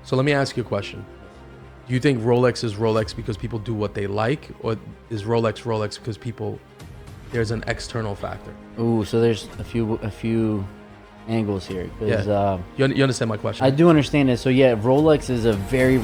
So let me ask you a question. Do you think Rolex is Rolex because people do what they like, or is Rolex Rolex because there's an external factor? Ooh, so there's a few angles here. Yeah. You understand my question? I do understand it. So yeah, Rolex is a very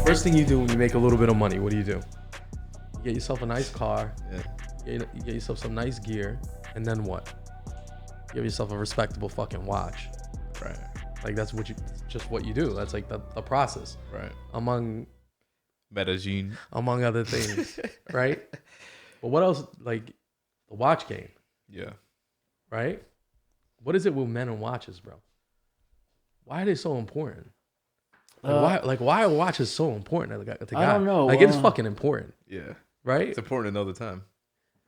First thing you do when you make a little bit of money, what do? You get yourself a nice car. Yeah. You get yourself some nice gear, and then what? You give yourself a respectable fucking watch. Right. Like that's what you do. That's like the process. Right. Among other things, right? But what else? Like the watch game. Yeah. Right. What is it with men and watches, bro? Why are they so important? Why are watches so important? I don't know. Like it's fucking important. Yeah. Right. It's important to know the time.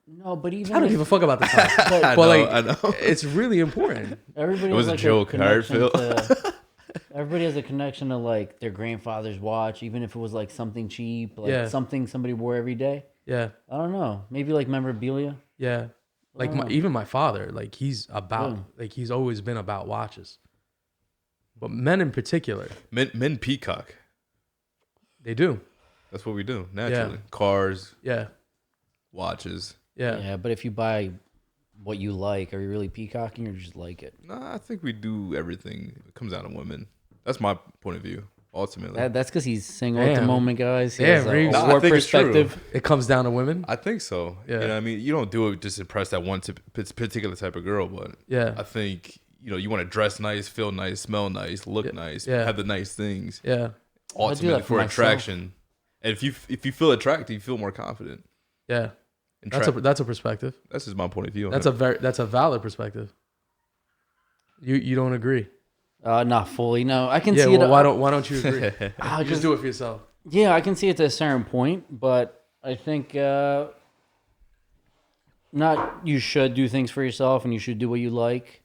No, but even I don't give a fuck about the time. I know. It's really important. Everybody it was has a joke. How it felt. Everybody has a connection to like their grandfather's watch, even if it was like something cheap, like something somebody wore every day. Yeah. I don't know. Maybe like memorabilia. Yeah. Like even my father, like he's always been about watches. But men in particular. Men peacock. They do. That's what we do naturally. Yeah. Cars. Yeah. Watches. Yeah. Yeah, but if you buy what you like, are you really peacocking or just like it? Nah, I think we do everything. It comes down to women. That's my point of view, ultimately. That's because he's single at the moment, guys. He I think perspective. It comes down to women? I think so. Yeah. You know what I mean? You don't do it just to impress that one particular type of girl, but yeah, I think, you want to dress nice, feel nice, smell nice, look nice, have the nice things. Yeah. Ultimately for attraction. And if you feel attracted, you feel more confident. Yeah. That's a perspective. That's just my point of view. That's a valid perspective. You don't agree? Not fully. No, I can see it. Why don't you agree? You just do it for yourself. Yeah, I can see it to a certain point, but I think you should do things for yourself, and you should do what you like.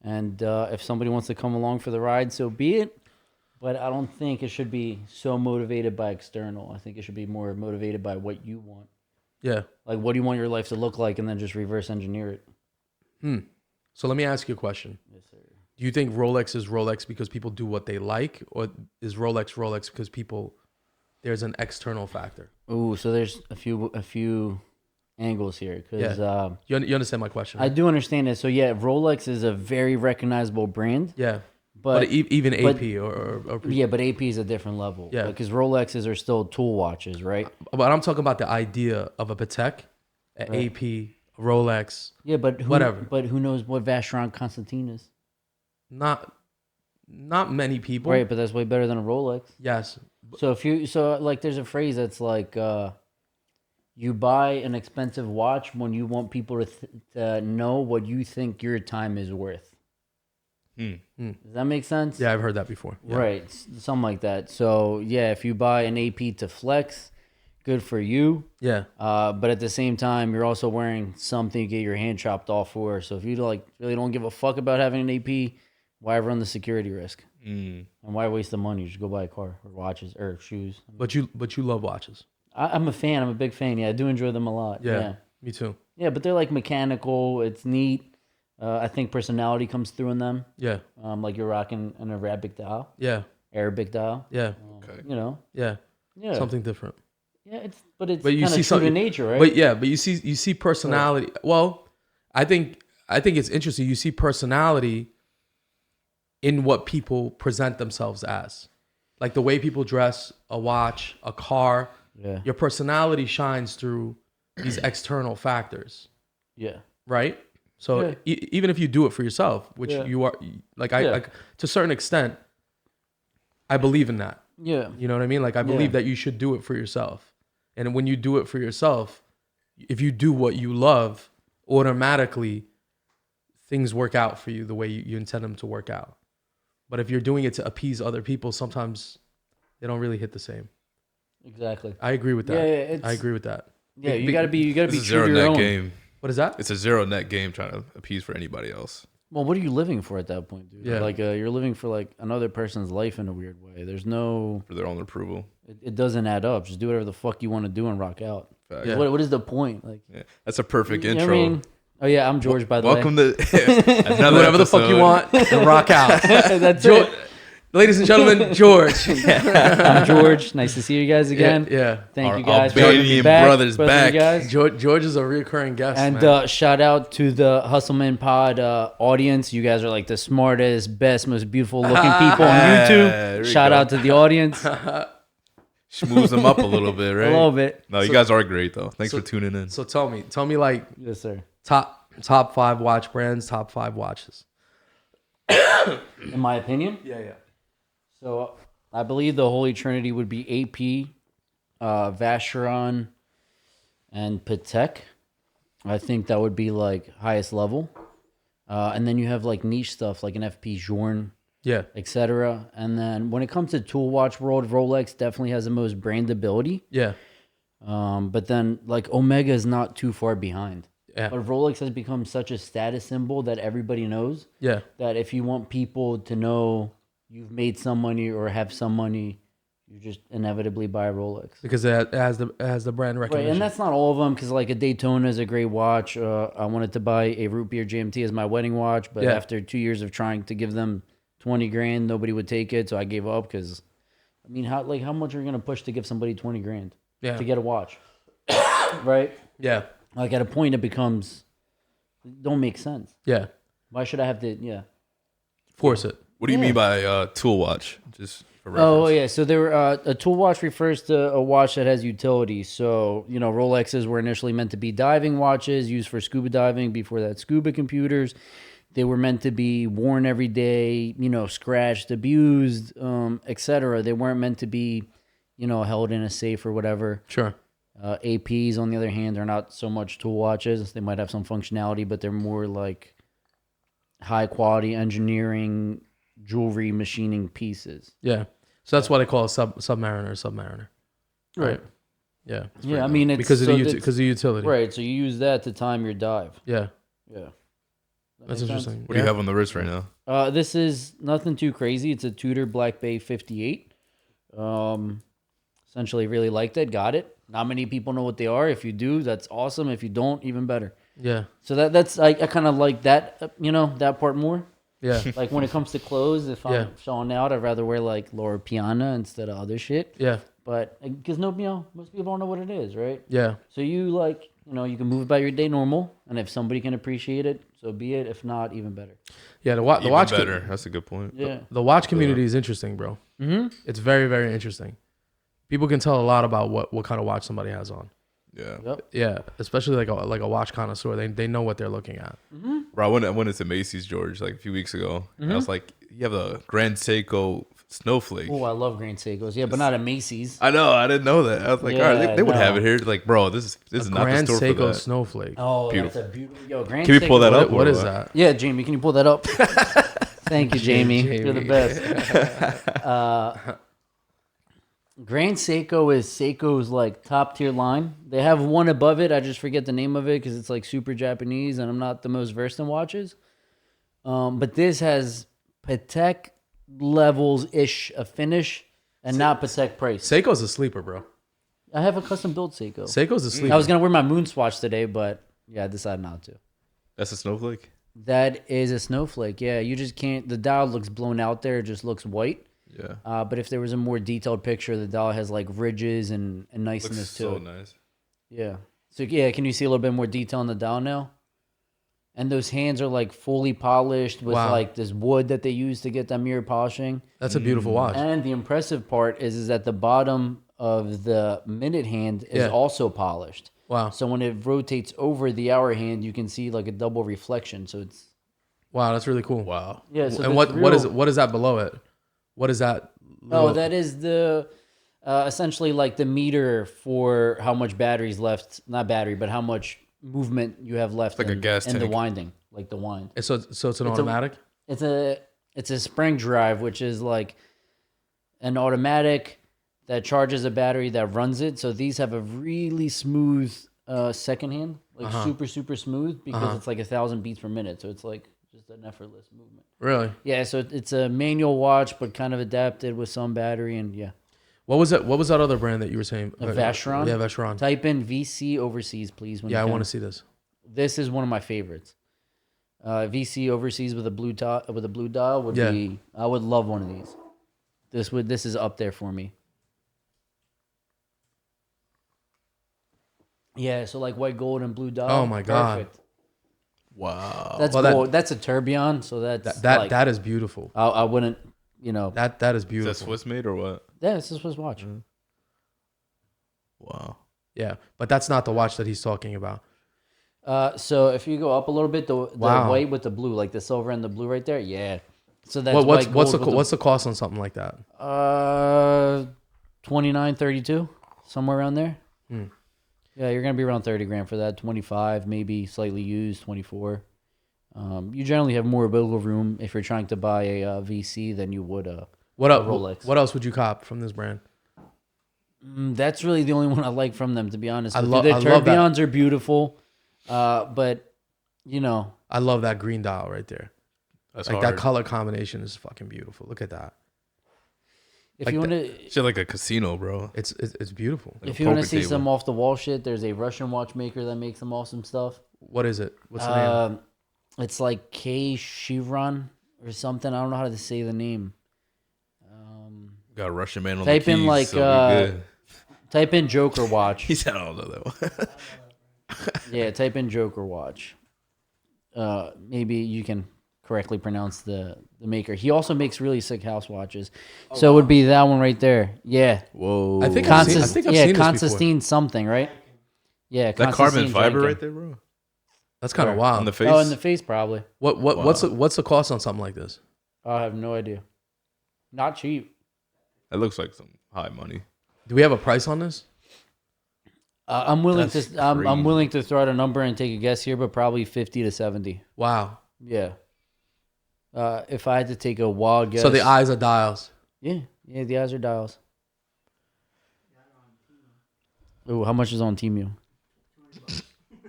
And if somebody wants to come along for the ride, so be it. But I don't think it should be so motivated by external. I think it should be more motivated by what you want. Yeah. Like, what do you want your life to look like, and then just reverse engineer it. So let me ask you a question. Yes, sir. Do you think Rolex is Rolex because people do what they like, or is Rolex Rolex because there's an external factor? Ooh, so there's a few angles here. Cause, you understand my question? Right? I do understand it. So yeah, Rolex is a very recognizable brand. Yeah. But even AP or yeah, but AP is a different level. Yeah. Because Rolexes are still tool watches, right? But I'm talking about the idea of a Patek, an AP, Rolex. Yeah, but whatever. But who knows what Vacheron Constantin is? Not many people. Right, but that's way better than a Rolex. Yes. So there's a phrase that's like, you buy an expensive watch when you want people to know what you think your time is worth. Does that make sense? Yeah, I've heard that before. Yeah. Right, something like that. So yeah, if you buy an AP to flex, good for you. Yeah. But at the same time, you're also wearing something to get your hand chopped off for. So if you really don't give a fuck about having an AP, why run the security risk? And why waste the money? Just go buy a car or watches or shoes. But you love watches. I'm a fan. I'm a big fan. Yeah, I do enjoy them a lot. Yeah. Me too. Yeah, but they're like mechanical. It's neat. I think personality comes through in them. Yeah. Like you're rocking an Arabic dial. Yeah. Arabic dial. Yeah. Okay. Yeah. Yeah. Something different. Yeah, it's kind of true to nature, right? But you see personality. Right. Well, I think it's interesting. You see personality in what people present themselves as, like the way people dress, a watch, a car. Yeah. Your personality shines through these external factors. Yeah. Right. So even if you do it for yourself, which you are, like I to a certain extent, I believe in that. Yeah. You know what I mean? Like I believe that you should do it for yourself. And when you do it for yourself, if you do what you love, automatically things work out for you the way you intend them to work out. But if you're doing it to appease other people, sometimes They don't really hit the same. Exactly. I agree with that. Yeah, I agree with that. Yeah, you gotta be true to zero your net own game. What is that? It's a zero net game trying to appease for anybody else. Well, what are you living for at that point, dude? Yeah. Like you're living for like another person's life in a weird way. There's no For their own approval. it doesn't add up. Just do whatever the fuck you want to do and rock out. Yeah. What is the point? Like That's a perfect you know intro. what I mean? Oh yeah, I'm George by the Welcome way. to another Whatever the fuck you want, and rock out. That's it. Ladies and gentlemen, George. I'm George. Nice to see you guys again. Yeah. Thank Our you guys for Albanian having me back. brothers both of back. you guys. George is a recurring guest, And man. shout out to the Hustleman Pod audience. You guys are like the smartest, best, most beautiful looking people on there YouTube. we Shout go. out to the audience. Schmooze them up a little bit, right? A little bit. No, you guys are great though. Thanks so- for tuning in. So tell me like Yes, sir. top 5 watch brands, top 5 watches. In my opinion. Yeah. So I believe the Holy Trinity would be AP, Vacheron, and Patek. I think that would be like highest level. And then you have like niche stuff like an FP Journe, Yeah. etc. And then when it comes to tool watch world, Rolex definitely has the most brandability. Yeah. But then like Omega is not too far behind. Yeah. But Rolex has become such a status symbol that everybody knows Yeah. that if you want people to know you've made some money or have some money, you just inevitably buy a Rolex. Because it has the brand recognition. Right, and that's not all of them because like a Daytona is a great watch. I wanted to buy a Root Beer GMT as my wedding watch, but Yeah. after 2 years of trying to give them 20 grand, nobody would take it, so I gave up because, I mean, how much are you gonna push to give somebody 20 grand Yeah. to get a watch? Right? Yeah. Like at a point it becomes don't make sense. Yeah. Why should I have to? Yeah. Force it. What do you mean by tool watch? Just for reference. Oh yeah, so there a tool watch refers to a watch that has utility. So Rolexes were initially meant to be diving watches used for scuba diving. Before that, scuba computers. They were meant to be worn every day. Scratched, abused, etc. They weren't meant to be, held in a safe or whatever. Sure. APs, on the other hand, are not so much tool watches. They might have some functionality, but they're more like high quality engineering, jewelry machining pieces. Yeah. So that's why they call it submariner. Right. Yeah. Yeah, I mean, it's Because of so because of utility. right. So you use that to time your dive. Yeah. Yeah, That's interesting. What do you have on the wrist right now? This is nothing too crazy. It's a Tudor Black Bay 58. Essentially, really liked it. Got it. Not many people know what they are. If you do, that's awesome. If you don't, even better. Yeah. So that's I kind of like that. That part more. Yeah. Like when it comes to clothes, if I'm Yeah. showing out, I'd rather wear like Laura Piana instead of other shit. Yeah. But because most people don't know what it is, right? Yeah. So you you can move about your day normal, and if somebody can appreciate it, so be it. If not, even better. Yeah. The Even watch better. That's a good point. Yeah. The watch community is interesting, bro. Mm-hmm. It's very, very interesting. People can tell a lot about what kind of watch somebody has on. Yeah. Yep. Yeah, especially like a watch connoisseur. They know what they're looking at. Bro, I went into Macy's, George, like a few weeks ago. And I was like, you have a Grand Seiko snowflake. Oh, I love Grand Seikos. Yeah, but not at Macy's. I know. I didn't know that. I was like, all right, they would have it here. Like, bro, this is not the Grand store for Seiko that. snowflake. Oh, Beautiful. that's a beautiful. Yo, Grand Can we pull that Seiko- up? What or is that? Yeah, Jamie, can you pull that up? Thank you, Jamie. You're the Jamie. best. Grand Seiko is Seiko's like top tier line. They have one above it. I just forget the name of it because it's like super Japanese, and I'm not the most versed in watches. But this has Patek levels ish a finish, and not Patek price. Seiko's a sleeper, bro. I have a custom built Seiko. Seiko's a sleeper. I was gonna wear my moon swatch today, but yeah, I decided not to. That's a snowflake? That is a snowflake. Yeah, you just can't. The dial looks blown out there. It just looks white. Yeah. But if there was a more detailed picture, the dial has like ridges and niceness Looks to so it. nice. Yeah. So yeah, can you see a little bit more detail on the dial now? And those hands are like fully polished with Wow. like this wood that they use to get that mirror polishing. That's a beautiful watch. And the impressive part is that the bottom of the minute hand is Yeah. also polished. Wow. So when it rotates over the hour hand, you can see like a double reflection. So it's Wow, that's really cool. Wow. yeah. So And that's what is that below it? What is that? Oh, that is the essentially like the meter for how much battery's left. Not battery, but how much movement you have left Like a gas in the tank. winding, like the wind. So it's an automatic. It's a spring drive, which is like an automatic that charges a battery that runs it. So these have a really smooth second hand, like super, super smooth because it's like 1,000 beats per minute. So it's like just an effortless movement. Really? Yeah, so it's a manual watch, but kind of adapted with some battery and yeah. What was that? What was that other brand that you were saying? Vacheron? Yeah, Vacheron. Type in VC overseas, please. When Yeah, you I can. want to see this. This is one of my favorites. VC overseas with a blue dial would be. I would love one of these. This is up there for me. Yeah, so like white gold and blue dial. Oh my God. Perfect. Wow. That's Well, gold. That's a tourbillon, so that's That is beautiful. I wouldn't, That is Is beautiful. that Swiss made or what? Yeah, this is Swiss watch. Wow. Yeah, but that's not the watch that he's talking about. So if you go up a little bit, the Wow. white with the blue, like the silver and the blue right there, yeah. So that's What's white what's gold with what's the cost on something like that? $29.32, somewhere around there. Hmm. Yeah, you're gonna be around 30 grand for that. 25, maybe slightly used. 24. You generally have more wiggle room if you're trying to buy a VC than you would What a Rolex. What else would you cop from this brand? That's really the only one I like from them, to be honest. I With love you. that. The tourbillons are beautiful, but I love that green dial right there. That's Like hard. that color combination is fucking beautiful. Look at that. if Like you want to, Shit like a casino, bro. It's beautiful. Like if a you want to poker see table. some off the wall shit, there's a Russian watchmaker that makes some awesome stuff. What is it? What's the name? It's like K Chevron or something. I don't know how to say the name. Got a Russian man on Type the keys. in, like, so we good. Type in Joker watch. He said, I don't know that one. Yeah, type in Joker watch. Maybe you can correctly pronounce the maker. He also makes really sick house watches. So it would be that one right there. Yeah. Whoa. I think I've seen this before. Constantine something, right? Yeah, that carbon Constantine fiber Jenkin. right there, bro. That's kind of Where? wild. On the face. Oh, in the face probably. What's the cost on something like this? I have no idea. Not cheap. That looks like some high money. Do we have a price on this? I'm willing That's to. I'm crazy. willing to throw out a number and take a guess here, but probably 50 to 70. Wow. Yeah. If I had to take a wild guess. So the eyes are dials. Yeah, the eyes are dials. Oh, how much is on Temu?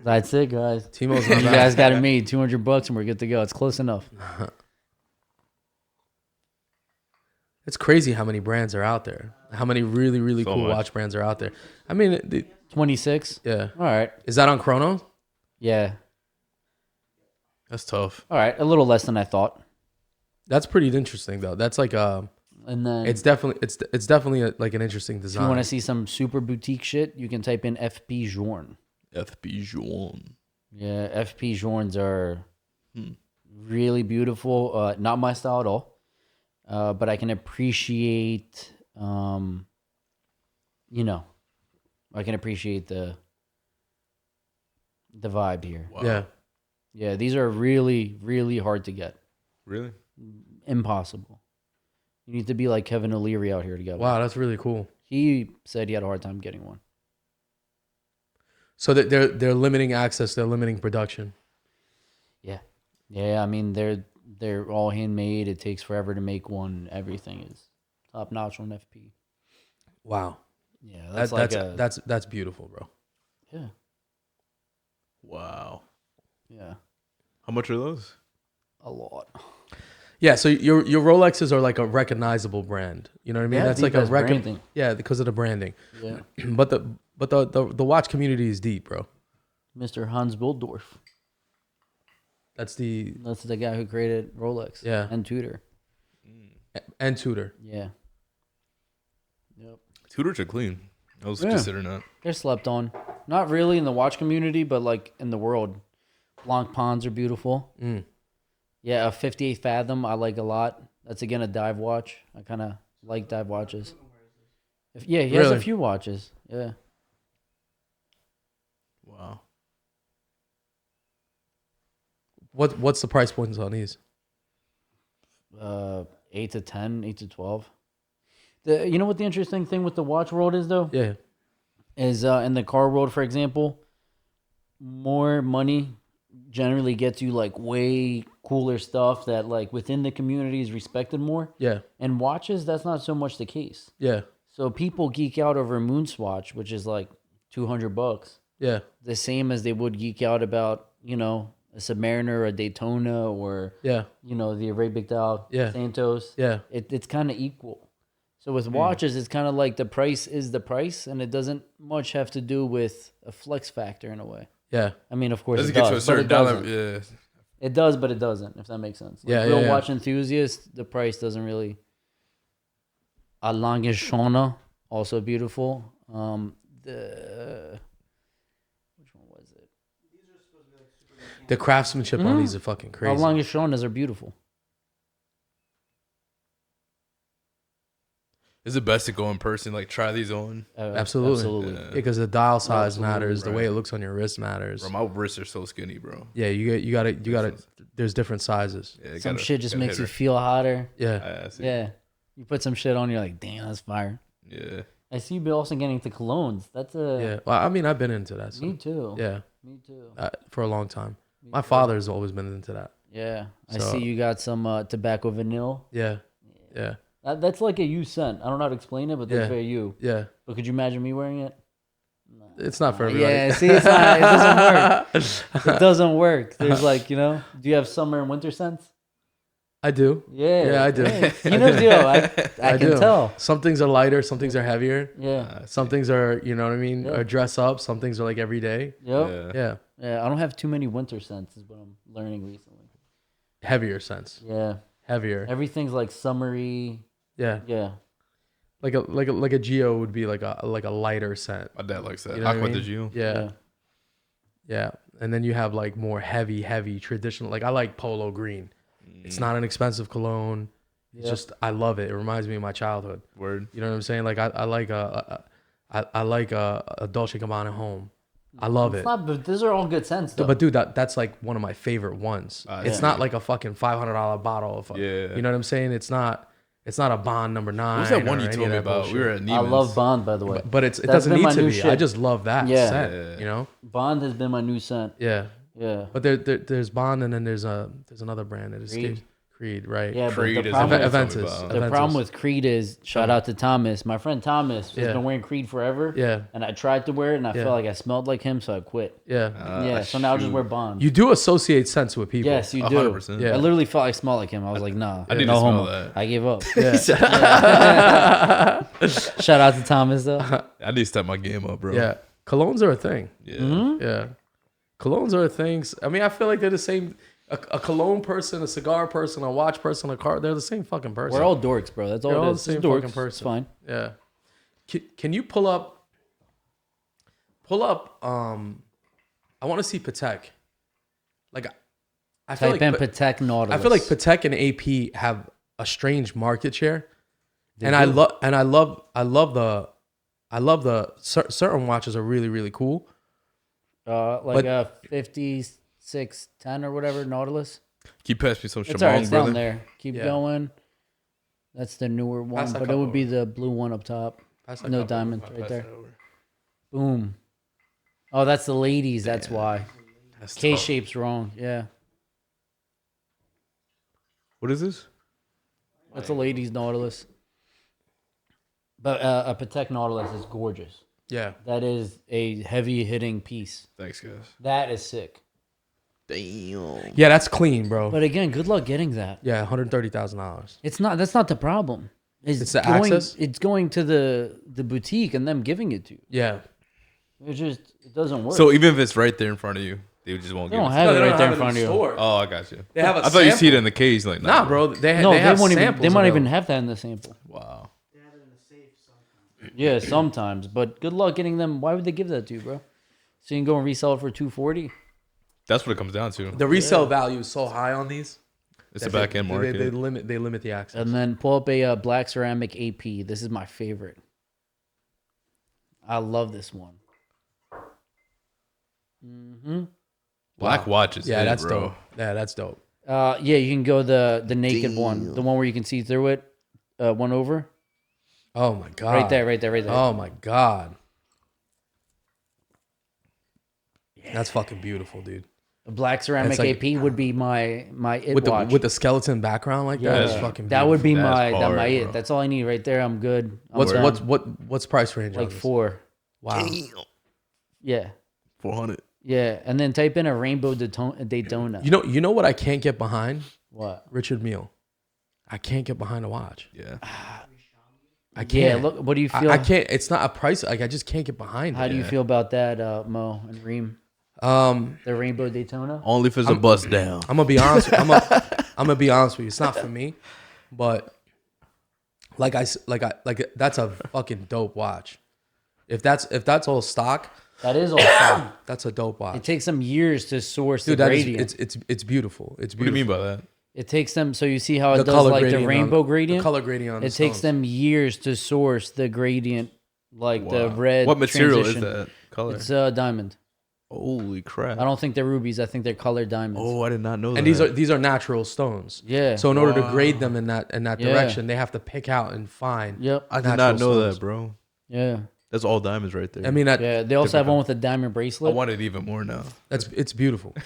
That's it, guys. Timo's You not bad. guys got it made. $200 and we're good to go. It's close enough. It's crazy how many brands are out there. How many really, really So cool much. watch brands are out there. I mean, 26. yeah. All right. Is that on Chrono? Yeah. That's tough. All right. A little less than I thought. That's pretty interesting though. That's like And then it's definitely like an interesting if you design. want to see some super boutique shit, you can type in FP Journe. FB Juan. Yeah, FP Journes are really beautiful. Not my style at all. But I can appreciate, I can appreciate the vibe here. Wow. Yeah. Yeah, these are really, really hard to get. Really? Impossible. You need to be like Kevin O'Leary out here to get one. Wow, that's really cool. He said he had a hard time getting one. So that they're limiting access, they're limiting production. Yeah, I mean they're all handmade. It takes forever to make one. Everything is top notch on FP. Wow. Yeah, That's beautiful, bro. yeah. Wow. Yeah, How much are those? a lot. Yeah, so your Rolexes are like a recognizable brand. You know what I mean? Yeah, That's like a branding. Yeah, because of the branding. Yeah, But the watch community is deep, bro. Mr. Hans Bilddorf. That's the That's the guy who created Rolex. Yeah. And Tudor. and Tudor. Yeah. Yep. Tudors are clean. I was Yeah. considering that. They're slept on. Not really in the watch community, but like in the world. Blanc Pons are beautiful. Mm. Yeah, a 58 Fathom I like a lot. That's again a dive watch. I kind of like dive watches. He has Really? a few watches. Yeah. Wow. What's the price points on these? 8 to 10, 8 to 12. You know what the interesting thing with the watch world is though? Yeah. Is in the car world, for example, more money generally gets you like way cooler stuff that like within the community is respected more. Yeah. And watches, that's not so much the case. Yeah. So people geek out over a moon swatch, which is like $200. Yeah. The same as they would geek out about, you know, a Submariner, a Daytona, or Yeah. you know, the Arabic Dial, Yeah. Santos. Yeah. It's kind of equal. So with watches, it's kind of like the price is the price, and it doesn't much have to do with a flex factor in a way. Yeah. I mean, of course, Does it it get to a does, but certain it dollar? doesn't. Yeah. It does, but it doesn't, if that makes sense. Like Yeah, real yeah. watch enthusiasts, the price doesn't really. A Langishona, also beautiful. The which one was it? The craftsmanship on these are fucking A crazy. Langishonas are beautiful. Is it best to go in person, like try these on? Absolutely. Because the dial size matters, the way it right. looks on your wrist matters. Bro, my wrists are so skinny, bro. Yeah, you gotta. There's different sizes. Yeah, Some shit just makes you feel hotter. Yeah, Yeah. You put some shit on, you're like, damn, that's fire. Yeah. I see you also getting into colognes. That's a. yeah. Well, I mean, I've been into that. So, Me too. yeah, Me too. for a long time. My father's always been into that. Yeah. I So- see you got some tobacco vanilla. Yeah, yeah, That's like a you scent. I don't know how to explain it, but that's Yeah. very you. yeah. But could you imagine me wearing it? It's not for everybody. Yeah, see, it's not, it doesn't work. It doesn't work. There's like, you know, do you have summer and winter scents? I do. Yeah. Yeah, I do. Yeah. You know, do. I can do. tell. Some things are lighter, some things are heavier. Yeah. Some things are, you know what I mean, Yeah. are dress up. Some things are like every day. Yep. Yeah. Yeah, Yeah. I don't have too many winter scents, is what I'm learning recently. heavier scents. Yeah. Heavier. Everything's like summery. Yeah, Yeah. like a Geo would be like a lighter scent. My dad likes that. You know what I Aqua mean? de Gio. Yeah. Yeah. And then you have like more heavy traditional. Like I like Polo Green. It's not an expensive cologne. It's just I love it. It reminds me of my childhood. Word. You know what I'm saying? Like I like a Dolce Gabbana Home. I love It's it. not, but these are all good scents, though. But dude, that's like one of my favorite ones. It's yeah. not like a fucking $500 bottle of. Yeah. You know what I'm saying? It's not a Bond number 9. What was that one or you any told of me that about? bullshit. We were at I Neiman's. love Bond, by the way. But it That's doesn't been need my to new be. shit. I just love that Yeah. scent. Yeah. You know? Bond has been my new scent. Yeah. Yeah. But there's Bond and then there's another brand that escapes. Creed, right? Yeah, Creed but the is problem, what Aventus. you told me about. the Aventus. problem with Creed is, shout out to Thomas. My friend Thomas has Yeah. been wearing Creed forever. Yeah. And I tried to wear it, and I Yeah. felt like I smelled like him, so I quit. Yeah. Yeah, so now I just shoot. wear Bond. You do associate scents with people. Yes, you do. 100%. Yeah. I literally felt like I smelled like him. I was like, nah, I need no to smell homo. that. I gave up. Yeah. Shout out to Thomas, though. I need to step my game up, bro. Yeah. Colognes are a thing. Yeah. Mm-hmm. Yeah. Colognes are a thing. I mean, I feel like they're the same. A cologne person, a cigar person, a watch person, a car. They're the same fucking person. We're all dorks, bro. That's all They're it all is. the same It's dorks. fucking person. It's fine. Yeah. Can you pull up? I want to see Patek. Like, I feel Type in like Patek Nautilus. I feel like Patek and AP have a strange market share, and I do. love the certain watches are really really cool. like a 5610 or whatever Nautilus. Can you pass me some It's alright. Shamong, It's brother? down there. Keep Yeah. going. That's the newer one, Pass that but it would cup be over. the blue one up top. Pass that No cup diamond over. right Pass there. that over. Boom. Oh, that's the ladies. That's why. That's K tough. shape's wrong. Yeah, What is this? that's a ladies Nautilus. But a Patek Nautilus is gorgeous. Yeah. That is a heavy hitting piece. Thanks, guys. That is sick. Damn. Yeah, that's clean, bro. But again, good luck getting that. Yeah, $130,000. It's not. That's not the problem. It's the going, access? It's going to the boutique and them giving it to you. Yeah. It doesn't work. So even if it's right there in front of you, they just won't they give don't it. have No, it they right don't there have in front of the you. store. Oh, I got you. They have a I thought you see it sample. in the case. Like, Nah, bro. They No, have they won't even. samples They might available. even have that in the sample. Wow. Yeah, sometimes. But good luck getting them. Why would they give that to you, bro? So you can go and resell it for $240. That's what it comes down to. The resale value is so high on these. It's a back end market. They limit the access. And then pull up a black ceramic AP. This is my favorite. I love this one. Black watches. Yeah, that's bro. dope. Yeah, that's dope. Yeah, you can go the naked one, the one where you can see through it. One over, Oh my god. right there. Oh my god. That's fucking beautiful, dude. A black ceramic It's like- AP would be my it with watch. the skeleton background like that. It's fucking that would be That's my hard, it. bro. That's all I need right there. I'm good. I'm done. What's price range? on like this? 4? Wow. Yeah, 400. yeah, and then type in a rainbow Daytona. You know what I can't get behind? What? Richard Mille. I can't get behind a watch. Yeah. I Yeah, can't. look. What do you feel? I can't. It's not a price. Like I just can't get behind How it. do you feel about that, Mo and Reem? The rainbow Daytona. Only if it's a bust down. I'm gonna be honest. I'm gonna be honest with you. It's not for me, but like that's a fucking dope watch. If that's all stock, That is all stock. that's a dope watch. It takes them years to source Dude, the that is, gradient. it's beautiful. It's beautiful. What do you mean by that? It takes them. So you see how it The does color like the gradient rainbow on- gradient. The color gradient on It the takes stones. them years to source the gradient, like the Wow. red. What material transition. is that color? It's diamond. Holy crap. I don't think they're rubies. I think they're colored diamonds. Oh, I did not know that. And these are natural stones. Yeah. So in order to grade them in that Yeah. direction, they have to pick out and find. Yep. I did natural not know stones. that, bro. Yeah. That's all diamonds right there. I mean, Yeah. They also have one with a diamond I bracelet. want it even more now. it's beautiful.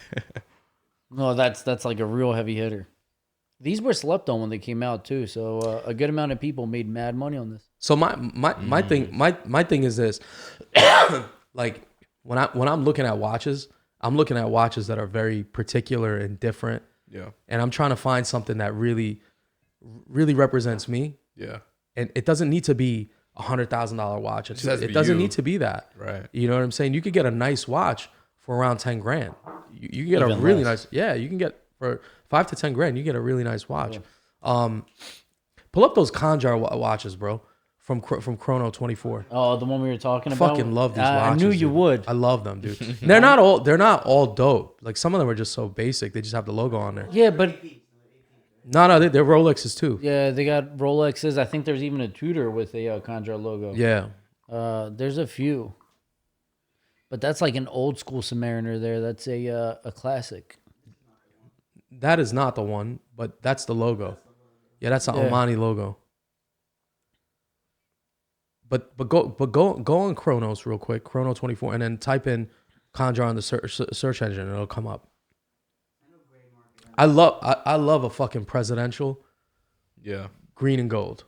No, that's like a real heavy hitter. These were slept on when they came out too. So a good amount of people made mad money on this. So my thing is this, like when I'm looking at watches, I'm looking at watches that are very particular and different, Yeah. and I'm trying to find something that really represents me. Yeah. And it doesn't need to be $100,000 watch. just has to It be doesn't you. need to be that. Right. You know what I'm saying? You could get a nice watch for around 10 grand. You can get a Even really less. nice. Yeah, you can get for 5 to 10 grand. You get a really nice watch. Pull up those Conjar watches, bro, from Chrono 24. Oh, the one we were talking about. Fucking love these I watches. knew you dude. would. I love them, dude. They're not all dope. Like some of them are just so basic. They just have the logo on there. Yeah, but No, they're Rolexes too. yeah, they got Rolexes. I think there's even a Tudor with a Conjar logo. Yeah. There's a few, but that's like an old school Submariner. There, that's a classic. That is not the one, but that's the logo. Yeah, that's the Yeah. Omani logo. But go on Chronos real quick, Chrono 24, and then type in Conjar on the search engine, and it'll come up. I love a fucking presidential Yeah. green and gold.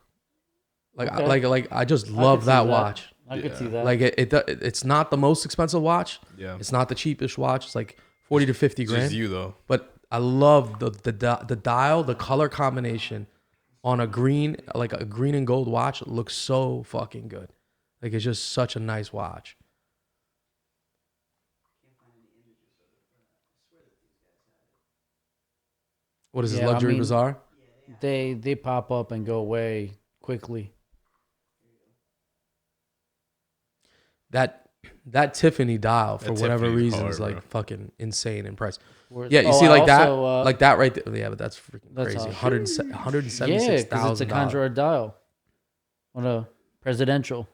Like Okay. I just I love could see that watch. I could Yeah. see that. Like it's not the most expensive watch. Yeah. It's not the cheapest watch. It's like 40 to 50 It's grand. just you though. But I love the dial, the color combination on a green and gold watch. It looks so fucking good. Like it's just such a nice watch. What is this, Yeah, I Luxury mean- Bazaar? They pop up and go away quickly. That Tiffany dial for That whatever Tiffany's reason hard, is like bro. fucking insane in price. Whereas- Yeah, you oh, see I like that, also, like that right there. Yeah, but that's freaking That's crazy. awesome. Yeah, $176,000. because it's a Conjar dial on a presidential.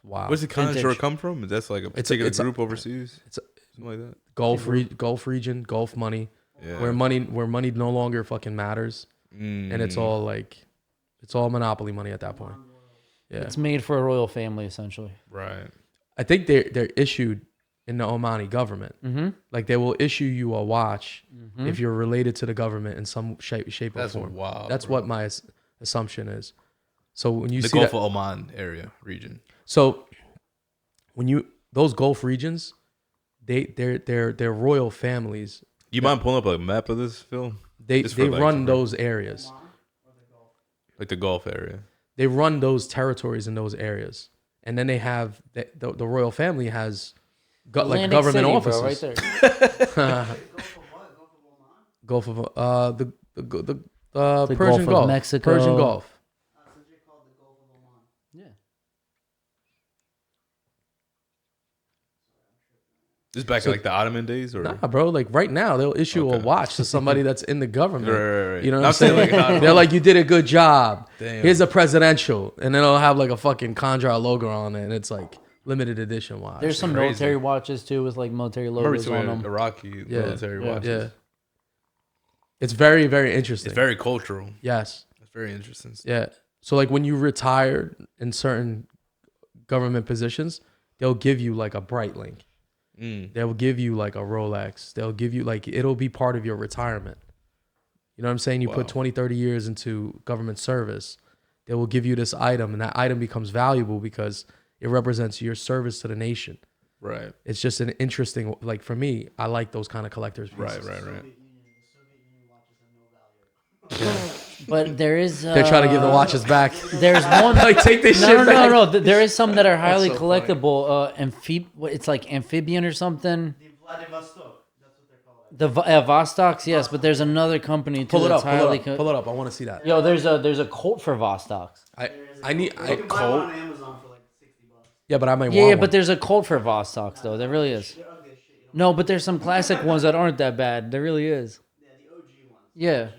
Wow. Where's the Conjure Vintage. come from? Is that like a It's a- particular it's a- group overseas? it's a- Something like that. Gulf region, Gulf money, Yeah. where money no longer fucking matters, and it's all like, it's all monopoly money at that point. Yeah, It's made for a royal family, essentially. right. I think they're issued in the Omani government. Mm-hmm. Like they will issue you a watch if you're related to the government in some shape or That's form. wild. That's bro. what my assumption is. So when you the see Gulf that, of Oman area region. so when those Gulf regions, they're royal families. You mind pulling up a map of this film? They Just for like run some- those areas. Like the Gulf area. They run those territories in those areas, and then they have the royal family has like Atlantic government City, offices. bro, right there. Gulf of the The Persian Gulf of Gulf, Mexico. Persian Gulf. This is back in like the Ottoman days, or Nah, bro. Like right now, they'll issue a Okay. watch to somebody that's in the government. Right. You know what I'm I'm saying? saying, like, how- They're like, you did a good job. Damn. Here's a presidential, and then it'll have like a fucking Conjar logo on it, and it's like limited edition watch. There's some crazy. military watches too with like military I remember logos some on them. Iraqi Yeah. military Yeah. watches. Yeah, it's very very interesting. It's very cultural. Yes, It's very interesting. yeah. So like when you retire in certain government positions, they'll give you like a bright link. They'll give you like a Rolex. They'll give you like, it'll be part of your retirement. You know what I'm saying? You put 20, 30 years into government service. They will give you this item, and that item becomes valuable because it represents your service to the nation. Right. It's just an interesting, like for me, I like those kind of collector's pieces. Right. But there is. They're trying to give the watches back. There's one. Like, take this shit back. No. There is some that are highly so collectible. It's like amphibian or something. The Vladivostok. That's what they're called. The Vostoks, yes, but there's another company too. Pull it up. that's highly Pull it up. I want to see that. Yo, there's a cult for Vostoks. I need You can buy one on Amazon for like $60. Yeah, but I might want Yeah, one. but there's a cult for Vostoks though. There really is. They're ugly as shit. You don't No, but there's some classic ones that aren't that bad. There really is. Yeah, the OG ones. Yeah. The OG ones.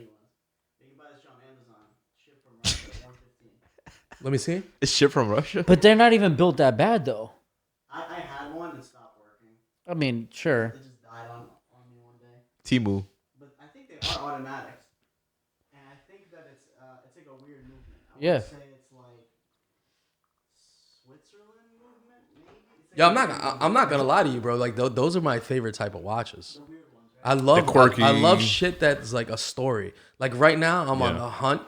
You can buy this shit on Amazon. Shipped from Russia at $115. Let me see. It's shit from Russia. But they're not even built that bad though. I had one and stopped working. I mean, sure. It just died on me one day. Timu. But I think they are automatics. And I think that it's like a weird movement. I Yeah. would say it's like Switzerland movement, maybe? It's like Yeah, a weird movement. I'm not gonna lie to you, bro. Like those are my favorite type of watches. The weird ones, right? I love The quirky- I love shit that's like a story. Like right now, I'm on Yeah. a hunt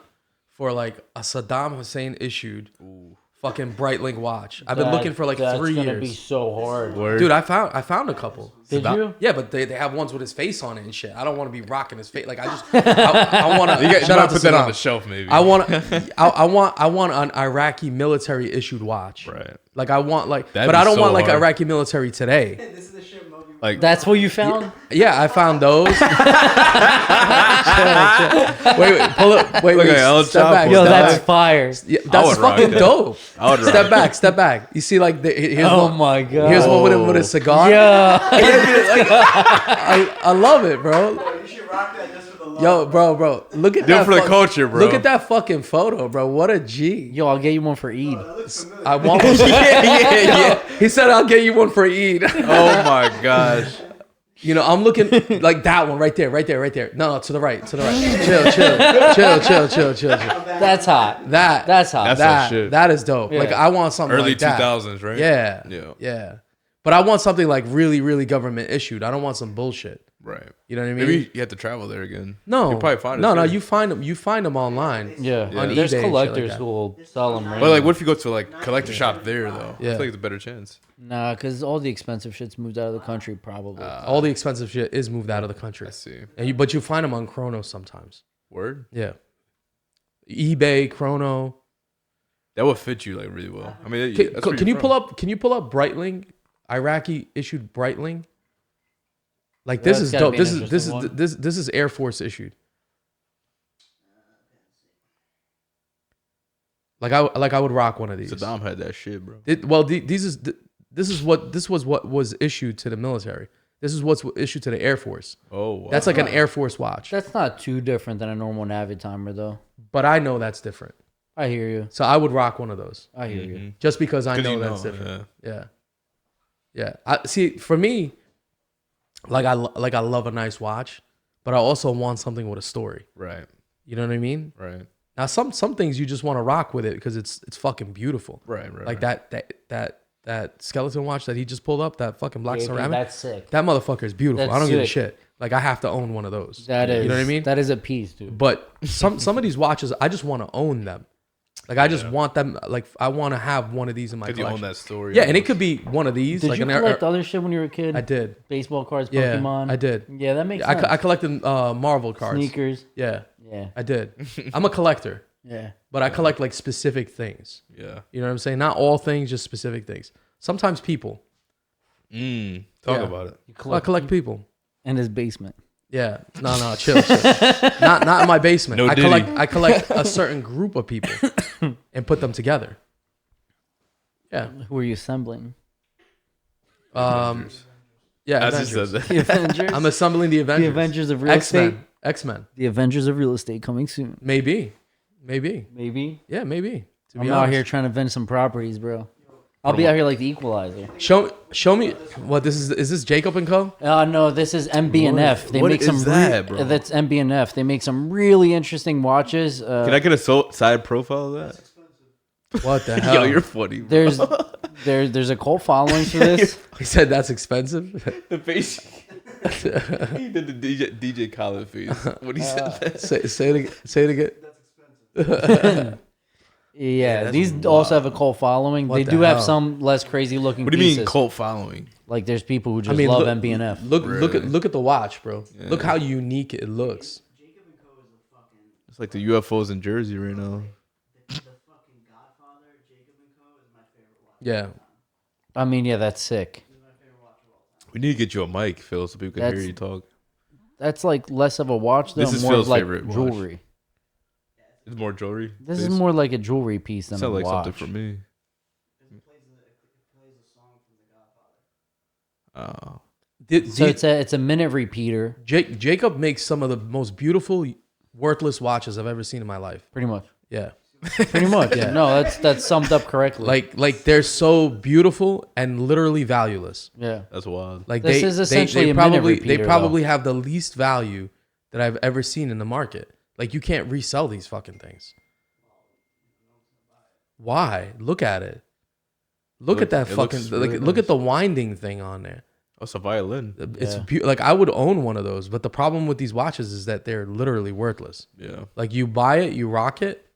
for like a Saddam Hussein issued fucking Breitling watch. I've been looking for like 3 That's gonna be years. so hard. Word. Dude, I found a couple. Did you? Yeah, but they have ones with his face on it and shit. I don't want to be rocking his face. Like I want to. You Shout out to put that on Saddam. the shelf, maybe. I want an Iraqi military issued watch. Right. Like I want like, That'd but be I don't so want like hard. Iraqi military today. This is the shit Moby Like That's what you found? Yeah, I found those. Wait, pull up. Wait, Look at El step Chapo. back. Yo, step that's back. fire. Yeah, I that's would rock fucking that. dope. I would rock Step that. back, step back. You see, like here's Oh one. my god. Here's one with a cigar. Yeah. I love it, bro. You should rock that just for the love. Yo, bro, look at Do it that for the culture, bro. Look at that fucking photo, bro. What a G. Yo, I'll get you one for Eid. That looks familiar. I want one. yeah. He said I'll get you one for Eid. Oh my gosh. You know, I'm looking like that one right there. No, to the right. Chill. That's hot. That's hot. That's that shit. That is dope. Yeah. Like I want something Early like that. 2000s, right? Yeah. But I want something like really, really government issued. I don't want some bullshit. Right. You know what I mean? Maybe you have to travel there again. No, You'll probably find it. no. there. You find them. You find them online. Yeah. On There's eBay and shit collectors like that. who will sell them right But like, now. what if you go to like collector shop there though? Yeah. I feel like it's a better chance. Nah, because all the expensive shit's moved out of the country probably. All the expensive shit is moved out of the country. I see. And but you find them on Chrono sometimes. Word. Yeah. eBay, Chrono. That would fit you like really well. I mean, Can you pull up? Can you pull up Breitling, Iraqi issued Breitling? Like this That's is gotta dope. be an This is interesting one. this is Air Force issued. Like I would rock one of these. Saddam had that shit, bro. This was what was issued to the military. This is what's issued to the Air Force. Oh, wow. That's like an Air Force watch. That's not too different than a normal Navi timer, though. But I know that's different. I hear you. So I would rock one of those I hear you. just because I 'Cause know you that's know, different. Yeah. I see. For me, like I love a nice watch, but I also want something with a story. Right. You know what I mean? Right. Now some things you just want to rock with it because it's fucking beautiful. Right. Like that skeleton watch that he just pulled up, that fucking black Yeah, ceramic. that's sick. That motherfucker is beautiful. That's I don't give a sick. shit. Like I have to own one of those. That is. You know what I mean? That is a piece, dude. But some of these watches, I just want to own them. Like I just want them. Like I want to have one of these in my Because you collection. own that story. Yeah, and it could be one of these. Did like you an collect other shit when you were a kid? I did. Baseball cards, Yeah, Pokemon? I did. Yeah, that makes I, sense. I collected Marvel cards. Sneakers. Yeah, Yeah. I did. I'm a collector, Yeah. but I collect like specific things. Yeah. You know what I'm saying? Not all things, just specific things. Sometimes people. Talk Yeah. about it. You I collect people. in his basement. Yeah. No, chill. Not in my basement. No Diddy. I collect a certain group of people and put them together. Yeah. Who are you assembling? Yeah. As he Avengers. says that. The Avengers. I'm assembling the Avengers. The Avengers of real estate. X-Men. The Avengers of real estate coming soon. Maybe. Maybe. Yeah, maybe. To I'm be out honest. here trying to vend some properties, bro. I'll be out here like the Equalizer. Show me what this is this Jacob and Co? No, this is MB&F. They What make is some that, bro? That's MB&F. They make some really interesting watches. Can I get a side profile of that? What the hell? Yo, you're funny. Bro. There's a cult following for this. He said that's expensive. The face. He did the DJ Khaled face when he said that. Say it again. Say it again. That's expensive. Yeah, that's these also have a cult following. What They the do have hell? some less crazy looking. What do you mean pieces. cult following? Like there's people who just mean, love look- MBNF. Look at the watch, bro. Yeah. Look how unique it looks. Jacob and Co is the fucking It's like the UFOs in Jersey right now. the fucking Godfather. Jacob and Co is my favorite watch. Yeah. I mean, yeah, that's sick. This is my favorite watch of all time. We need to get you a mic, Phil, so people can That's- hear you talk. That's like less of a watch though, This is more Phil's of like favorite watch. jewelry. It's more jewelry. This is more like a jewelry piece than a Sounds like watch. something for me. Because it plays a song from the Godfather. So it's a minute repeater, Jacob makes some of the most beautiful, worthless watches I've ever seen in my life. pretty much. Yeah. Pretty much. Yeah. No, that's summed up correctly. Like they're so beautiful and literally valueless. yeah. That's wild. Like This they, is essentially they a minute probably repeater, they probably have the least value that I've ever seen in the market. Like you can't resell these fucking things. Why? Look at it. Look at that It looks fucking really look nice. at the winding thing on there. Oh, it's a violin. It's Yeah. like I would own one of those, but the problem with these watches is that they're literally worthless. Yeah. Like you buy it, you rock it.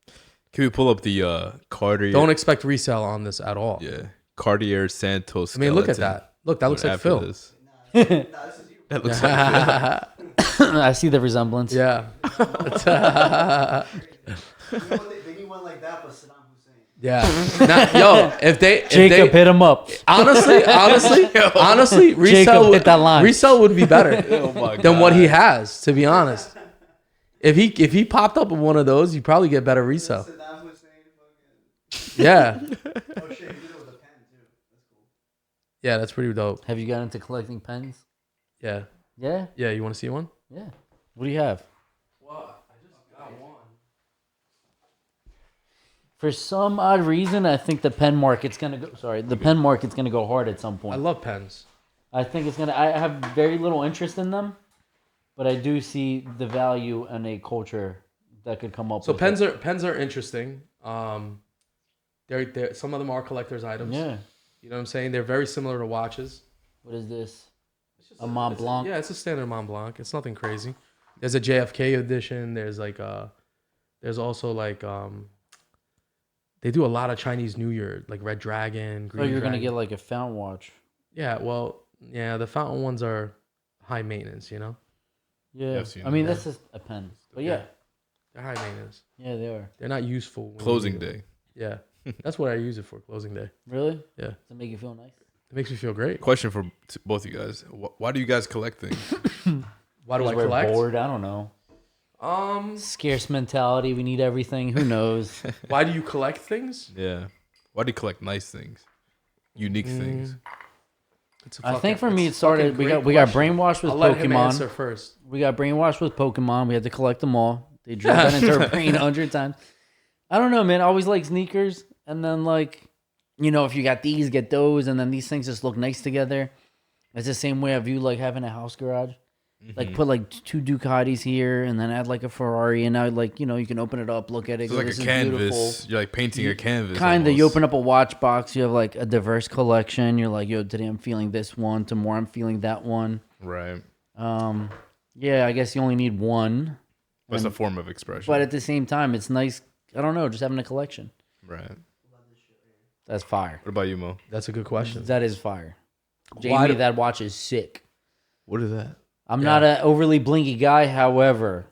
Can we pull up the Cartier? Don't expect resale on this at all. Yeah. Cartier Santos. I mean, look at skeleton. that. Look, that looks like After Phil. this. Nah, this is you. That looks like I see the resemblance. Yeah. They need one like that, but Saddam Hussein. Yeah. Yo, if Jacob they, hit him up. honestly, Jacob hit that line. resale would be better Oh my than what God. he has, to be honest. If he popped up with one of those, you probably get better resale. Saddam Hussein fucking. Yeah. Oh shit, he did it with a pen too. That's cool. Yeah, that's pretty dope. Have you got into collecting pens? Yeah. Yeah. Yeah, you want to see one? Yeah. What do you have? What? I just got one. For some odd reason, I think the pen market's gonna go. Sorry, the pen market's gonna go hard at some I point. love pens. I think it's gonna. I have very little interest in them, but I do see the value in a culture that could come up. So with pens are interesting. They're some of them are collectors it. items. Yeah. You know what I'm saying? They're very similar to watches. What is this? A Mont Blanc. Yeah, it's a standard Mont Blanc. It's nothing crazy. There's a JFK edition. There's like there's also like they do a lot of Chinese New Year, like Red Dragon, Green Oh, you're gonna Dragon. get like a fountain watch. Yeah, well, yeah, the fountain ones are high maintenance, you know? Yeah. I've seen I mean, them. that's just a pen. But yeah. They're high maintenance. Yeah, they are. They're not useful. when you Closing need them. day. Yeah. That's what I use it for, closing day. Really? Yeah. Does it make you feel nice? It makes me feel great. Question for both of you guys. Why do you guys collect things? Why do I Because we're collect? bored. I don't know. Scarce mentality. We need everything. Who knows? Why do you collect things? Yeah. Why do you collect nice things? Unique things. It's a I fucking- think for me it it's started. fucking We got great question. brainwashed with I'll let him Pokemon. answer first. We got brainwashed with Pokemon. We had to collect them all. They drilled that into our brain 100 times. I don't know, man. I always like sneakers, and then like, you know, if you got these, get those, and then these things just look nice together. It's the same way I view like having a house garage. Like put like 2 Ducatis here, and then add like a Ferrari, and now like, you know, you can open it up, look at it. It's go, like this a is canvas. beautiful. You're like painting a canvas. Kind of. You almost. open up a watch box, you have like a diverse collection. You're like, yo, today I'm feeling this one. Tomorrow I'm feeling that one. Right. Yeah, I guess you only need one. That's a form of expression. But at the same time, it's nice. I don't know, just having a collection. Right. That's fire. What about you, Mo? That's a good question. That is fire. Why Jamie, do- that watch is sick. What is that? I'm not an overly blinky guy. However,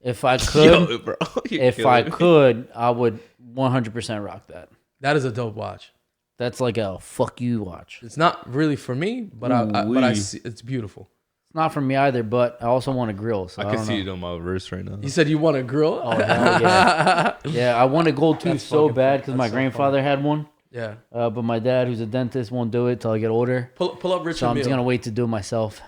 if I could, Yo, bro. if I could, I would 100% rock that. That is a dope watch. That's like a fuck you watch. It's not really for me, but I see it's beautiful. It's not for me either, but I also want a grill. So I I can don't see know. it on my wrist right now. You said you want a grill? Oh, hell yeah. Yeah, I want a gold tooth That's so fucking bad fun. because my That's so grandfather had one. Yeah. But my dad, who's a dentist, won't do it till I get older. Pull up Richard So I'm just Mille. gonna wait to do it myself.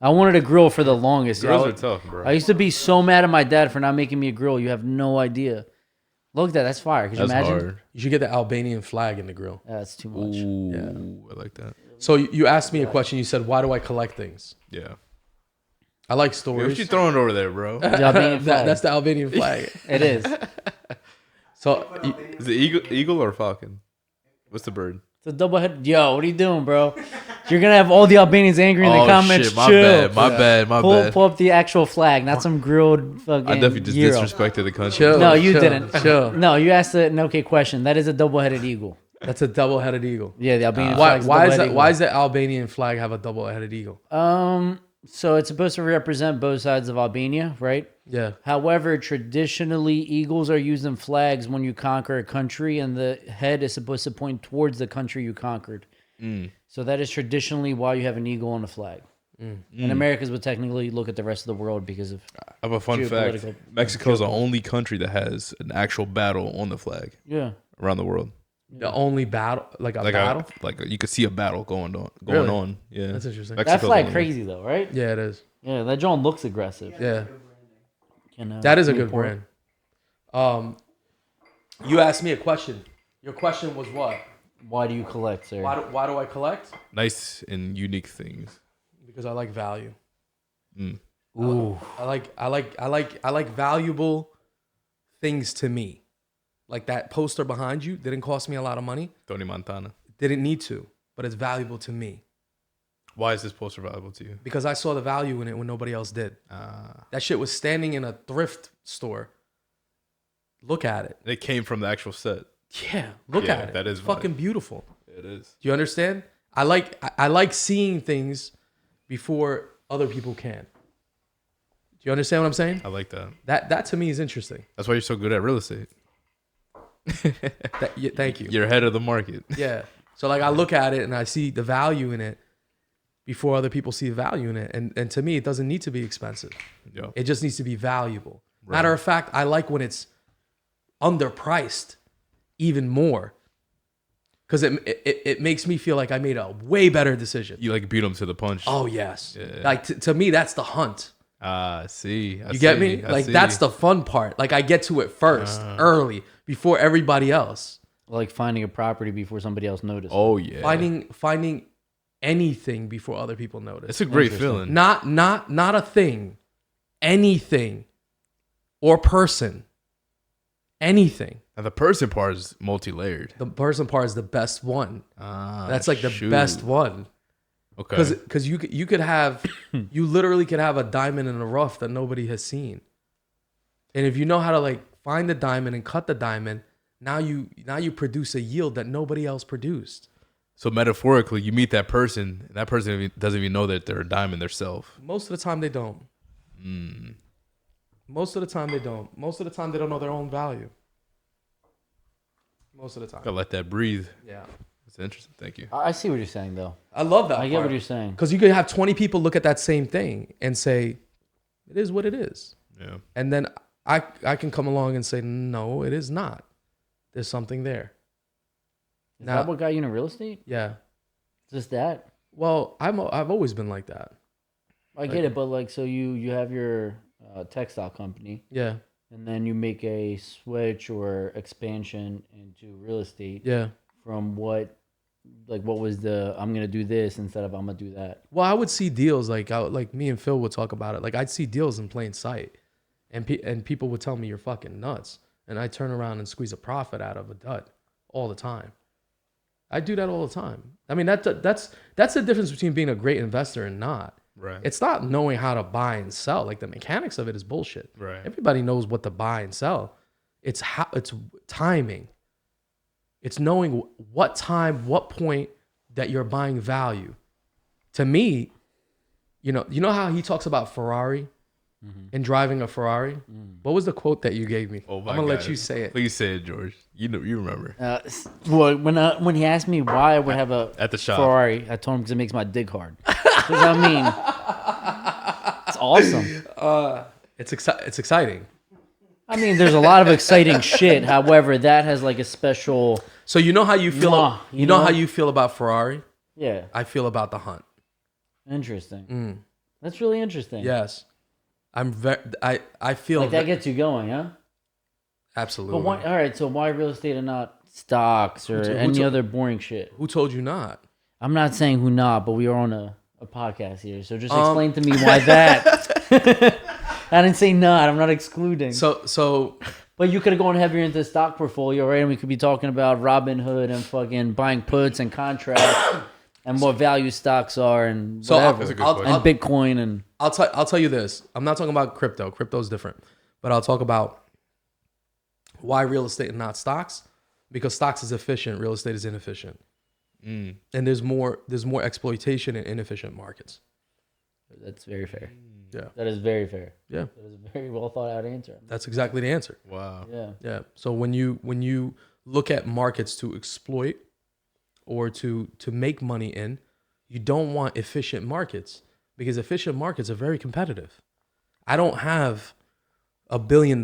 I wanted a grill for the longest. Girls yo. are tough, bro. I used to be so mad at my dad for not making me a grill. You have no idea. Look at that. That's fire. Could you That's imagine? hard. You should get the Albanian flag in the grill. That's too much. Ooh, I like that. So you asked me a question. You said, "Why do I collect things?" Yeah. I like Yo, stories. what you throwing over there, bro? The Albanian flag. That's the Albanian flag. It is. So Is it eagle or falcon? What's the bird? It's a double head. Yo, what are you doing, bro? You're gonna have all the Albanians angry in the comments. Shit, my Chill. bad. Pull up the actual flag, not some grilled fucking. I definitely just gyro. disrespected the country. Chill. No, you didn't. Chill. No, you asked an okay question. That is a double-headed eagle. that's a double-headed eagle. Yeah, the Albanian Why? flag's a Why is double-headed that? Why does the Albanian flag have a double-headed eagle? eagle. So it's supposed to represent both sides of Albania, right? Yeah. However, traditionally, eagles are used in flags when you conquer a country, and the head is supposed to point towards the country you conquered. So that is traditionally why you have an eagle on the flag. And Americans would technically look at the rest of the world because of. I have a fun fact. Geopolitical- Mexico is the only country that has an actual battle on the flag Yeah. around the world. The only battle, like a battle. Like you could see a battle going on. Really? Yeah, That's interesting. That Mexico's flag the only crazy though, right? Yeah, it is. Yeah, that John looks aggressive. Yeah, You know, that is a we good pour- brand. You asked me a question. Your question was what? Why do you collect, sir? Why do I collect? nice and unique things. Because I like value. Ooh. I like valuable things to me. Like that poster behind you didn't cost me a lot of money. Tony Montana. Didn't need to, but it's valuable to me Why is this poster valuable to you? because I saw the value in it when nobody else did. That shit was standing in a thrift store. Look at it. It came from the actual set. Yeah, look Yeah, at it. that is It's fucking beautiful. It is. Do you understand? I like seeing things before other people can. Do you understand what I'm saying? I like that. That to me is interesting. That's why you're so good at real estate. Thank you. You're ahead of the market. Yeah. So like I look at it and I see the value in it before other people see the value in it. And to me, it doesn't need to be expensive. Yo. It just needs to be valuable. Right. Matter of fact, I like when it's underpriced even more. Because it makes me feel like I made a way better decision. You like beat them to the punch. Oh, yes. Yeah. Like to me, that's the hunt. See. You get me? Like that's the fun part. Like I get to it first, early, before everybody else. Like finding a property before somebody else noticed. Oh yeah. Finding anything before other people notice. It's a great feeling. Not a thing, anything, or person, anything. And the person part is multi-layered. The person part is the best one. That's like the shoot. best one. Okay. Because you could have, you literally could have a diamond in the rough that nobody has seen. And if you know how to like find the diamond and cut the diamond, now you produce a yield that nobody else produced. So metaphorically, you meet that person, and that person doesn't even know that they're a diamond themselves. Most of the time they don't. Most of the time they don't. Most of the time they don't know their own value. Most of the time. Gotta let that breathe. Yeah. It's interesting. Thank you. I see what you're saying, though. I love that. I get what you're saying. Because you could have 20 people look at that same thing and say, it is what it is. Yeah. And then I can come along and say, no, it is not. There's something there. Is that what got you into real estate? Yeah. Just that? Well, I've always been like that. I get it, but like, so you have your textile company. Yeah. And then you make a switch or expansion into real estate. Yeah. From what was the I'm gonna do this instead of I'm gonna do that. Well, I would see deals like me and Phil would talk about it. Like I'd see deals in plain sight, and people would tell me you're fucking nuts, and I turn around and squeeze a profit out of a dud all the time. I do that all the time. I mean that's the difference between being a great investor and not. Right. It's not knowing how to buy and sell. Like the mechanics of it is bullshit. Right. Everybody knows what to buy and sell. It's timing. It's knowing what time, what point that you're buying value. To me, you know how he talks about Ferrari and driving a Ferrari? What was the quote that you gave me? Oh my I'm going to let God. you say it. Please say it, George. You remember. Well, when he asked me why I would have a At the shop. Ferrari, I told him because it makes my dick hard. What does that mean? It's awesome. It's exciting. I mean, there's a lot of exciting shit. However, that has like a special. So you know how you feel? Mwah, you know how you feel about Ferrari? Yeah. I feel about the hunt. Interesting. That's really interesting. Yes, I feel Like that gets you going, huh? absolutely. But why? All right. So why real estate and not stocks or any other boring shit? Who told you not? I'm not saying who not, but we are on a podcast here, so just explain to me why that. I didn't say not. I'm not excluding. So But you could have gone heavier into the stock portfolio, right? And we could be talking about Robinhood and fucking buying puts and contracts and what value stocks are and So whatever. That's a good question. And Bitcoin and I'll tell you this. I'm not talking about crypto. Crypto's different. But I'll talk about why real estate and not stocks. Because stocks is efficient, real estate is inefficient. And there's more exploitation in inefficient markets. that's very fair. Yeah. That is very fair. Yeah. That is a very well thought out answer. That's exactly the answer. Wow. Yeah. Yeah. So when you look at markets to exploit or to make money in, you don't want efficient markets because efficient markets are very competitive. I don't have $1 billion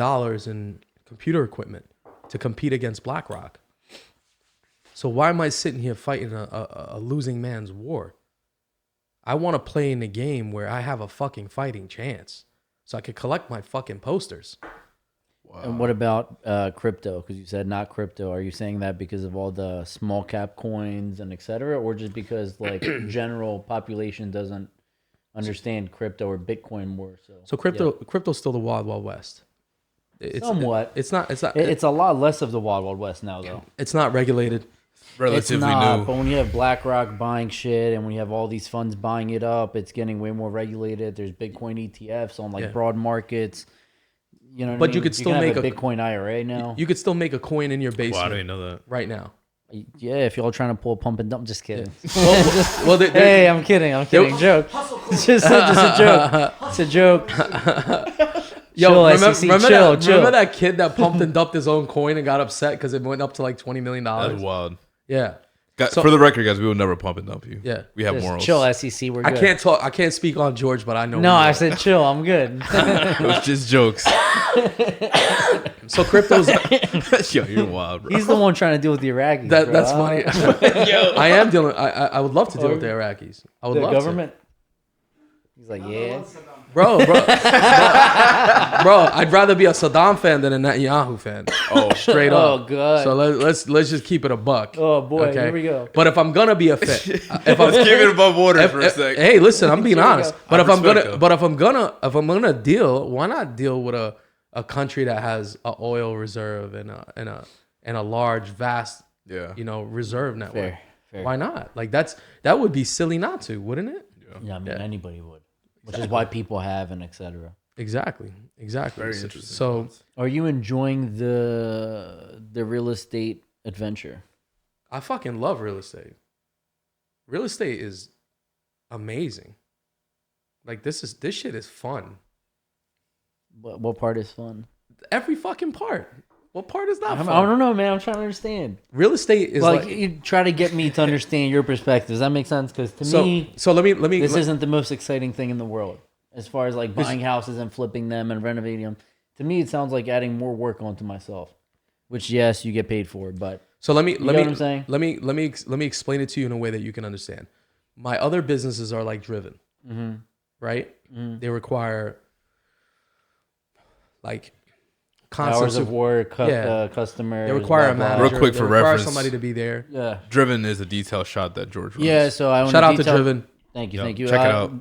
in computer equipment to compete against BlackRock. So why am I sitting here fighting a losing man's war? I want to play in a game where I have a fucking fighting chance so I could collect my fucking posters. Wow. And what about crypto? Because you said not crypto. Are you saying that because of all the small cap coins and et cetera, or just because like general population doesn't understand crypto or Bitcoin more? So crypto's still the wild, wild west. Somewhat. It's not It's a lot less of the wild, wild west now, though. it's not regulated. Relatively It's not, new. but when you have BlackRock buying shit and when you have all these funds buying it up, it's getting way more regulated. There's Bitcoin ETFs on like Yeah. broad markets. You know, what But I you mean? could still can have make a a- Bitcoin IRA now. You could still make a coin in your Wow, I basement didn't know that. right now. Yeah, if y'all trying to pull a pump and dump, just kidding. Well, Hey, I'm kidding. Joke. It's just a joke. It's a joke. Yo, Chill, remember, SEC, remember, chill, that, chill. remember that kid that pumped and dumped his own coin and got upset because it went up to like $20 million? That's wild. Yeah. So- For the record, guys, we will never pump and dump you. Yeah. We have Just morals. chill, SEC. We're I good. can't speak on George, but I know. No, we I are. said chill. I'm good. It was just jokes. So crypto's Yo, you're wild, bro. He's the one trying to deal with the Iraqis. bro. that's funny. I am dealing. I would love to deal with the Iraqis. I would The love government. He's like, yeah. bro. I'd rather be a Saddam fan than a Netanyahu fan. Oh, Straight Oh up. god. So let's just keep it a buck. Oh boy, okay? here we go. But if I'm gonna be a fan, if I'm let's keep it above water for a if- sec. hey, listen, I'm being Here we honest. go. But I if I'm respect gonna, that. but if I'm gonna deal, why not deal with a country that has a oil reserve and a large, vast, Yeah. reserve network? Fair. Why not? Like that would be silly not to, wouldn't it? Yeah, I mean Yeah. anybody would, which is why people have and etc. Exactly. Very So- interesting. So Are you enjoying the real estate adventure? I fucking love real estate. Real estate is amazing. Like this shit is fun. What part is fun? Every fucking part. What part is not I fun? don't know, man. I'm trying to understand. Real estate is Like, like you try to get me to understand your perspective. Does that make sense? Because to so. me, So let me. this isn't the most exciting thing in the world as far as like buying houses and flipping them and renovating them. To me, it sounds like adding more work onto myself, which yes, you get paid for, but So let me know what I'm saying? let me explain it to you in a way that you can understand. My other businesses are like driven, right? They require like constant hours of work, Yeah. customers. They require a blah, blah. manager. Real quick they for require reference. somebody to be there. Yeah, Driven is a detail shot that George runs. yeah. So I own Shout a out to detail- Driven. Thank you, Yep, thank you. check it out.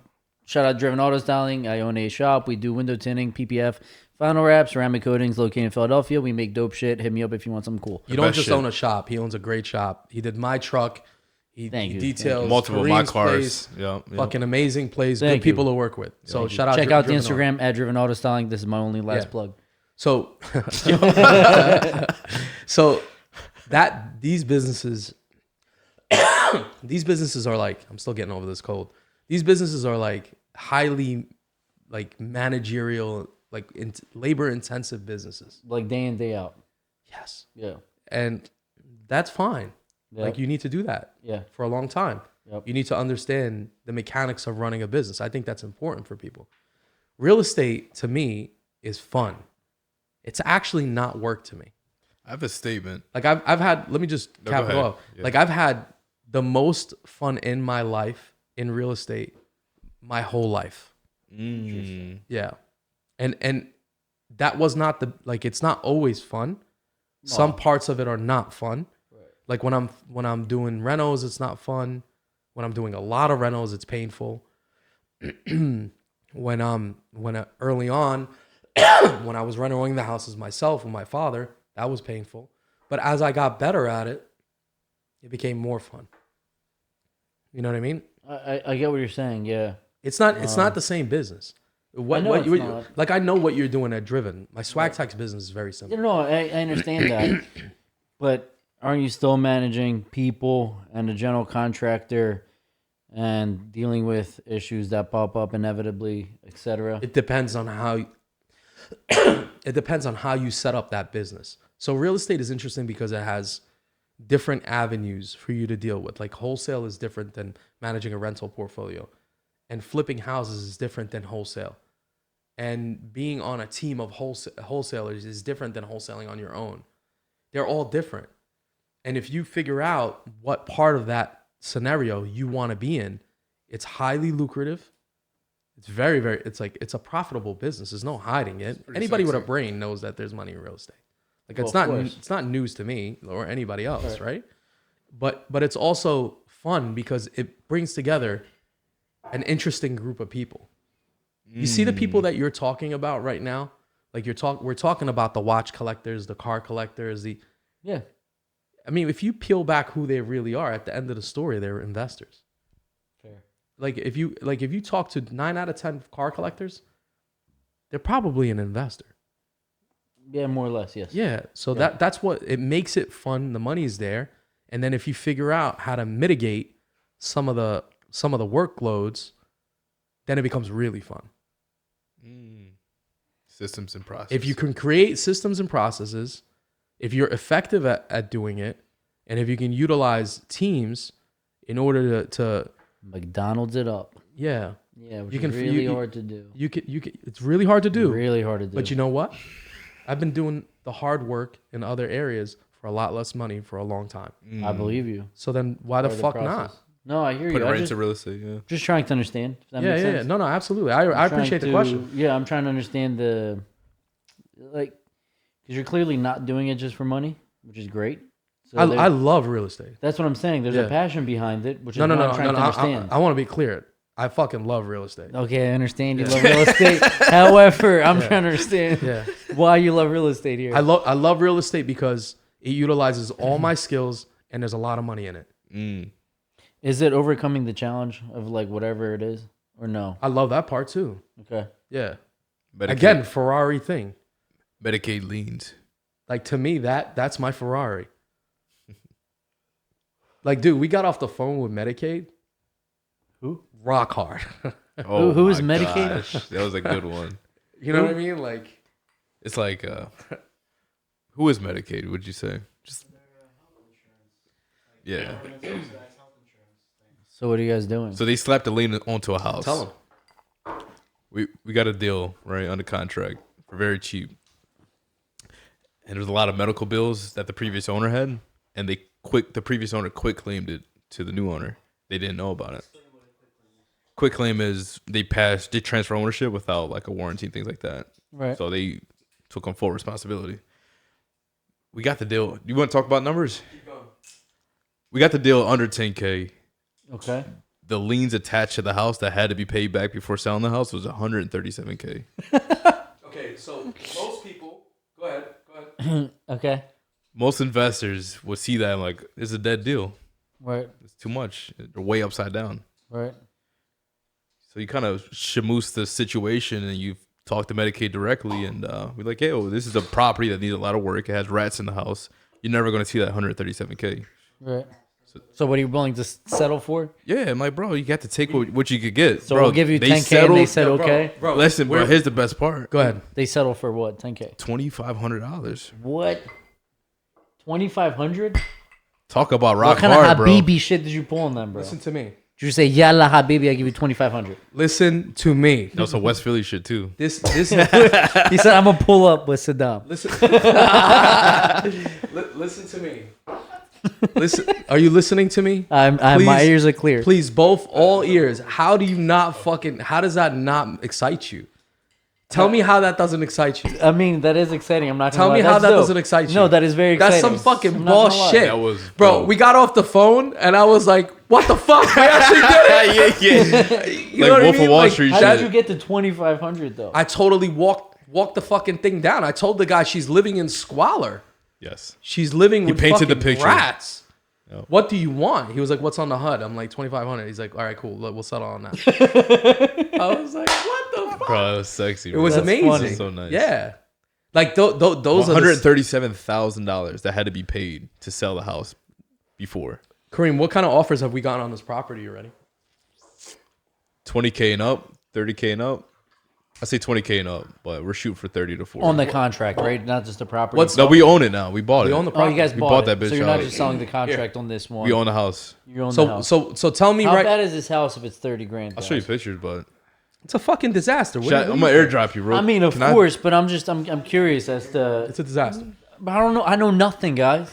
Shout out Driven Auto Styling. I own a shop. We do window tinting, PPF, final wrap, ceramic coatings, located in Philadelphia. We make dope shit. Hit me up if you want something cool. You don't best just shit. own a shop. He owns a great shop. He did my truck. He Thank you, details thank Multiple of my Kareem's cars. place. Yeah. Fucking amazing place. Thank Good you. people to work with. So shout out. Check out the Driven Auto. Instagram at Driven Auto Styling. This is my only last Yeah. plug. So, so that these businesses are like, I'm still getting over this cold. These businesses are like highly like managerial, like labor intensive businesses. Like day in, day out. Yes. Yeah. And that's fine. Yep. Like you need to do that Yeah. for a long time. Yep. You need to understand the mechanics of running a business. I think that's important for people. Real estate to me is fun. It's actually not work to me. I have a statement. Like I've had, let me just No, cap go it ahead. off. Yeah. Like I've had the most fun in my life in real estate my whole life. Yeah. And that was not it's not always fun. Some parts of it are not fun. Like when I'm doing renos, it's not fun. When I'm doing a lot of renos, it's painful. When early on, when I was renovating the houses myself with my father, that was painful. But as I got better at it, it became more fun. You know what I mean? I get what you're saying. Yeah. It's not the same business. Like I know what you're doing at Driven. My swag tax business is very simple. No, I understand that. But aren't you still managing people and a general contractor and dealing with issues that pop up inevitably, etc.? It depends on how you set up that business. So real estate is interesting because it has different avenues for you to deal with. Like wholesale is different than managing a rental portfolio, and flipping houses is different than wholesale. And being on a team of wholesalers is different than wholesaling on your own. They're all different. And if you figure out what part of that scenario you want to be in, it's highly lucrative. It's very, very, it's a profitable business. There's no hiding it. Anybody with a brain knows that there's money in real estate. Like it's not news to me or anybody else, right? But it's also fun because it brings together an interesting group of people. You see the people that you're talking about right now? Like we're talking about the watch collectors, the car collectors, I mean, if you peel back who they really are, at the end of the story, they're investors. Fair. Like if you talk to 9 out of 10 car collectors, they're probably an investor. Yeah, more or less, yes. Yeah. So that's what it makes it fun. The money's there. And then if you figure out how to mitigate some of the workloads, then it becomes really fun. Systems and processes. If you can create systems and processes, if you're effective at doing it, and if you can utilize teams in order to McDonald's it up. Yeah. Yeah, which is really hard to do. You can it's really hard to do. Really hard to do. But you know what? I've been doing the hard work in other areas for a lot less money for a long time. I believe you. So then why the fuck not? No, I hear Put you. it right into real estate, yeah. Just trying to understand. Does that make sense? Yeah. No, absolutely. I appreciate the question. Yeah, I'm trying to understand because you're clearly not doing it just for money, which is great. So I love real estate. That's what I'm saying. There's a passion behind it, which is no. what I'm trying to understand. I want to be clear. I fucking love real estate. Okay, I understand you love real estate. However, I'm trying to understand why you love real estate here. I love real estate because it utilizes all my skills and there's a lot of money in it. Is it overcoming the challenge of like whatever it is, or no? I love that part too. Okay. Yeah. Medicaid, Again, Ferrari thing. Medicaid liens. Like to me, that's my Ferrari. Like, dude, we got off the phone with Medicaid. Who? Rock hard. Oh, who is my Medicaid? gosh. That was a good one. You know what I mean? Like, it's like, who is Medicaid? Would you say? Just yeah. So what are you guys doing? So they slapped a lien onto a house. tell them. We got a deal right under contract for very cheap, and there's a lot of medical bills that the previous owner had, and the previous owner quick claimed it to the new owner. They didn't know about it. Quick claim is they transfer ownership without like a warranty and things like that. Right. So they took on full responsibility. We got the deal. You want to talk about numbers? Keep going. We got the deal under 10K. Okay. The liens attached to the house that had to be paid back before selling the house was 137K. Okay, so most people, go ahead. Okay. Most investors would see that and like, it's a dead deal. Right. It's too much. They're way upside down. Right. So you kind of shamoose the situation and you talk to Medicaid directly and we're like, hey, this is a property that needs a lot of work. It has rats in the house. You're never going to see that 137K. Right. So what are you willing to settle for? Yeah, I'm like, bro, you got to take what you could get. So bro, we'll give you 10K and they said okay? Bro, listen, bro, here's the best part. Go ahead. They settle for what? 10K. $2,500. What? 2,500? Talk about rock What kind hard, of bro. Habibi shit did you pull on them, bro? Listen to me. Did you say, Yalla Habibi, I give you 2,500? Listen to me. That was some West Philly shit too. This He said, I'm going to pull up with Saddam. listen. Listen to me. Listen. Are you listening to me? My Please- ears are clear. Please, all ears. How does that not excite you? Tell me how that doesn't excite you. I mean, that is exciting. I'm not going to Tell lie. me how That's that dope. doesn't excite you. No, that is very exciting. That's some fucking I'm not gonna lie. bullshit. That was Bro, dope. we got off the phone and I was like, what the fuck? We actually did it. yeah. You know Like what I Wolf mean? of Wall Like, Street How shit. did you get to 2,500 though? I totally walked walk the fucking thing down. I told the guy she's living in squalor. Yes. She's living with painted the fucking picture. rats. Yep. What do you want? He was like, what's on the HUD? I'm like, 2,500. He's like, all right, cool. We'll settle on that. I was like, what the fuck? Bro, it was sexy. It was That's amazing. funny. So nice. Yeah. Like those are $137,000 that had to be paid to sell the house before. Kareem, what kind of offers have we gotten on this property already? 20K and up, 30K and up. I say 20K and up, but we're shooting for 30 to 40. On the contract, right? Not just the property. What's- We own it now. We bought it. We own the Oh, property. you guys We bought, bought it. that bitch So you're not out. just selling the contract on this one. We own the house. You own the So house. so tell me How right. bad is this house if it's 30 grand? I'll show you pictures, but It's a fucking disaster. What do I'm you gonna think? airdrop you, bro. I mean, of Can I- course, but I'm curious as to. It's a disaster. But I don't know. I know nothing, guys.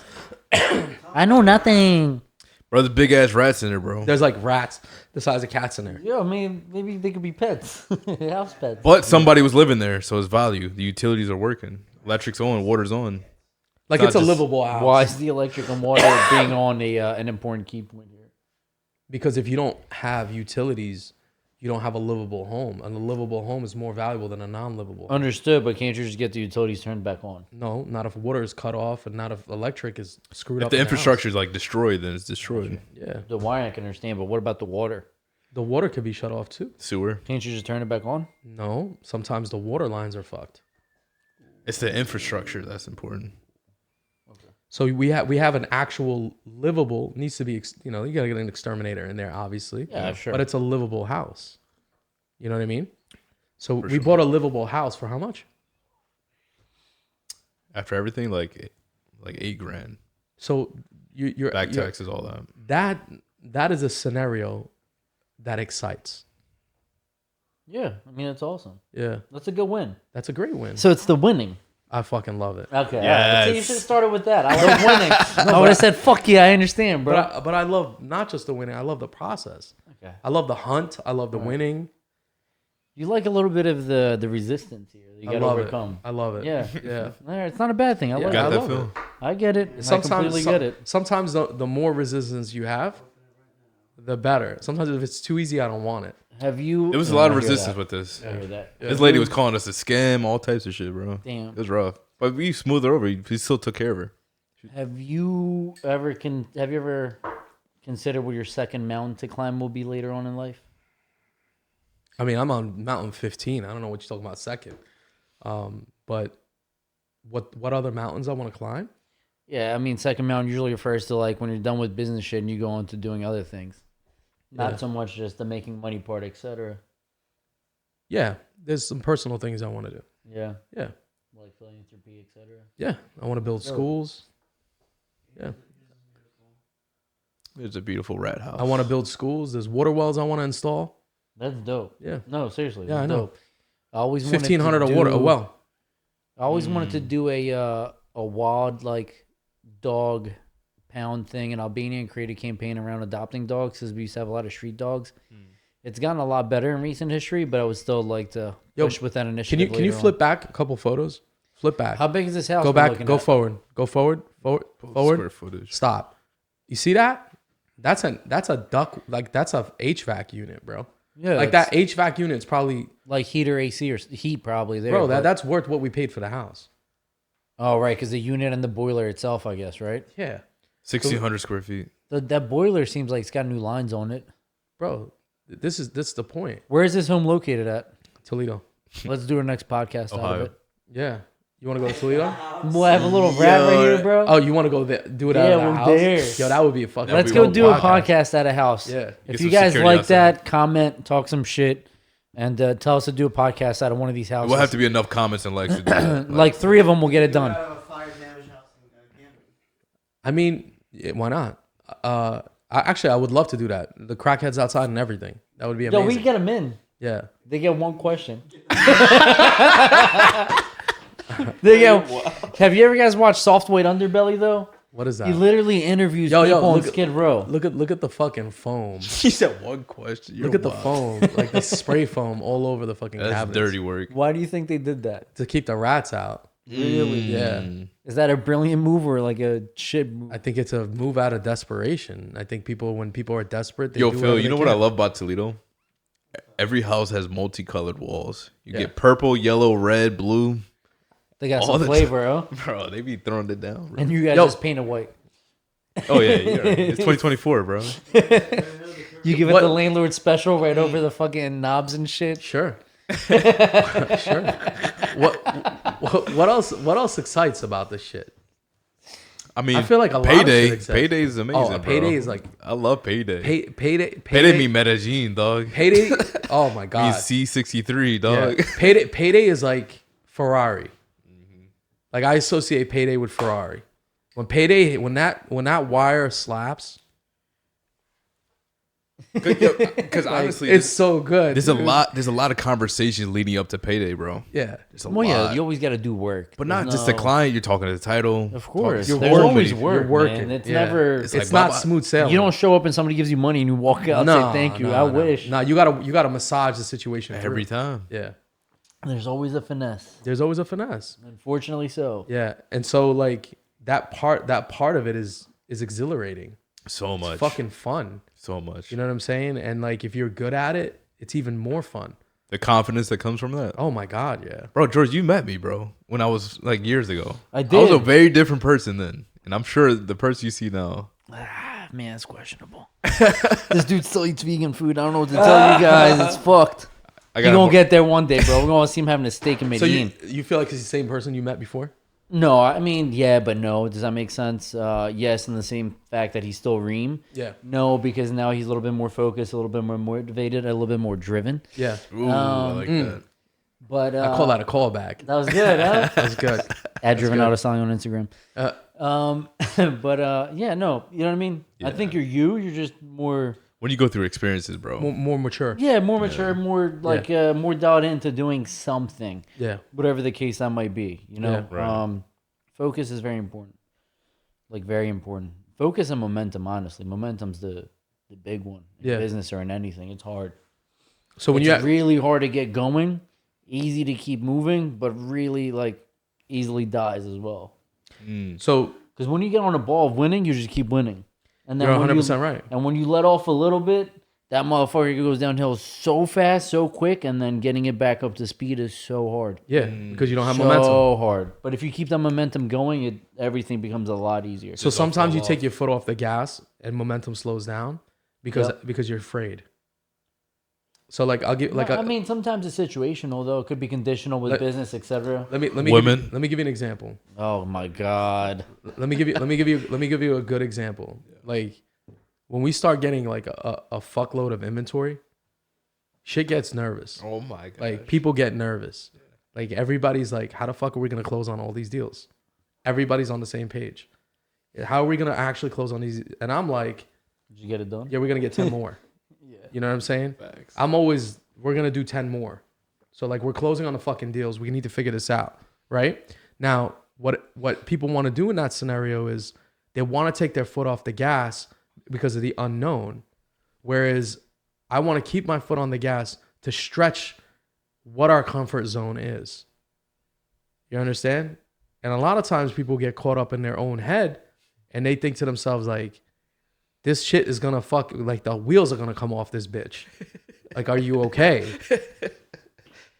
I know nothing. Bro, there's big ass rats in there, bro. There's like rats the size of cats in there. Yeah, I mean, maybe they could be pets, house pets. But somebody was living there, so it's value. The utilities are working. Electric's on, water's on. Like It's it's a not just- livable house. Why is the electric and water being on an important key point here? Because if you don't have utilities, you don't have a livable home. And a livable home is more valuable than a non-livable. Understood, but can't you just get the utilities turned back on? No, not if water is cut off and not if electric is screwed If up. the in infrastructure is like destroyed, then it's destroyed. house. Yeah. The wire I can understand, but what about the water? The water could be shut off too. Sewer. Can't you just turn it back on? No, sometimes the water lines are fucked. It's the infrastructure that's important. So we have an actual livable, needs to be, you gotta get an exterminator in there, obviously. Yeah, sure. But it's a livable house. You know what I mean? So we bought a livable house for how much? After everything, like $8,000. So you're Back you're- taxes, all that. that is a scenario that excites. Yeah, I mean, it's awesome. Yeah, That's a good win. that's a great win. So it's the winning. I fucking love it. Okay. Yes. So you should have started with that. I like winning. I would have said, "Fuck yeah, I understand, bro." But I love not just the winning. I love the process. Okay. I love the hunt. I love the winning. You like a little bit of the resistance here. That you I got to love overcome. it. I love it. Yeah. Yeah. All right, it's not a bad thing. I Yeah, like Got I it. that love feel? I get it. I Sometimes, completely get it. Sometimes the more resistance you have, the better. Sometimes if it's too easy, I don't want it. Have you? It was a lot of I hear resistance that. with this. I hear that. This lady was calling us a scam, all types of shit, bro. Damn. It was rough. But we smoothed her over. We still took care of her. Have you ever considered what your second mountain to climb will be later on in life? I mean, I'm on mountain 15. I don't know what you're talking about second. But what other mountains I want to climb? Yeah, I mean, second mountain usually refers to like when you're done with business shit and you go on to doing other things. Not Yeah. so much just the making money part, etc. Yeah, there's some personal things I want to do. Yeah, Yeah, like philanthropy, etc. yeah. I want to build schools. Yeah, It's a beautiful rat house. I want to build schools. There's water wells I want to install. That's dope. Yeah, No, seriously. Yeah, that's I know. Dope. I always wanted 1,500 to a water a do- well. I always wanted to do a wild like dog pound thing in Albania and create a campaign around adopting dogs because we used to have a lot of street dogs. It's gotten a lot better in recent history, but I would still like to Yo, push with that Can initiative. you later flip on. back a couple photos? Flip back. How big is this house? Go we're back. looking Go at? forward. Go forward. Forward. Square Forward. footage. Stop. You see that? That's a duck. Like that's a HVAC unit, bro. Yeah, Like that HVAC unit's probably, like heater, AC, or heat probably there. bro. but- That's worth what we paid for the house. oh right, because the unit and the boiler itself, I guess, right? Yeah, 1,600 square feet. That boiler seems like it's got new lines on it. bro. This is the point. Where is this home located at? Toledo. Let's do our next podcast out of Ohio. it. Yeah. You want to go to Toledo? We'll have a little rat right here, bro. Oh, you want to go there? Do it out Yeah, of the we're house? there. Yo, that would be a fucking. Let's we go will do a podcast at a house. Yeah. If Get you some guys security like outside. that, comment, talk some shit, and tell us to do a podcast out of one of these houses. We'll have to be enough comments and likes to do that. like 3 of them will get it done. Out of a fire damaged house in Camden. I mean, why not? I would love to do that. The crackheads outside and everything. That would be Yo, amazing. we get them in. Yeah. They get one question. They get. Have you ever guys watched Soft White Underbelly though? What is that? He literally interviews Yo, people on look at- Skid Row. Look at the fucking foam. He said one question. Look at the foam, like the spray foam all over the fucking That's cabinets dirty work. Why do you think they did that? to keep the rats out. Really? Yeah, Is that a brilliant move or like a shit move? I think it's a move out of desperation. I think when people are desperate, they Yo, do Phil, whatever you know they what I can. love about Toledo? every house has multicolored walls. You Yeah. get purple, yellow, red, blue. They got All some the flavor, huh? Bro, they be throwing it down, bro. And you guys Yo. just paint it white. Oh, yeah. It's 2024, bro. You give it What- the landlord special right over the fucking knobs and shit. Sure. Sure. What else? What else excites about this shit? I mean, I feel like a lot of payday. shit exists. Payday is amazing. Oh, a payday bro. is like- I love payday. Payday me Medellin, dog. Payday. Oh my Me god. C63, Yeah. dog. Payday is like Ferrari. Like I associate payday with Ferrari. When that wire slaps, Because honestly, it's so good. there's dude. a lot of conversations leading up to payday, bro. Yeah. There's a Well, lot. yeah, you always got to do work. But not There's just the no- client. You're talking to the title. Of course. You're There's working. always You're work, working. man. It's Yeah. never... It's It's like, not Baba, smooth sailing. You don't show up and somebody gives you money and you walk out and say thank you. I wish. No, you gotta massage the situation every through. time. Yeah. There's always a finesse. There's always a finesse. Unfortunately so. Yeah. And so like that part of it is exhilarating. So much. It's fucking fun. So much. You know what I'm saying? And like if you're good at it, it's even more fun. The confidence that comes from that. Oh my God, yeah. Bro, George, you met me, bro, when I was like years ago. I I was a did. very different person then. And I'm sure the person you see now. Man, it's questionable. This dude still eats vegan food. I don't know what to tell you guys. It's fucked. I You're going to get there one day, bro. We're going to see him having a steak in So Medellin. you feel like it's the same person you met before? No, I mean, yeah, but no. Does that make sense? Yes, in the same fact that he's still Reem. Yeah. No, because now he's a little bit more focused, a little bit more motivated, a little bit more driven. Yeah. Ooh, I like that. But I call that a callback. that was good, huh? That was good. At driven out of selling on Instagram. Uh, But yeah, no, you know what I mean. I think you're just more, When you go through experiences, bro. more mature. yeah, more mature, more like more dialed into doing something, Yeah. whatever the case that might be. You know, Yeah. Right. focus is very important, like very important. Focus and momentum, honestly, momentum's the big one in Yeah. business or in anything. It's hard. So when It's you really hard to get going, easy to keep moving, but really like easily dies as well. so Because when you get on a ball of winning, you just keep winning. And then you're when 100% right. And when you let off a little bit, that motherfucker goes downhill so fast, so quick, and then getting it back up to speed is so hard. Yeah, because you don't have so momentum. hard. But if you keep that momentum going, everything becomes a lot easier. So sometimes you take your foot off the gas and momentum slows down because you're afraid. So like I'll give like I mean, sometimes it's situational though. It could be conditional with business, etc. let me Women. let me give you an example. Oh my god. Let me give you a good example. Like when we start getting like a fuckload of inventory, shit gets nervous. Oh my god. Like people get nervous. Like everybody's like, how the fuck are we gonna close on all these deals? Everybody's on the same page. How are we gonna actually close on these? And I'm like, Did you get it done? yeah, we're gonna get 10 more. Yeah. You know what I'm saying? Facts. We're gonna do 10 more. So like we're closing on the fucking deals. We need to figure this out, right? Now, what people want to do in that scenario is they want to take their foot off the gas because of the unknown, whereas I want to keep my foot on the gas to stretch what our comfort zone is. You understand? And a lot of times people get caught up in their own head and they think to themselves like, this shit is gonna like the wheels are gonna come off this bitch. Like, are you okay?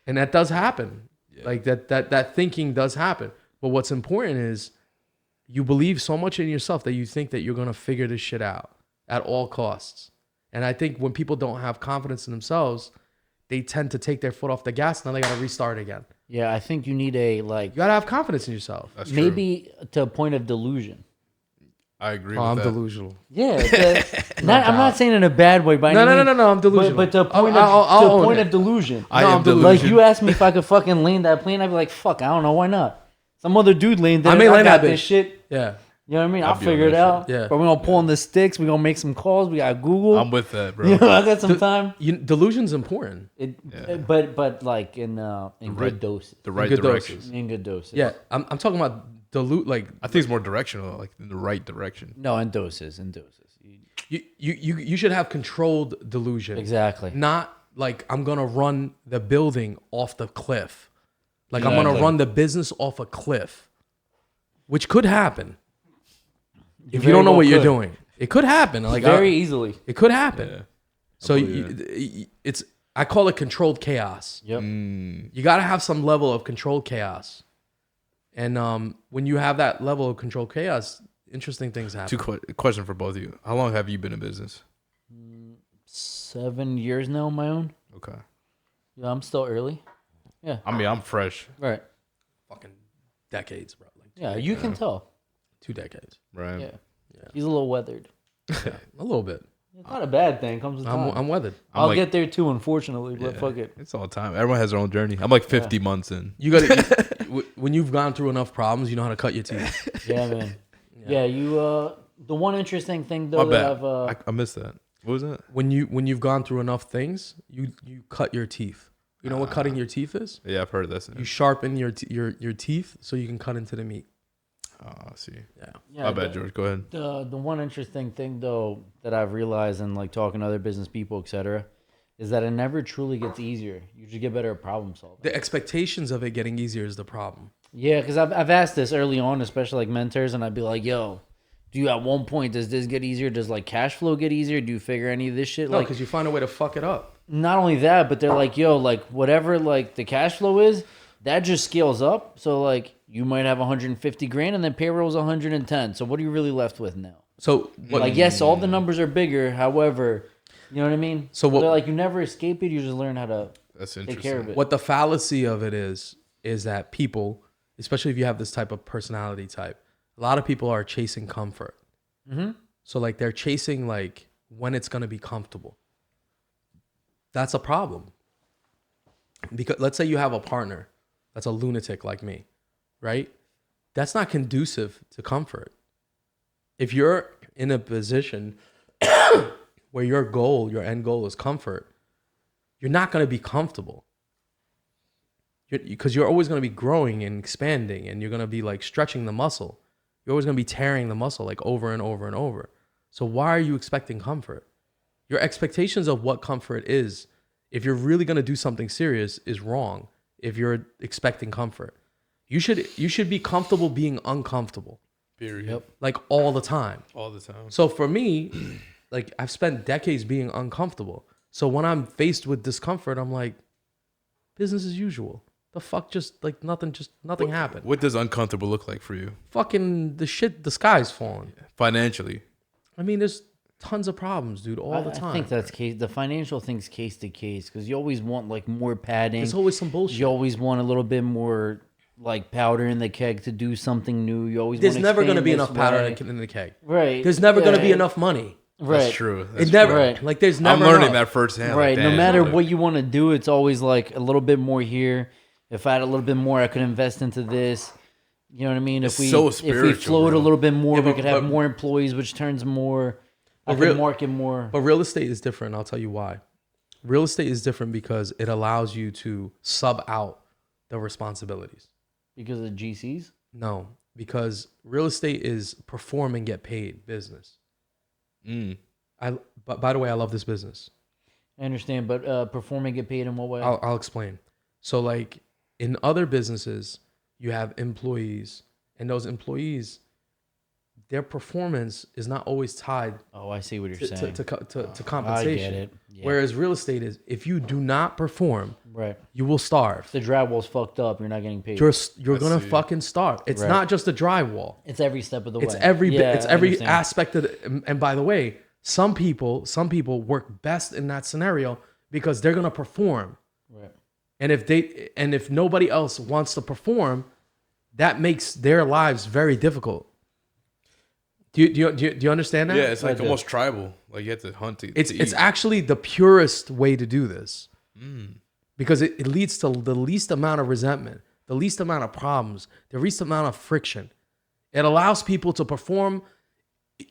And that does happen. Yeah. Like that thinking does happen. But what's important is you believe so much in yourself that you think that you're gonna figure this shit out at all costs. And I think when people don't have confidence in themselves, they tend to take their foot off the gas. Now they gotta restart again. Yeah, I think you need a like You gotta have confidence in yourself. That's true. maybe to a point of delusion. I agree I'm with that. delusional. Yeah, I'm not saying in a bad way, by No, any no, no, means, no, no. I'm delusional. But to a point, I'll to a own point it. of delusion. I No, am I'm delusional. Like delusion. you asked me if I could fucking land that plane, I'd be like, fuck, I don't know, why not? Some other dude landed. I may I land got that this bitch. shit. Yeah. You know what I mean? I'll I'll be on figure it that out. shit. Yeah. But we're gonna pull on the sticks. We're gonna make some calls. We got Google. I'm with that, bro. You know, I got some time. Delusion's important. But like in good right- doses. The right good direction. doses. In good doses. Yeah. I'm talking about like I think it's more directional, like in the right direction. No, in doses. you should have controlled delusion. Exactly. Not like I'm gonna run the building off the cliff. Like I'm gonna Exactly. run the business off a cliff, which could happen if very you don't know well what you're could. doing. It could happen. Like Very easily. it could happen. Yeah. So believe it's I call it controlled chaos. Yep. You got to have some level of controlled chaos. And when you have that level of controlled chaos, interesting things happen. Question for both of you. How long have you been in business? 7 years now on my own. Okay. Yeah, I'm still early. Yeah. I mean, I'm fresh. Right. Fucking decades, bro. Like Yeah, you can tell. 2 decades. Right. Yeah. He's a little weathered. Yeah, a little bit. It's not a bad thing. Comes with time. I'm weathered. I'll like- get there too, unfortunately, but Yeah, fuck it. It's all time. Everyone has their own journey. I'm like 50 months in. You got to when you've gone through enough problems, you know how to cut your teeth. Yeah, man. Yeah, you. The one interesting thing though My that bad. I've I missed that. What was that? When you've gone through enough things, you cut your teeth. You know what cutting your teeth is? Yeah, I've heard that. You sharpen your teeth so you can cut into the meat. Oh, I see. yeah, My bad, George. Go ahead. The one interesting thing though that I've realized in like talking to other business people, etc., is that it never truly gets easier. You just get better at problem solving. The expectations of it getting easier is the problem. Yeah, because I've asked this early on, especially like mentors, and I'd be like, "Yo, do you at one point does this get easier? Does like cash flow get easier? Do you figure any of this shit?" No, Like, because you find a way to fuck it up. not only that, but they're like, "Yo, like whatever like the cash flow is, that just scales up. So like you might have 150 grand, and then payroll's 110. So what are you really left with now? So what? Like yes, all the numbers are bigger. However, you know what I mean. So what- They're like you never escape it. You just learn how to That's take interesting. care of it. What the fallacy of it is that people, especially if you have this type of personality type, a lot of people are chasing comfort. Mm-hmm. So like they're chasing like when it's gonna be comfortable. That's a problem. Because let's say you have a partner that's a lunatic like me, right? That's not conducive to comfort. If you're in a position where your end goal is comfort, you're not going to be comfortable. Because you're always going to be growing and expanding, and you're going to be like stretching the muscle. You're always going to be tearing the muscle like over and over and over. So why are you expecting comfort? Your expectations of what comfort is, if you're really going to do something serious, is wrong. If you're expecting comfort, you should be comfortable being uncomfortable, Period. Yep. like all the time. All the time. So for me, like I've spent decades being uncomfortable. So when I'm faced with discomfort, I'm like, business as usual. The fuck, just like nothing happened. What does uncomfortable look like for you? Fucking the sky's falling. Financially. I mean, there's tons of problems, dude, all the time. I think that's case. The financial thing's case to case because you always want like more padding. There's always some bullshit. You always want a little bit more like powder in the keg to do something new. You always There's want never going to expand be this enough powder way. in the keg. Right. There's never going to be Yeah. enough money. Right. That's true. That's It never, true. Right. like there's I'm never learning enough. that firsthand. Right. Like, No damn, matter like, what you want to do, it's always like a little bit more here. If I had a little bit more, I could invest into this. You know what I mean? It's If we so if we spiritual, flowed bro. a little bit more, Yeah, we but- could have but- more employees, which turns more. I But could real- market more. But real estate is different. I'll tell you why. Real estate is different because it allows you to sub out the responsibilities. Because of GCs? No, because real estate is perform and get paid business. But by the way, I love this business. I understand, but perform and get paid in what way? I'll explain. So like in other businesses, you have employees, and those employees, their performance is not always tied Oh, I see what you're to, saying. to, to, to I compensation. get it. Yeah. Whereas real estate is, if you do not perform, Right. you will starve. If the drywall's fucked up, you're not getting paid. You're I gonna see. fucking starve. It's Right. not just the drywall. It's every step of the way. It's every bit. Yeah, It's I every understand. aspect of it. And by the way, some people work best in that scenario because they're gonna perform. Right. And if nobody else wants to perform, that makes their lives very difficult. Do you understand that? Yeah, it's like do. almost tribal. Like you have to hunt to It's eat. actually the purest way to do this because it leads to the least amount of resentment, the least amount of problems, the least amount of friction. It allows people to perform.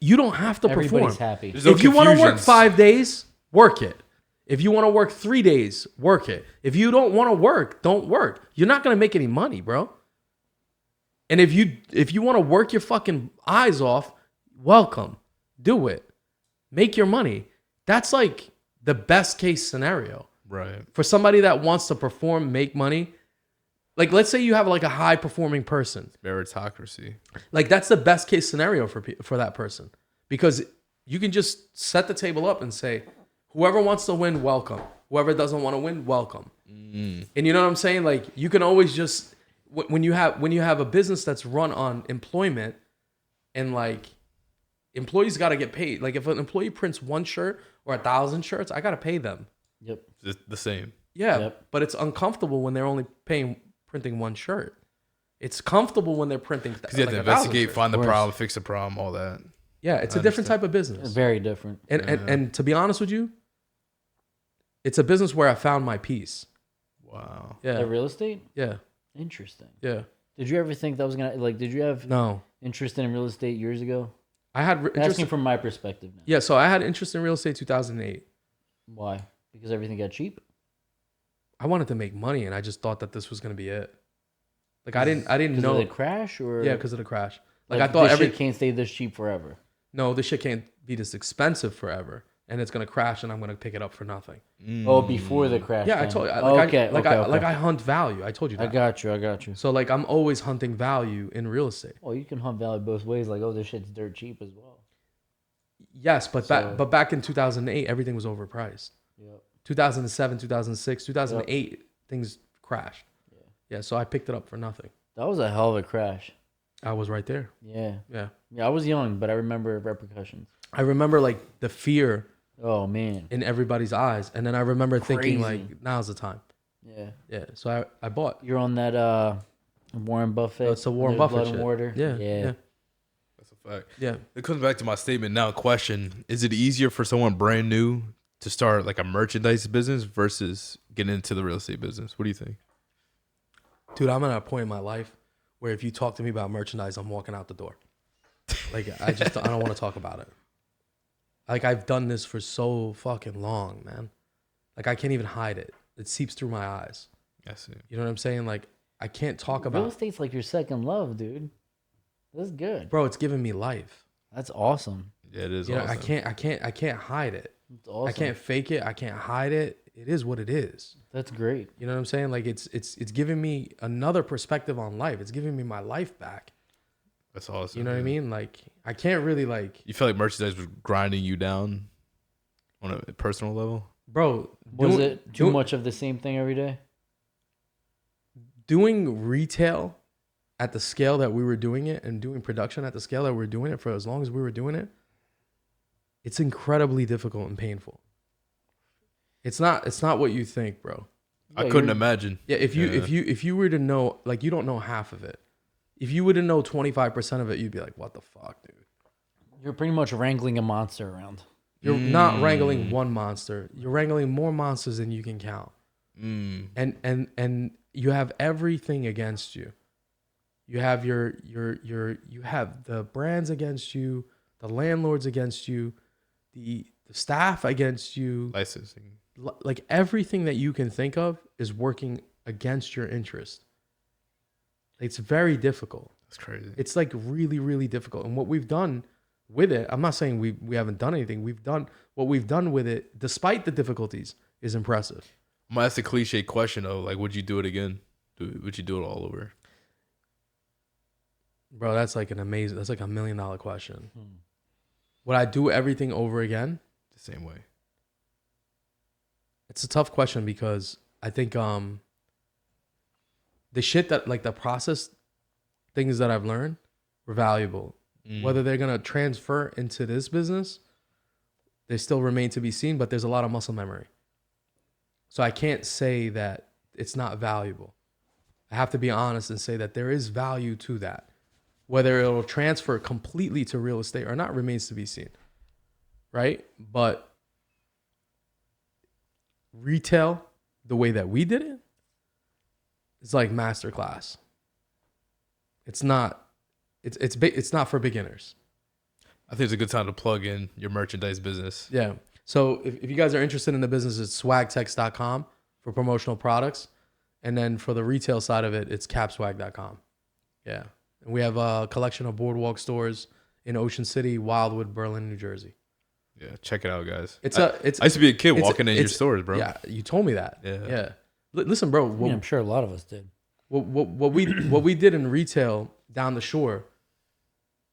You don't have to Everybody's perform. happy. There's no If you want to work confusions. 5 days, work it. If you want to work 3 days, work it. If you don't want to work, don't work. You're not going to make any money, bro. And if you want to work your fucking eyes off, welcome. Do it. Make your money. That's like the best case scenario. Right. For somebody that wants to perform, make money. Like let's say you have like a high performing person. Meritocracy. Like that's the best case scenario for that person because you can just set the table up and say, whoever wants to win, welcome. Whoever doesn't want to win, welcome. And you know what I'm saying? Like you can always just when you have a business that's run on employment and like employees got to get paid. Like if an employee prints one shirt or 1,000 shirts, I got to pay them. Yep. It's the same. Yeah, Yep. but it's uncomfortable when they're only printing one shirt. It's comfortable when they're printing. Because you have to 1,000 investigate, shirts. find the Of course. problem, fix the problem, all that. Yeah, it's I a different understand. type of business. Very different. And to be honest with you, it's a business where I found my peace. Wow. Yeah. That real estate? Yeah. Interesting. Yeah. Did you ever think that was gonna like? Did you have No. interest in real estate years ago? I had interest Asking from my perspective now. Yeah, so I had interest in real estate 2008. Why? Because everything got cheap. I wanted to make money and I just thought that this was going to be it. Like I didn't Because know of the crash, or Yeah, because of the crash. Like I this thought shit can't stay this cheap forever. no, this shit can't be this expensive forever and it's going to crash and I'm going to pick it up for nothing. Oh, before the crash. Yeah, I then. told you. Okay. I hunt value. I told you I that. got you. So like I'm always hunting value in real estate. Well, you can hunt value both ways. Like, oh, this shit's dirt cheap as well. Yes, but So- back in 2008 everything was overpriced. Yep. 2007, 2006, 2008 things crashed. Yeah, so I picked it up for nothing. That was a hell of a crash. I was right there. Yeah. Yeah. Yeah, I was young, but I remember repercussions. I remember like the fear Oh man. in everybody's eyes. And then I remember thinking Crazy. like, now's the time. Yeah. Yeah. So I bought. You're on that Warren Buffett. It's a Warren There's Buffett Blood shit. and Water. Yeah. Yeah. That's a fact. Yeah. It comes back to my statement now. Question: is it easier for someone brand new to start like a merchandise business versus getting into the real estate business? What do you think? Dude, I'm at a point in my life where if you talk to me about merchandise, I'm walking out the door. Like I don't want to talk about it. Like I've done this for so fucking long, man. Like I can't even hide it. It seeps through my eyes. I see. You know what I'm saying? Like I can't talk Real about estate's like your second love, dude. That's good. bro, it's giving me life. That's awesome. Yeah, it is. You know, awesome. I can't hide it. That's awesome. I can't fake it. I can't hide it. It is what it is. That's great. You know what I'm saying? Like it's giving me another perspective on life. It's giving me my life back. That's awesome. You know what I mean? Like I can't really like, You feel like merchandise was grinding you down on a personal level? bro. Was it too much of the same thing every day? Doing retail at the scale that we were doing it and doing production at the scale that we were doing it for as long as we were doing it, it's incredibly difficult and painful. It's not what you think, bro. I Yeah, couldn't you're- imagine. Yeah, if you were to know, like you don't know half of it. If you were to know 25% of it, you'd be like, what the fuck, dude? You're pretty much wrangling a monster around. You're not wrangling one monster. You're wrangling more monsters than you can count. And you have everything against you. You have you have the brands against you, the landlords against you, the staff against you. Licensing. Like everything that you can think of is working against your interest. It's very difficult. That's crazy. It's like really, really difficult. And what we've done with it, I'm not saying we haven't done anything. What we've done with it, despite the difficulties, is impressive. I'm gonna ask the cliche question though. Like, would you do it again? Would you do it all over? Bro, that's like $1 million question. Would I do everything over again? The same way. It's a tough question because I think the shit that like the process things that I've learned were valuable. Whether they're gonna transfer into this business, they still remain to be seen, but there's a lot of muscle memory. So I can't say that it's not valuable. I have to be honest and say that there is value to that. Whether it'll transfer completely to real estate or not remains to be seen. Right? But retail, the way that we did it, it's like masterclass. It's not not for beginners. I think it's a good time to plug in your merchandise business. Yeah. So if you guys are interested in the business, it's swagtex.com for promotional products. And then for the retail side of it, it's capswag.com. Yeah. And we have a collection of boardwalk stores in Ocean City, Wildwood, Berlin, New Jersey. Yeah, check it out, guys. I used to be a kid it's- walking in your it's- stores, bro. Yeah, you told me that. Yeah. Yeah. Listen, bro, I mean, I'm sure a lot of us did. what we did in retail down the shore,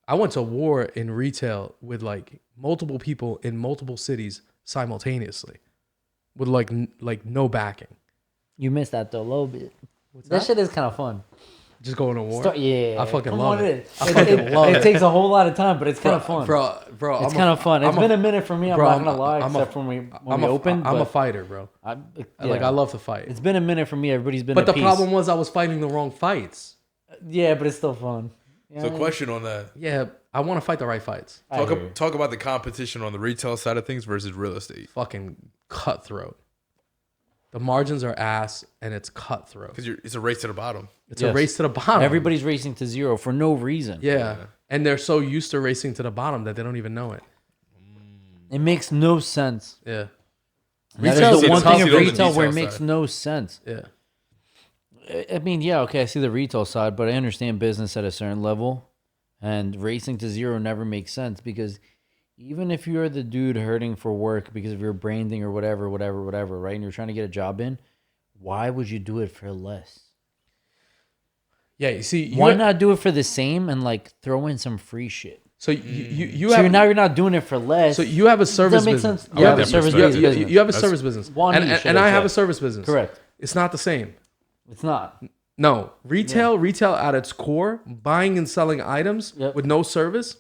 I went to war in retail with like multiple people in multiple cities simultaneously. with like no backing. You missed that though a little bit. What's That shit is kind of fun. Just going to war. Yeah, I fucking come love on it. in. It takes a whole lot of time, but it's kind of fun. bro. It's kind of fun. It's been a minute for me. I'm not gonna lie, except for when we opened. I'm a fighter, bro. Like I love to fight. It's been a minute for me. Everybody's been. But the at peace. problem was I was fighting the wrong fights. Yeah, but it's still fun. So, question on that: Yeah, I want to fight the right fights. talk about the competition on the retail side of things versus real estate. Fucking cutthroat. The margins are ass, and it's cutthroat. Because it's a race to the bottom. It's a race to the bottom. Everybody's racing to zero for no reason. Yeah. And they're so used to racing to the bottom that they don't even know it. It makes no sense. Yeah. That's the one thing in on the retail where it retail makes side. no sense. Yeah. I mean, yeah, okay, I see the retail side, but I understand business at a certain level, and racing to zero never makes sense because even if you're the dude hurting for work because of your branding or whatever, right, and you're trying to get a job in, why would you do it for less? Yeah, you see, Why not do it for the same and like throw in some free shit? So you So have now you're not doing it for less. so you have a service Does that make business. sense? I You like have that a service perspective. business. You have a service business. One And, niche, and I I'd have say. a service business. Correct. It's not the same. It's not. No, retail at its core, buying and selling items with no service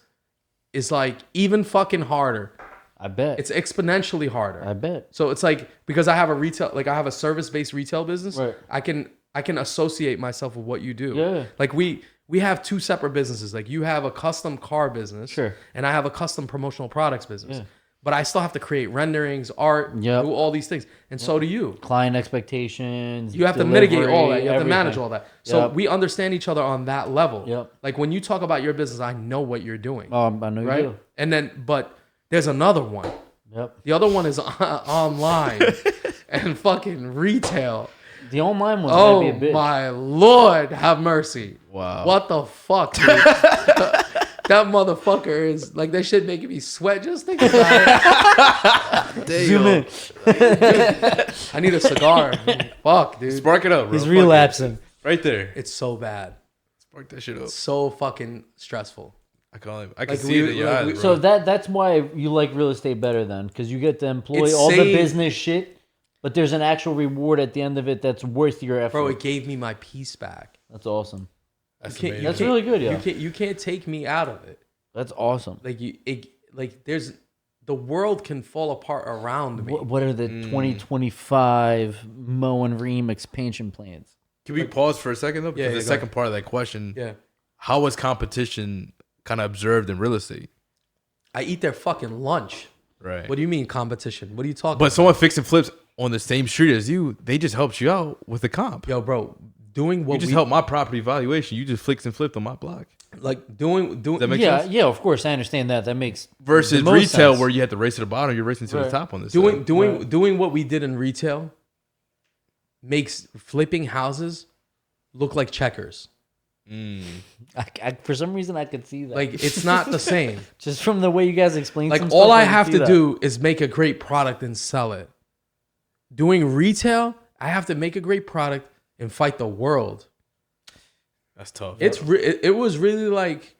is like even fucking harder. I bet. It's exponentially harder. I bet. So it's like because I have a retail, like I have a service-based retail business, Right. I can associate myself with what you do. Yeah. Like we have two separate businesses. Like you have a custom car business, Sure. and I have a custom promotional products business. Yeah. But I still have to create renderings, art, Yep. do all these things, and so do you. Client expectations. You have to mitigate all that. You have everything. to manage all that. So Yep. we understand each other on that level. Yep. Like when you talk about your business, I know what you're doing, I know right? you do. And then, but there's another one. Yep. The other one is online and fucking retail. The online one's Oh gonna be a bitch. my Lord, have mercy. Wow. What the fuck, dude? That motherfucker is like that shit making me sweat just thinking about it. Zoom in. I need a cigar. Fuck, dude. Spark it up, bro. He's Fuck relapsing. it. Right there. It's so bad. Spark that shit up. So fucking stressful. I can Like, see we- it in your like, eyes, we- bro. So that's why you like real estate better then, because you get to employ It all the saved- business shit, but there's an actual reward at the end of it that's worth your effort. Bro, it gave me my peace back. That's awesome. That's You can't- amazing. you That's can't- really good, yeah. You can't take me out of it. That's awesome. Like there's the world can fall apart around me. What are the 2025 Mo and Reem expansion plans? Can we pause for a second though? Because Yeah, the go second part of that question, Yeah. how was competition kind of observed in real estate? I eat their fucking lunch. Right. What do you mean competition? What are you talking But about? someone fixing flips on the same street as you, they just helped you out with the comp. Yo, bro, doing what You just we helped my property valuation. You just flicked and flipped on my block. like doing Does that make Yeah, sense? yeah, of course, I understand that. That makes Versus the most retail, sense. where you had to race to the bottom, you're racing to the Right. top on this. doing what we did in retail makes flipping houses look like checkers. For some reason, I could see that. Like it's not the same. just from the way you guys explained. Like some all stuff, I could have see to that. do is make a great product and sell it. Doing retail, I have to make a great product and fight the world. That's tough. It was really like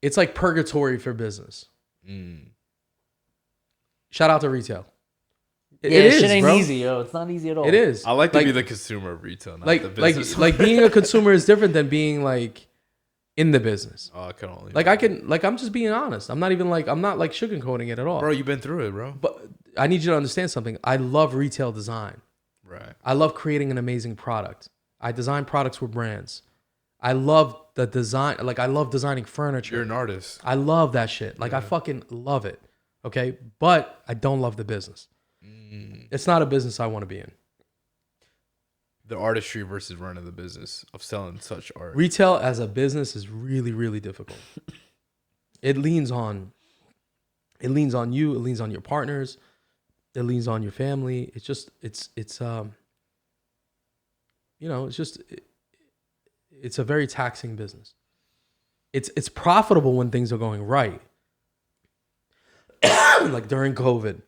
it's like purgatory for business. Shout out to retail. Yeah, it is, shit ain't bro. easy, yo. It's not easy at all. It is. I like to be the consumer of retail, not the like business. like being a consumer is different than being like in the business. Oh, I can only. Like I'm just being honest. I'm not sugarcoating it at all. Bro, you've been through it, bro. But I need you to understand something. I love retail design. Right. I love creating an amazing product. I design products with brands. I love the design. Like I love designing furniture. You're an artist. I love that shit. Like I fucking love it. Okay. But I don't love the business. It's not a business I want to be in. The artistry versus running the business of selling such art. Retail as a business is really, really difficult. It leans on you. It leans on your partners. It leans on your family. It's just, it's a very taxing business. It's profitable when things are going right. Like during COVID,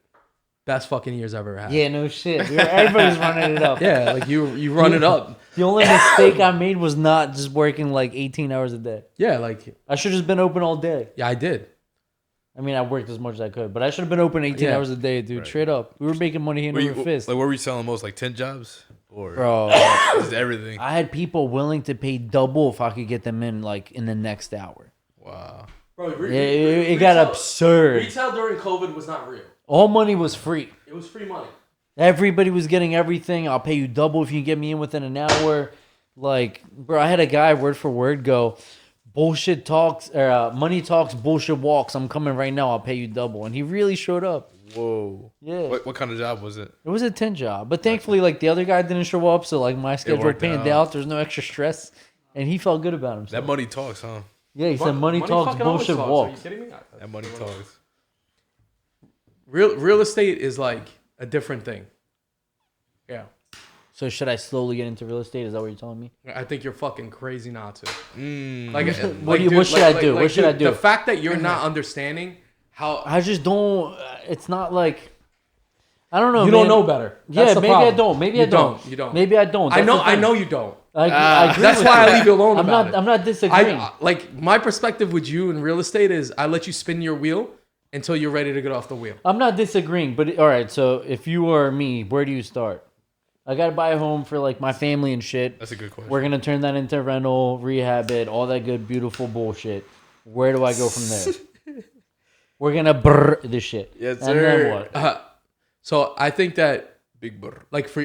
best fucking years ever had. Yeah, no shit. Everybody's running it up. Yeah, like you run it up. The only mistake I made was not just working like 18 hours a day. Yeah, like I should have just been open all day. yeah, I did. I mean, I worked as much as I could, but I should have been open 18 hours a day, dude. Right. Straight up. We were making money hand over fist. Like, what were you selling most? Like 10 jobs? Or Bro, just everything? I had people willing to pay double if I could get them in, like, in the next hour. Wow. Bro, It got absurd. Retail during COVID was not real. All money was free. It was free money. Everybody was getting everything. I'll pay you double if you can get me in within an hour. Like, bro, I had a guy word for word go, bullshit talks, or money talks, bullshit walks. I'm coming right now. I'll pay you double. And he really showed up. Whoa. Yeah. What kind of job was it? It was a 10 job. But thankfully, like, the other guy didn't show up. So, like, my schedule worked panned out. There's no extra stress. And he felt good about himself. That money talks, huh? Yeah, he said money talks, fucking always bullshit talks. walks. Are you kidding me? That money talks. Real estate is like a different thing. Yeah. So should I slowly get into real estate? Is that what you're telling me? I think you're fucking crazy not to. What should I do? What should I do? The fact that you're not understanding how I just don't. It's not like I don't know. you man. don't know better. That's Yeah, the maybe problem. I don't. Maybe You I don't. You don't. Maybe I don't. That's the I thing. know you don't. I agree That's with why that. I leave you alone I'm about not. it. I'm not disagreeing. Like my perspective with you in real estate is I let you spin your wheel until you're ready to get off the wheel. I'm not disagreeing. But all right. So if you are me, where do you start? I gotta buy a home for like my family and shit. That's a good question. We're gonna turn that into rental, rehab it, all that good, beautiful bullshit. Where do I go from there? We're gonna brr this shit. Yes, And then sir. what? So I think that Big burr. like for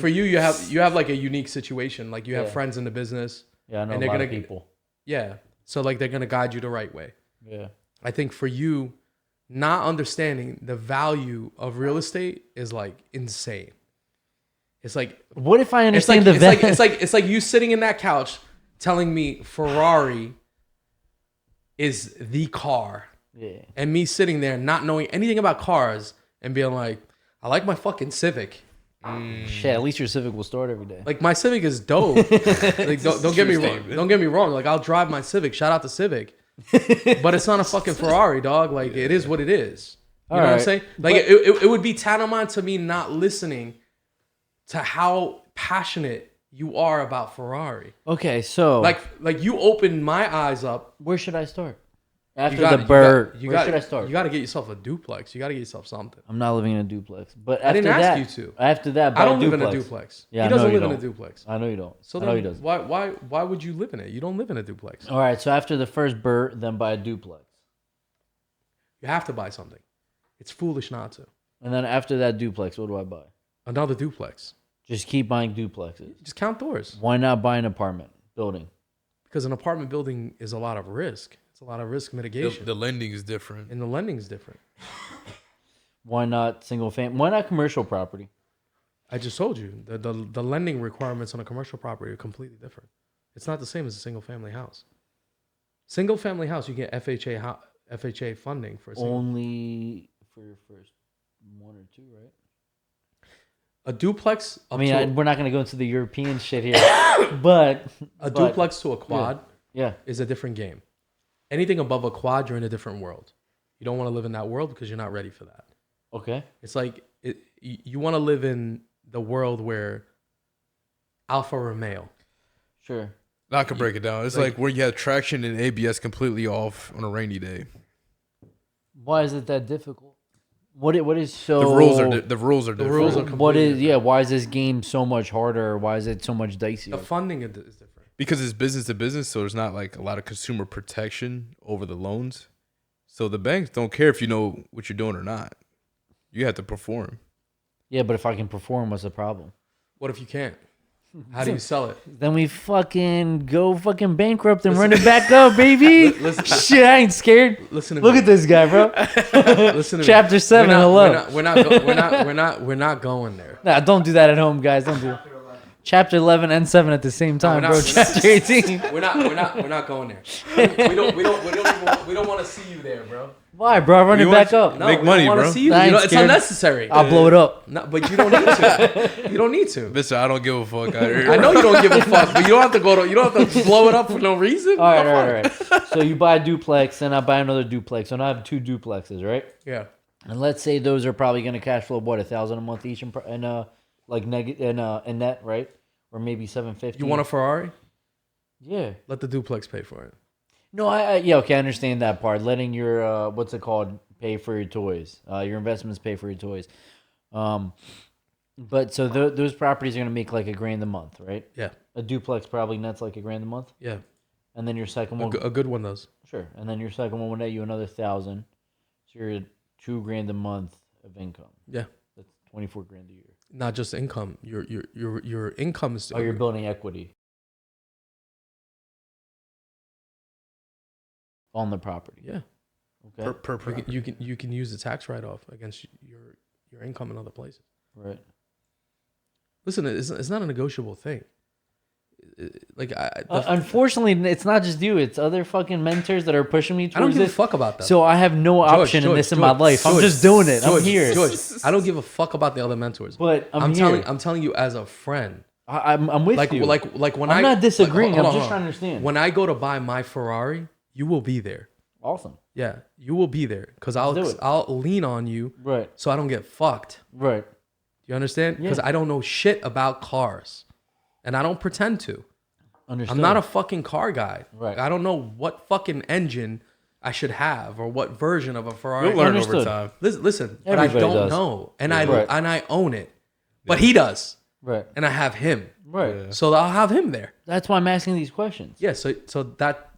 you have like a unique situation. Like you have Yeah. friends in the business. Yeah, I know And a they're lot of gonna- people. Yeah. So like they're gonna guide you the right way. Yeah. I think for you, not understanding the value of real estate is like insane. It's like What if I it's understand like the value? it's like you sitting in that couch telling me Ferrari is the car, Yeah. and me sitting there not knowing anything about cars and being like, I like my fucking Civic. Shit, at least your Civic will start every day. Like my Civic is dope. Like don't get me wrong. Don't get me wrong. Like I'll drive my Civic. Shout out to Civic. But it's not a fucking Ferrari, dog. Like it is what it is. You know what I'm Alright. saying? Like it would be tantamount to me not listening to how passionate you are about Ferrari. Okay, so Like you opened my eyes up. where should I start? You After gotta- the bird, you where gotta- should I start? You got to get yourself a duplex. You got to get yourself something. I'm not living in a duplex, but after I didn't that, ask you to. After that, buy I don't a live in duplex. a duplex. Yeah, He I know doesn't you live in a don't. duplex. I know you don't. So I know he then doesn't. why would you live in it? You don't live in a duplex. All right, so after the first bird, then buy a duplex, You have to buy something. It's foolish not to. and then after that duplex, what do I buy? Another duplex. Just keep buying duplexes. Just count doors. Why not buy an apartment building? Because an apartment building is a lot of risk. It's a lot of risk mitigation. The lending is different. And the lending is different. Why not single family? Why not commercial property? I just told you the lending requirements on a commercial property are completely different. It's not the same as a single family house. Single family house, you get FHA funding for a single. Only for your first one or two, right? A duplex. I mean, we're not going to go into the European shit here, but duplex to a quad yeah. is a different game. Anything above a quad, you're in a different world. You don't want to live in that world because you're not ready for that. Okay. It's like you want to live in the world where alpha or male. Sure. I can break it down. It's like where you have traction and ABS completely off on a rainy day. Why is it that difficult? What is so The rules are different. rules are what is completely why is this game so much harder? Why is it so much dicier? The funding is different. Because it's business to business, so there's not like a lot of consumer protection over the loans. So the banks don't care if you know what you're doing or not. You have to perform. Yeah, but if I can perform, what's the problem? What if you can't? How do you sell it? Then we fucking go fucking bankrupt and run it back up, baby. Shit, I ain't scared. Listen to Look me. at this guy, bro. Listen to Chapter me. 7, hello. We're not going there. Nah, don't do that at home, guys. Don't do it. Chapter 11 and 7 at the same time, we're bro. not- Chapter 18. We're not going there. We don't want to see you there, bro. Why, bro? I run it back up. No, Make we money, don't wanna bro. See you. I ain't It's scared. unnecessary. I'll blow it up. No, but you don't need to. You don't need to. Mister, I don't give a fuck out here. I know you don't give a fuck, but you don't have to blow it up for no reason. All right. So you buy a duplex, and I buy another duplex. So now I have two duplexes, right? Yeah. And let's say those are probably going to cash flow what $1,000 a month each, in net, right? Or maybe $750. You want a Ferrari? Yeah. Let the duplex pay for it. No, yeah, okay, I understand that part. Letting your what's it called, pay for your toys. Your investments pay for your toys. But so those properties are gonna make like $1,000 a month, right? Yeah. A duplex probably nets like $1,000 a month, Yeah. and then your second one, A good one does. sure, and then your second one will net you another 1,000. So you're at $2,000 a month of income. Yeah. That's $24,000 a year. Not just income. Your income is. Oh, you're building equity on the property. Yeah. Okay. Per property. You can use the tax write off against your income in other places. Right. Listen, it's not a negotiable thing. Unfortunately, it's not just you. It's other fucking mentors that are pushing me towards I don't give a this. fuck about that. So I have no option in this in my life. I'm just doing it. I'm here. George, I don't give a fuck about the other mentors. But I'm here. telling you as a friend. I'm with you. Like when I'm not disagreeing. hold I'm on, just hold on. trying to understand. When I go to buy my Ferrari, you will be there. Awesome. Yeah, you will be there because do it. I'll lean on you, Right. so I don't get fucked. Right. You understand? Because Yeah. I don't know shit about cars, and I don't pretend to. Understood. I'm not a fucking car guy. Right. I don't know what fucking engine I should have or what version of a Ferrari. You'll learn Understood. over time. Listen, but I Everybody don't does. know, and Right. I own it, but he does, Right. and I have him, Right. Yeah. so I'll have him there. That's why I'm asking these questions. Yeah. So that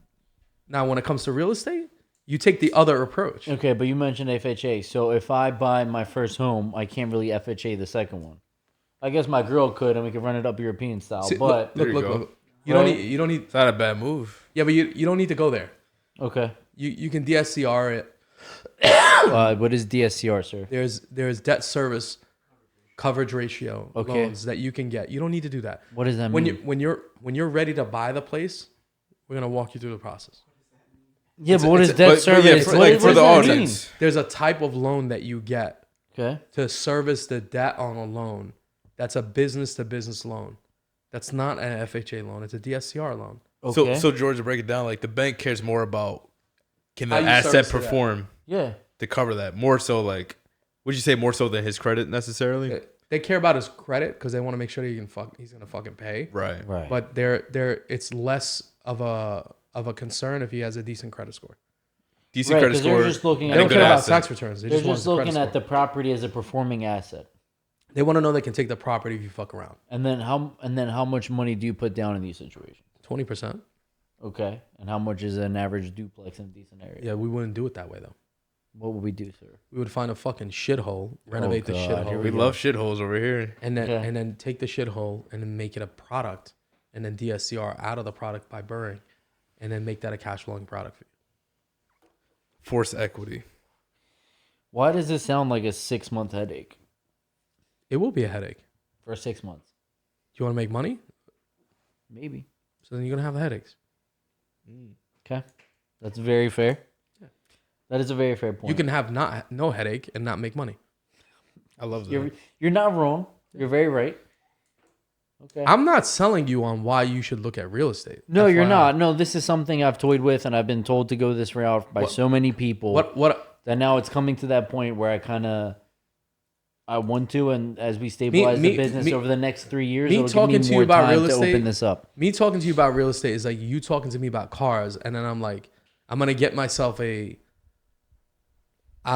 now when it comes to real estate, you take the other approach. Okay, but you mentioned FHA. So if I buy my first home, I can't really FHA the second one. I guess my girl could, and we could run it up European style. See, but There you go. look. You Right. don't need. It's not a bad move. Yeah, but you don't need to go there. okay, You can DSCR it. what is DSCR, sir? There's debt service coverage ratio Okay. loans that you can get. You don't need to do that. What does that When mean? when you're ready to buy the place, we're gonna walk you through the process. Yeah, but what is It's- debt but service? yeah, What for does the that mean? audience. There's a type of loan that you get Okay. to service the debt on a loan. That's a business to business loan. That's not an FHA loan. It's a DSCR loan. Okay. So George, to break it down, like the bank cares more about can the How you asset service the perform yeah. to cover that more so like would you say more so than his credit necessarily? They care about his credit because they want to make sure he's gonna fucking pay. Right. Right. But it's less of a concern if he has a decent credit score. Decent Right, credit 'cause they're score. just looking They at don't good care about asset. tax returns. They They're just want just the credit looking at score. the property as a performing asset. They want to know they can take the property if you fuck around. And then how much money do you put down in these situations? 20%. Okay. And how much is an average duplex in a decent area? Yeah, we wouldn't do it that way though. What would we do, sir? We would find a fucking shithole, renovate the God, here shithole, We love shitholes over here. and then Okay. and then take the shithole and then make it a product, and then DSCR out of the product by burring, and then make that a cash flowing product for you. Force equity. Why does this sound like a 6-month headache It will be a headache. for 6 months? Do you want to make money? Maybe. So then you're gonna have the headaches. Okay. That's very fair. Yeah. That is a very fair point. You can have no headache and not make money. I love that. You're not wrong. You're very right. Okay. I'm not selling you on why you should look at real estate. No, you're FYI. not. No, this is something I've toyed with, and I've been told to go this route by so many people. What That now it's coming to that point where I want to, and as we stabilize the business over the next 3 years, me it'll give talking me to you more about time real to estate- open this up. me talking to you about real estate is like you talking to me about cars, and then I'm like, I'm gonna get myself I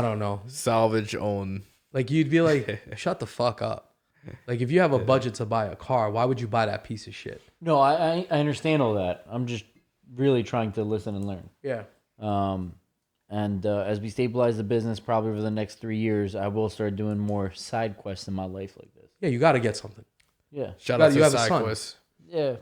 don't know. Salvage own. Like you'd be like, shut the fuck up. Like if you have a budget to buy a car, why would you buy that piece of shit? No, I understand all that. I'm just really trying to listen and learn. Yeah. And as we stabilize the business, probably over the next 3 years, I will start doing more side quests in my life like this. Yeah, you got to get something. Yeah. Shout You out to have a son. SideQuest. Yeah.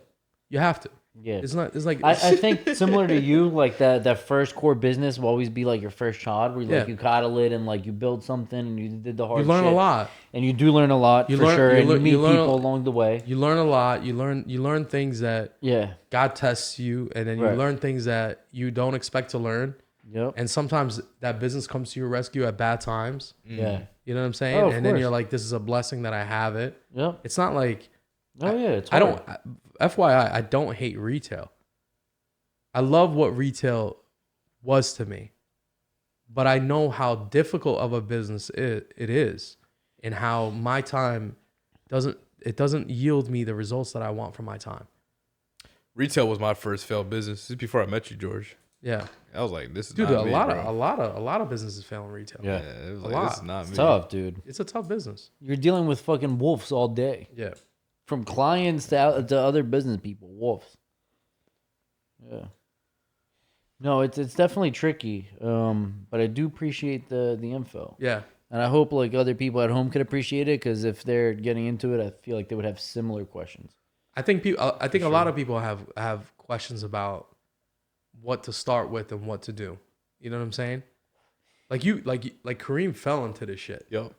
You have to. Yeah. It's like I think similar to you, like that first core business will always be like your first child, where Yeah. you coddle it and like you build something and you did the hard you learn shit. a lot. And you do learn a lot You for learn- sure. you And learn- you meet you learn a- people along the way. You learn a lot. You learn things that Yeah. God tests you, and then you Right. learn things that you don't expect to learn. Yep. And sometimes that business comes to your rescue at bad times. Yeah. You know what I'm saying? Oh, of and then course. you're like, this is a blessing that I have it. Yep. It's not like Oh yeah. It's I hard. don't. FYI, I don't hate retail. I love what retail was to me, but I know how difficult of a business it is, and how my time doesn't yield me the results that I want from my time. Retail was my first failed business. This is before I met you, George. Yeah. I was like, this is Dude, not a me, lot bro. of businesses fail in retail. Yeah. Yeah, it was A like, lot. this is not It's me. tough, dude. It's a tough business. You're dealing with fucking wolves all day. Yeah. From clients to other business people. Wolves. Yeah. No, it's definitely tricky. But I do appreciate the info. Yeah. And I hope like other people at home could appreciate it, because if they're getting into it, I feel like they would have similar questions. I think a lot of people have questions about what to start with and what to do. You know what I'm saying? Like Kareem fell into this shit. Yo,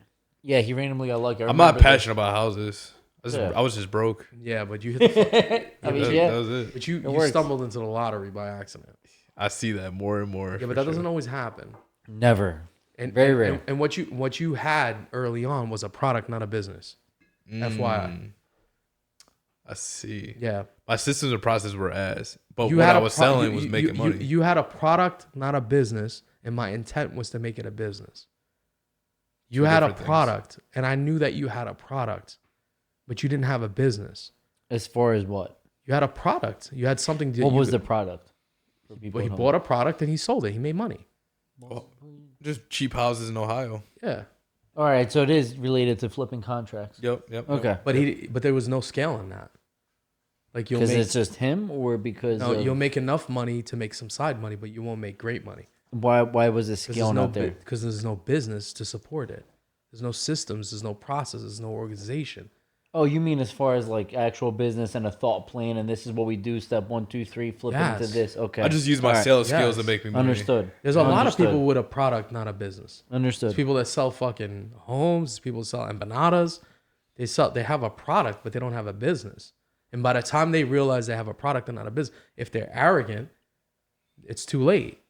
Yeah, he randomly got lucky. I'm not passionate about houses. Yeah. I was just broke. Yeah, but you hit the I mean, that, yeah. that was it. but you works. stumbled into the lottery by accident. I see that more and more. Yeah, but that doesn't always happen. Never. And Very rare. And what you had early on was a product, not a business. FYI. I see. Yeah. My systems and processes were ass, but You what had I a was pro- selling you- was you- making you- money. You had a product, not a business, and my intent was to make it a business. You Two had a different things. product, and I knew that you had a product, but you didn't have a business. As far as what? You had a product. You had something. What was the product? For people Well, he at home? bought a product and he sold it. He made money. Just cheap houses in Ohio. Yeah, All right, so it is related to flipping contracts. Yep. Okay. but there was no scale in that. Like you'll Because make it's just him, or because you'll make enough money to make some side money, but you won't make great money. why was the scale not there? Because there's no business to support it. There's no systems. There's no process. There's no organization. Oh, you mean as far as like actual business and a thought plan, and this is what we do, step 1, 2, 3, flip it into Yes. this. Okay. I just use my All right. sales skills Yes. to make me money. Understood. There's a lot of Understood. people with a product, not a business. There's Understood. people that sell fucking homes. There's people that sell empanadas. They have a product, but they don't have a business. And by the time they realize they have a product and not a business, if they're arrogant, it's too late.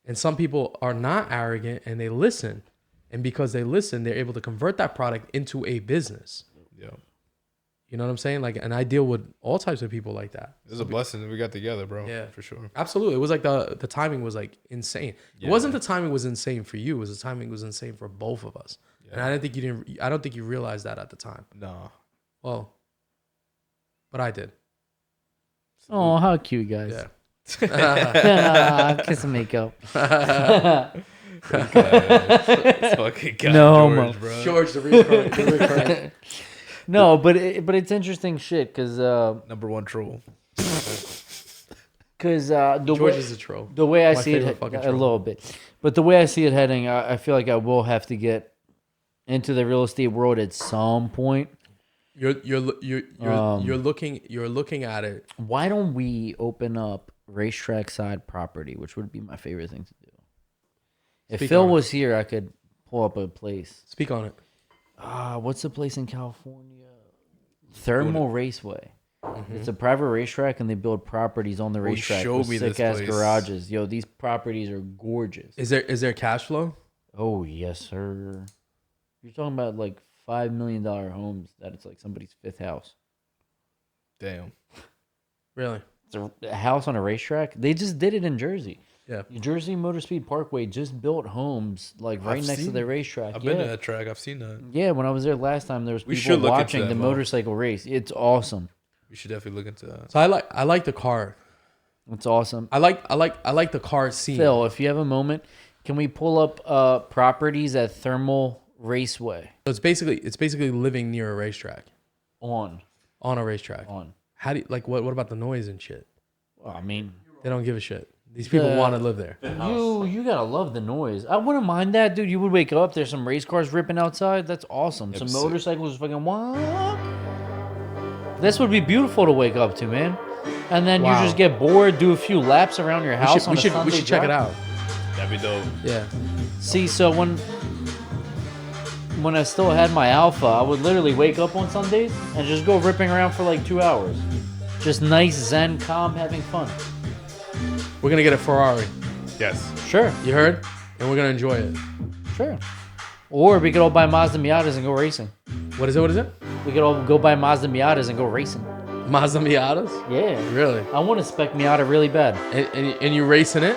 And some people are not arrogant and they listen. And because they listen, they're able to convert that product into a business. Yeah. You know what I'm saying? Like, and I deal with all types of people like that. It was a blessing that we got together, bro. Yeah. For sure. Absolutely. It was like the timing was like insane. Yeah. It wasn't the timing was insane for you. It was the timing was insane for both of us. Yeah. And I don't think you realized that at the time. No. Well, but I did. Oh, how cute, guys. Yeah. Kiss and makeup. It's fucking God No, George, bro. George, the recurring. No, but it's interesting shit, because Number one troll. the George way, is a troll. the way I My see it, favorite fucking a troll. little bit, but the way I see it heading, I feel like I will have to get into the real estate world at some point. You're looking at it. Why don't we open up racetrack side property, which would be my favorite thing to do? If Speak Phil on it. was here, I could pull up a place. Speak on it. What's the place in California? Thermal Raceway. It's a private racetrack, and they build properties on the racetrack showed with me sick this ass place. garages. Yo, these properties are gorgeous. Is there cash flow? Oh yes, sir. You're talking about like $5 million homes that it's like somebody's fifth house. Damn. Really? It's a house on a racetrack. They just did it in Jersey. Yeah. New Jersey Motor Speed Parkway just built homes like right I've next to seen the it. racetrack. I've yeah. been to that track. I've seen that. Yeah, when I was there last time, there was We people should look into watching that, the Mo. motorcycle race. It's awesome. We should definitely look into that. So I like the car. It's awesome. I like the car scene. Phil, if you have a moment, can we pull up properties at Thermal Raceway So it's basically living near a racetrack, on? on a racetrack. How do you, like what about the noise and shit? Well, I mean, They don't give a shit. These people want to live there. you gotta love the noise. I wouldn't mind that, dude. You would wake up, there's some race cars ripping outside. That's awesome. Some sick. motorcycles fucking what? This would be beautiful to wake up to, man. And then Wow. you just get bored, do a few laps around your house. We should check it out. That'd be dope. Yeah. See, so when I still had my Alpha, I would literally wake up on Sundays and just go ripping around for like 2 hours. Just nice, zen, calm, having fun. We're gonna get a Ferrari. Yes. Sure, You heard? And we're gonna enjoy it. sure. Or we could all buy Mazda Miatas and go racing. What is it? What is it? We could all go buy Mazda Miatas and go racing. Mazda Miatas? Yeah. Really? I want a spec Miata really bad. And you racing it?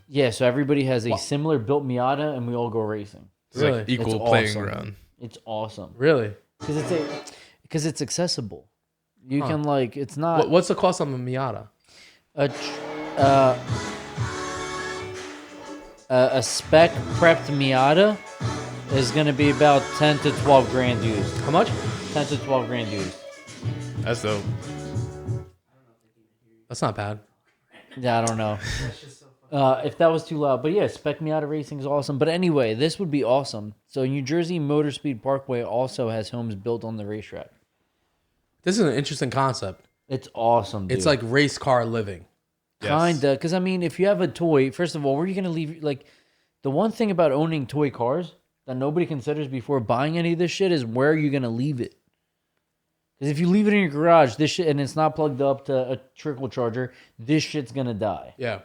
Yeah, so everybody has a similar built Miata and we all go racing. It's Really? like equal It's playing awesome. ground. It's awesome. Really? Because it's accessible. You can like, it's not... What's the cost of a Miata? a spec prepped Miata is gonna be about 10 to 12 grand used. How much? 10 to 12 grand used. That's dope. That's not bad. Yeah, I don't know. If that was too loud. But yeah, Spec Miata Racing is awesome. But anyway, this would be awesome. So New Jersey Motor Speed Parkway also has homes built on the racetrack. This is an interesting concept. It's awesome, dude. It's like race car living. Kinda. Because, I mean, if you have a toy, first of all, where are you going to leave? Like, the one thing about owning toy cars that nobody considers before buying any of this shit is where are you going to leave it? Because if you leave it in your garage, this shit, and it's not plugged up to a trickle charger, this shit's going to die. Yeah.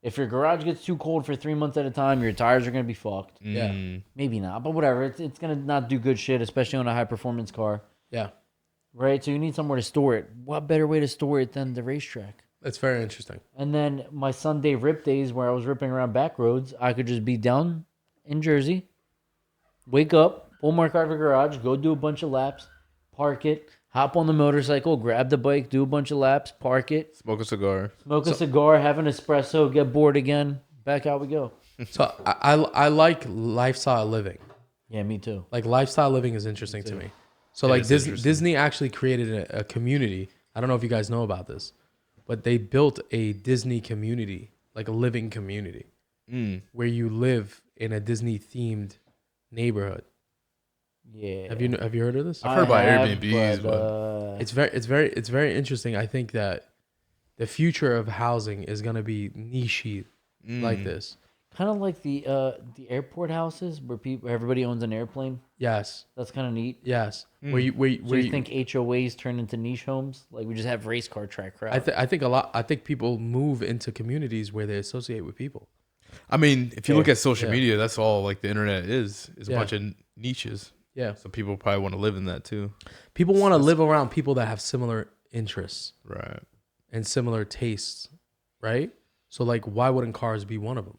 If your garage gets too cold for 3 months at a time, your tires are going to be fucked. Yeah. Maybe not, but whatever. It's going to not do good shit, especially on a high-performance car. Yeah. Right? So you need somewhere to store it. What better way to store it than the racetrack? That's very interesting. And then my Sunday rip days where I was ripping around back roads, I could just be down in Jersey, wake up, pull my car to the garage, go do a bunch of laps, park it, hop on the motorcycle, grab the bike, do a bunch of laps, park it, Smoke a cigar. smoke a cigar, have an espresso, get bored again, back out we go. So I like lifestyle living. Yeah, me too. Like lifestyle living is interesting to me. So like is interesting. Disney actually created a community. I don't know if you guys know about this, but they built a Disney community, like a living community, where you live in a Disney themed neighborhood. Yeah. Have you heard of this? I've heard about have, Airbnbs, but It's very interesting. I think that the future of housing is gonna be niche like this. kind of like the airport houses where everybody owns an airplane. Yes. That's kind of neat. Yes. So you think HOAs turn into niche homes? Like we just have race car track crowd. I think people move into communities where they associate with people. I mean, if you look at social media, that's all like the internet is a bunch of niches. Yeah. So people probably want to live in that too. People want to live around people that have similar interests Right. and similar tastes, right? So like, why wouldn't cars be one of them?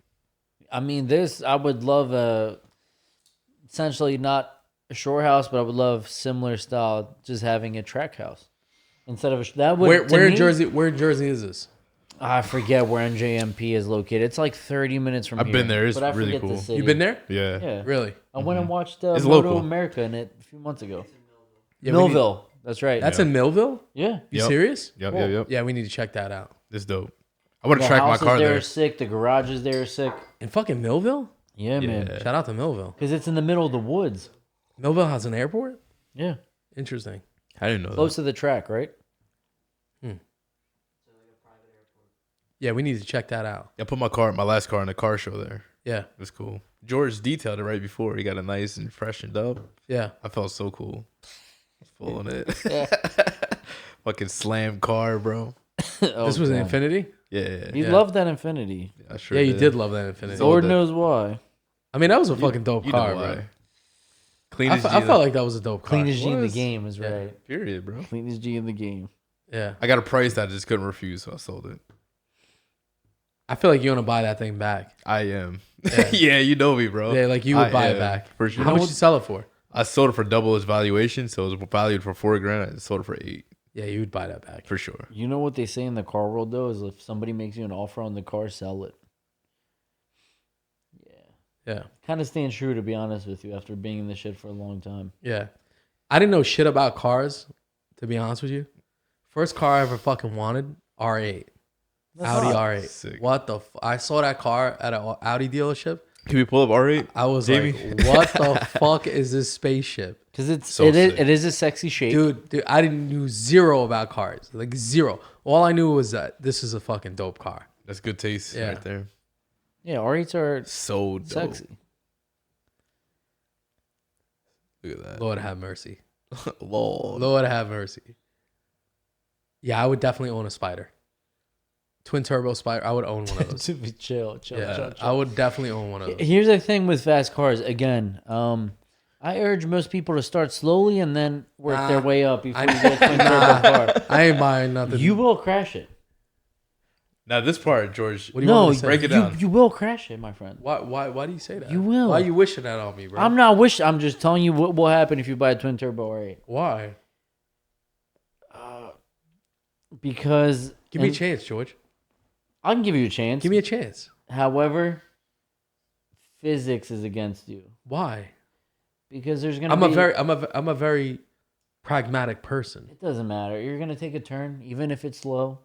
I mean, I would love essentially not a shore house, but I would love similar style, just having a track house instead of Where in Jersey is this? I forget where NJMP is located. It's like 30 minutes from here. I've been there. It's but I really forget the cool. city. You've been there? Yeah. Yeah. Really? I went and watched It's Moto local. America in it a few months ago. Yeah, Millville. That's right. That's in Millville? Yeah. You Yep. serious? Yep. Yeah, we need to check that out. It's dope. I want The to track my houses car there there. are sick. The garages there are sick. In fucking Millville? Yeah, man. Shout out to Millville. Because it's in the middle of the woods. Millville has an airport? Yeah. Interesting. I didn't know Close that. to the track, right? Yeah, we need to check that out. I put my last car in the car show there. Yeah. It was cool. George detailed it right before. He got it nice and freshened up. Yeah. I felt so cool. Full on it. Fucking slam car, bro. This was an Infinity? Yeah. You loved that Infinity. I sure Yeah, you did love that Infinity. So- Lord that- knows why. I mean, that was a fucking dope You car, know why. bro. Clean I as felt like that was a dope car. Cleanest G in the was. game is Yeah. right. Period, bro. Cleanest G in the game. Yeah. I got a price that I just couldn't refuse, so I sold it. I feel like you want to buy that thing back. I am. Yeah. Yeah, you know me, bro. Yeah, like you would I buy it am, back. for sure. How much you sell it for? I sold it for double its valuation, so it was valued for $4,000. I sold it for $8,000 Yeah, you would buy that back. for sure. You know what they say in the car world, though, is if somebody makes you an offer on the car, sell it. Yeah. Kind of staying true, to be honest with you, after being in this shit for a long time. Yeah. I didn't know shit about cars, to be honest with you. First car I ever fucking wanted, R8. Audi R8. Sick. What the I saw that car at an Audi dealership. Can we pull up R8? I was Jamie? like, what the fuck is this spaceship? Because So it sick. is a sexy shape. Dude, I didn't knew zero about cars. Like zero. All I knew was that this is a fucking dope car. That's good taste Yeah. right there. Yeah, R8s are So dope. sexy. Look at that. Lord have mercy. Lord. Lord have mercy. Yeah, I would definitely own a Spider. Twin turbo Spider. I would own one of those. chill. Yeah, I would definitely own one of those. Here's the thing with fast cars. Again, I urge most people to start slowly and then work their way up before you get a twin turbo car. I ain't buying nothing. You will crash it. Now this part, George. What do you want No, me to say? break it down. you will crash it, my friend. Why do you say that? You will. Why are you wishing that on me, bro? I'm not wishing. I'm just telling you what will happen if you buy a twin turbo R8. Why? Because Give me a chance, George. I can give you a chance. Give me a chance. However, physics is against you Why? because there's gonna. I'm a very pragmatic person, It doesn't matter. You're gonna take a turn, even if it's slow.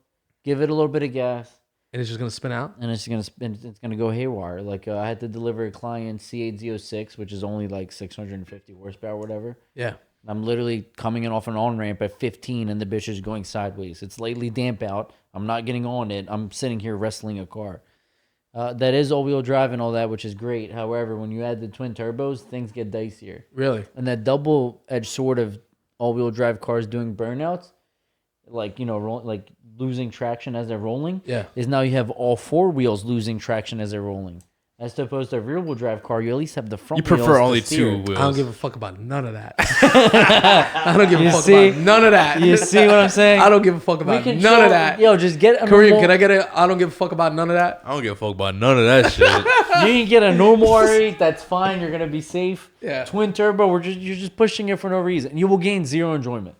Give it a little bit of gas, and it's just gonna spin out. and it's gonna spin. It's gonna go haywire. Like I had to deliver a client C8Z06, which is only like 650 horsepower, whatever. Yeah. I'm literally coming in off an on ramp at 15, and the bitch is going sideways. It's lightly damp out. I'm not getting on it. I'm sitting here wrestling a car. That is all-wheel drive and all that, which is great. However, when you add the twin turbos, things get dicier. Really? And that double-edged sword of all-wheel drive cars doing burnouts, like like losing traction as they're rolling, is now you have all four wheels losing traction as they're rolling. As opposed to a rear-wheel drive car, you at least have the front. You prefer wheels only to steer. two wheels. I don't give a fuck about none of that. I don't give a fuck about none of that. You see what I'm saying? I don't give a fuck about none of that. Yo, just get a Kareem, normal, can I get a? I don't give a fuck about none of that. I don't give a fuck about none of that shit. You can get a normal R8. That's fine. You're gonna be safe. Yeah. Twin turbo. You're just pushing it for no reason. You will gain zero enjoyment.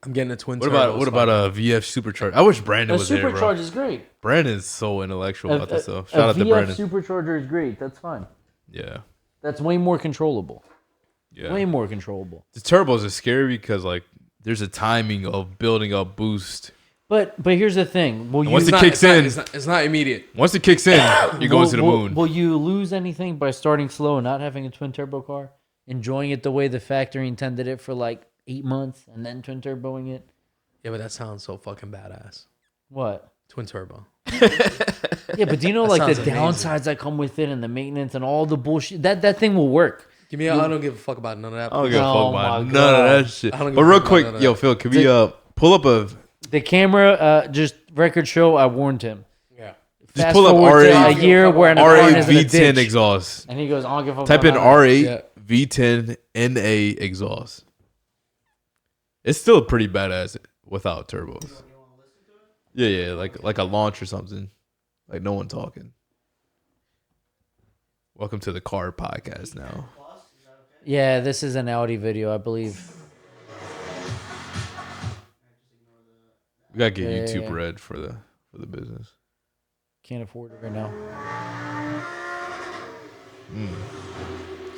I'm getting a twin. What about a VF supercharger? I wish Brandon A was there, bro. supercharger is great. Brandon's so intellectual about this stuff. A Shout out to VF Brandon. supercharger is great. That's fine. Yeah. That's way more controllable. Yeah. Way more controllable. The turbos are scary because like there's a timing of building up boost. But here's the thing. Will you Once it kicks in, it's not immediate. once it kicks in, you're going to the moon. Will you lose anything by starting slow and not having a twin turbo car? Enjoying it the way the factory intended it for like 8 months and then twin turboing it? Yeah, but that sounds so fucking badass. What? Twin turbo. Yeah, but do you know That like the sounds amazing. downsides that come with it and the maintenance and all the bullshit? That thing will work. Give me. I don't give a fuck about none of that. I don't give a Oh fuck about my none of God. that shit. I don't give But a real fuck about quick, none of yo, that. Phil, can we pull up a The camera, just record show, I warned him. Yeah. Fast pull up forward to R8 a year where an car R8 is in a V10 ditch. exhaust? And he goes, I don't give a fuck Type in about none of R8 Yeah. V10 NA exhaust. It's still pretty badass without turbos. Yeah, like a launch or something. Like no one talking. Welcome to the car podcast now. that. Yeah, this is an Audi video, I believe. We gotta get Yeah, YouTube yeah. Red for the business. Can't afford it right now.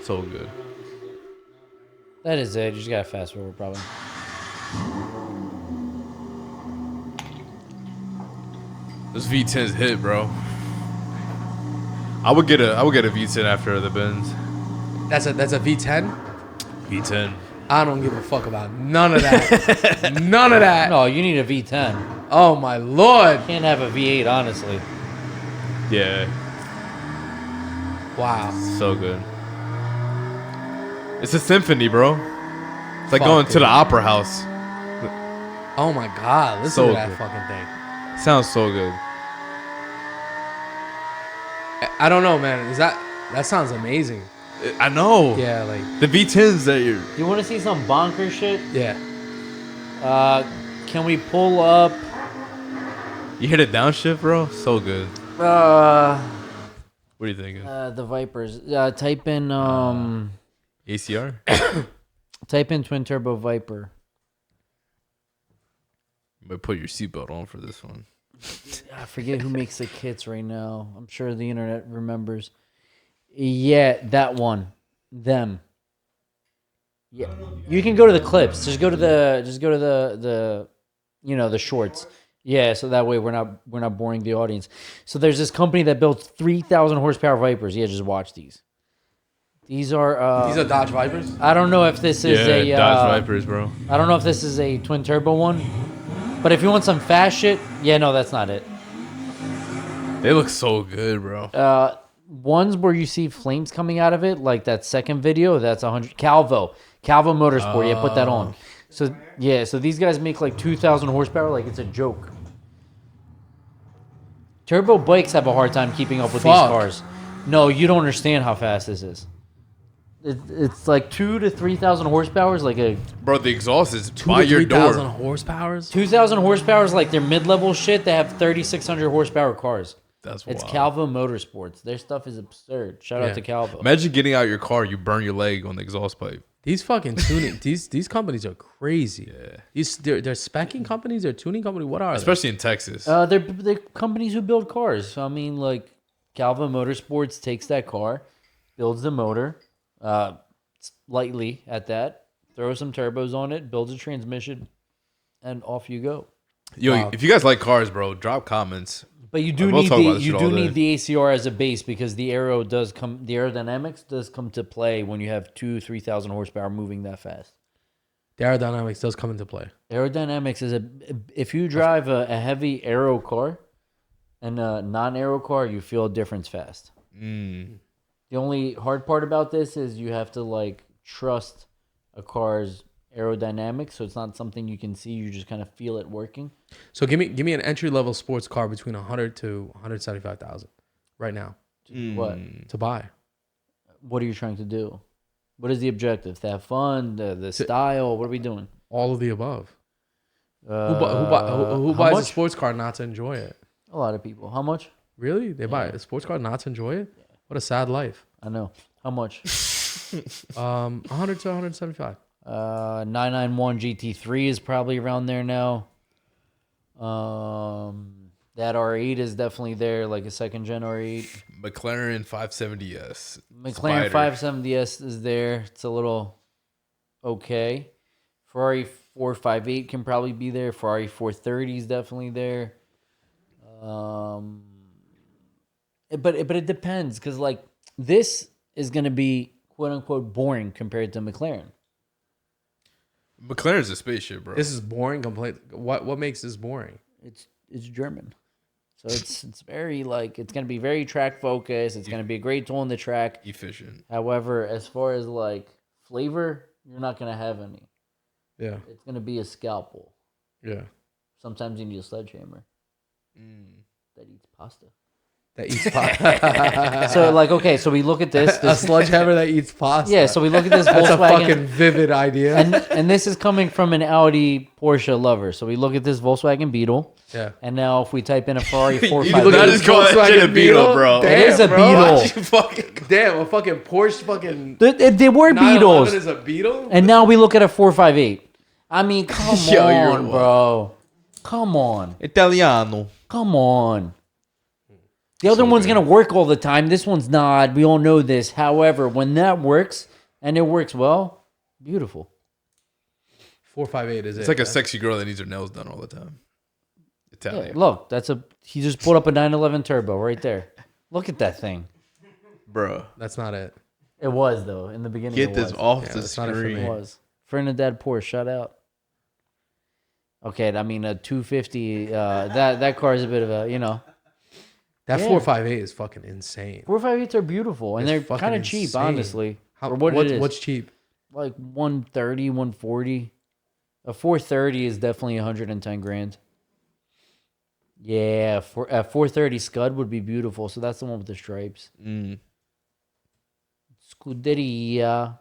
So good. That is it. You just gotta fast forward, probably. Those V10s hit, bro. I would get a V10 after the Benz. That's a V10. V10. I don't give a fuck about none of that. None of that. No, you need a V10. Oh my lord. Can't have a V8, honestly. Yeah, Wow. so good. It's a symphony, bro. It's like Fuck, going to dude. the opera house. Oh my god. Listen So to that good. fucking thing. Sounds so good. I don't know, man. That sounds amazing. I know. Yeah, like The V10s that you're. You want to see some bonker shit? yeah. Can we pull up? You hit it downshift, bro. So good. What are you thinking? The Vipers. Type in ACR. type in twin turbo Viper. You might put your seatbelt on for this one. I forget who makes the kits right now. I'm sure the internet remembers. Yeah, that one. Them. Yeah. You can go to the clips. Just go to the the shorts. Yeah, so that way we're not boring the audience. So there's this company that builds 3,000 horsepower Vipers. Yeah, just watch these. These are Dodge Vipers? I don't know if this is a Dodge Vipers, bro. I don't know if this is a twin turbo one. But if you want some fast shit, yeah, no, that's not it. They look so good, bro. Ones where you see flames coming out of it, like that second video, that's 100. Calvo Motorsport, yeah, put that on. So yeah, so these guys make like 2,000 horsepower, like it's a joke. Turbo bikes have a hard time keeping up with these Fuck. cars. No, you don't understand how fast this is. It's like 2,000 to 3,000 horsepower is like a Bro, the exhaust is 2,000 by to your 3,000 door. horsepowers? 2,000 horsepower is like their mid-level shit. They have 3,600 horsepower cars. That's It's wild. Calvo Motorsports. Their stuff is absurd. Shout out to Calvo. Imagine getting out your car, you burn your leg on the exhaust pipe. These fucking tuning these companies are crazy. Yeah. They're specking companies, they're tuning company. What are they? Especially in Texas. They're companies who build cars. I mean, like, Calva Motorsports takes that car, builds the motor, lightly at that, throws some turbos on it, builds a transmission, and off you go. Yo, Wow. if you guys like cars, bro, drop comments. But you do We'll need talk about this you shit do all day. need the ACR as a base because the aerodynamics does come to play when you have 2,000-3,000 horsepower moving that fast. The aerodynamics does come into play. Aerodynamics is if you drive a heavy aero car and a non-aero car, you feel a difference fast. Mm. The only hard part about this is you have to like trust a car's aerodynamics, so it's not something you can see. You just kind of feel it working. So give me an entry level sports car between 100 to 175,000 right now What? to buy. What are you trying to do? What is the objective? To have fun? The style? What are we doing? All of the above. Who How buys a much? sports car not to enjoy it? A lot of people. How much? Really? They buy a sports car not to enjoy it? What a sad life. I know. How much? 100 to 175. 991 GT3 is probably around there now. That R8 is definitely there, like a second gen R8. McLaren 570S. McLaren Spider. 570S is there. It's a little okay. Ferrari 458 can probably be there. Ferrari 430 is definitely there. But it depends because like this is going to be quote unquote boring compared to McLaren. McLaren's a spaceship, bro. This is boring. What makes this boring? It's German. So it's very like it's going to be very track focused. It's going to be a great tool on the track. Efficient. However, as far as like flavor, you're not going to have any. Yeah. It's going to be a scalpel. Yeah. Sometimes you need a sledgehammer that eats pasta. That eats pasta. So like, okay, so we look at this. A sledgehammer that eats pasta. Yeah, so we look at this That's a Volkswagen. fucking vivid idea. and this is coming from an Audi Porsche lover. So we look at this Volkswagen Beetle. Yeah. And now if we type in a Ferrari You 458, not just call that shit a Beetle, bro. It is a Beetle. Damn, a fucking Porsche fucking They were 911 Beetles. is a Beetle? And now we look at a 458. I mean, come Yo, you're on, bro. Come on. Italiano. Come on. The other one's going to work all the time. This one's not. We all know this. However, when that works, and it works well, beautiful. 458 is It's it. like a sexy girl that needs her nails done all the time. Yeah, Italian. look, he just pulled up a 911 Turbo right there. Look at that thing. Bro. That's not it. It was, though, in the beginning. Get it this was. off Yeah, the that's not it for screen. me. It was. Fernandad Porsche, shout out. Okay, I mean, a 250, that car is a bit of a, That Yeah. 458 is fucking insane. 458s are beautiful, and It's they're fucking kind of cheap, insane. honestly. How, For what it is. what's cheap? Like 130, 140. A 430 is definitely 110 grand. Yeah, a 430 Scud would be beautiful. So that's the one with the stripes. Scuderia.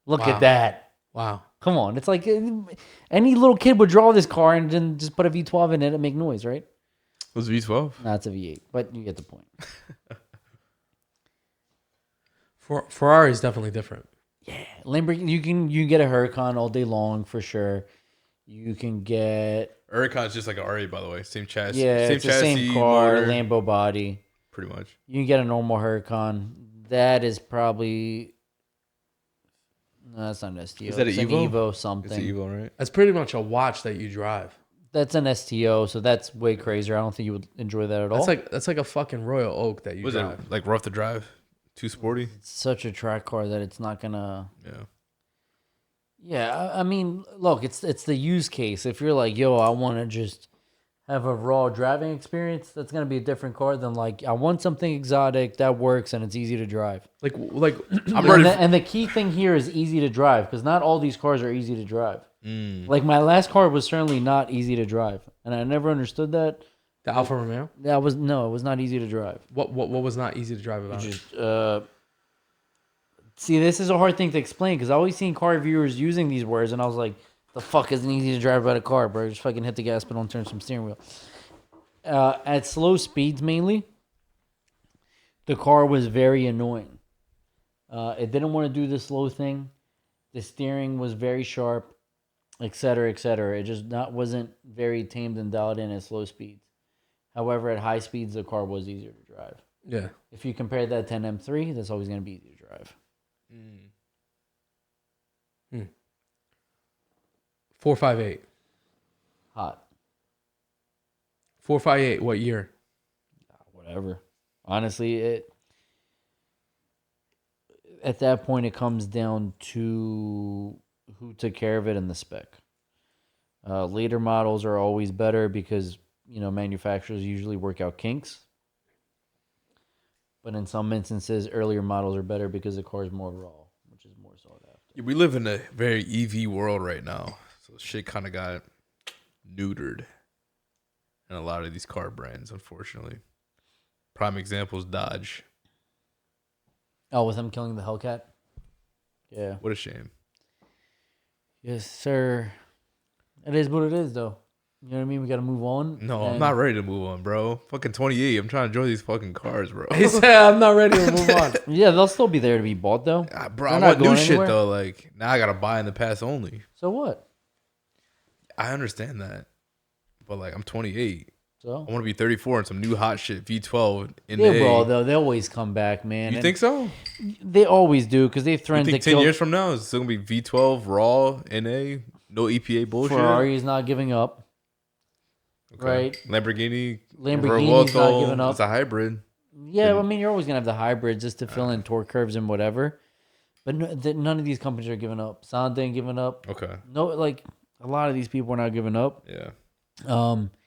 Look Wow. at that. Wow. Come on. It's like any little kid would draw this car and then just put a V12 in it and make noise, right? Was V12? Nah, it's a V8, but you get the point. Ferrari is definitely different. Yeah, Lamborghini. You can get a Huracan all day long for sure. You can get Huracan's just like an R8, by the way. Same chassis. yeah, same it's the same car, motor, Lambo body. pretty much. You can get a normal Huracan. That is probably no, that's not an STO. Is that it's an an Evo? Evo It's something. an Evo, right? That's pretty much a watch that you drive. That's an STO, so that's way crazier. I don't think you would enjoy that at all. That's like a fucking Royal Oak that you Was drive. it like rough to drive? Too sporty? It's such a track car that it's not gonna. Yeah. Yeah, I mean, look, it's the use case. If you're like, yo, I want to just have a raw driving experience, that's gonna be a different car than like I want something exotic that works and it's easy to drive. Like I'm ready. And the key thing here is easy to drive because not all these cars are easy to drive. Like my last car was certainly not easy to drive, and I never understood that. the Alfa Romeo. It was not easy to drive. What was not easy to drive about it? Just see, this is a hard thing to explain because I always seen car reviewers using these words, and I was like, "The fuck isn't easy to drive about a car, bro? Just fucking hit the gas pedal and turn some steering wheel." At slow speeds, mainly, the car was very annoying. It didn't want to do the slow thing. The steering was very sharp, etc., etc. It just wasn't very tamed and dialed in at slow speeds. However, at high speeds, the car was easier to drive. Yeah. If you compare that to an M3, that's always going to be easier to drive. 458. Hot. 458. What year? Whatever. Honestly, at that point, it comes down to who took care of it and the spec. Later models are always better because, manufacturers usually work out kinks. But in some instances, earlier models are better because the car is more raw, which is more sought after. Yeah, we live in a very EV world right now. So shit kind of got neutered in a lot of these car brands, unfortunately. Prime example is Dodge. Oh, with them killing the Hellcat? Yeah. What a shame. Yes, sir. It is what it is, though. You know what I mean? We got to move on. No, I'm not ready to move on, bro. Fucking 28. I'm trying to enjoy these fucking cars, bro. He said, I'm not ready to move on. Yeah, they'll still be there to be bought, though. Bro, They're I not want new going shit, anywhere. though. Like, now I got to buy in the past only. So what? I understand that. But, like, I'm 28. So? I want to be 34 and some new hot shit, V12 in Yeah, the bro, though. They always come back, man. You And think so? they always do because they've You threatened think to 10 kill. years from now, it's still going to be V12, raw, NA, no EPA bullshit? Ferrari is not giving up. Okay. Right. Lamborghini's Lamborghini's not giving up. It's a hybrid. Yeah, I mean, you're always going to have the hybrids just to fill in torque curves and whatever. But none of these companies are giving up. Honda ain't giving up. Okay. No, like, a lot of these people are not giving up. Yeah.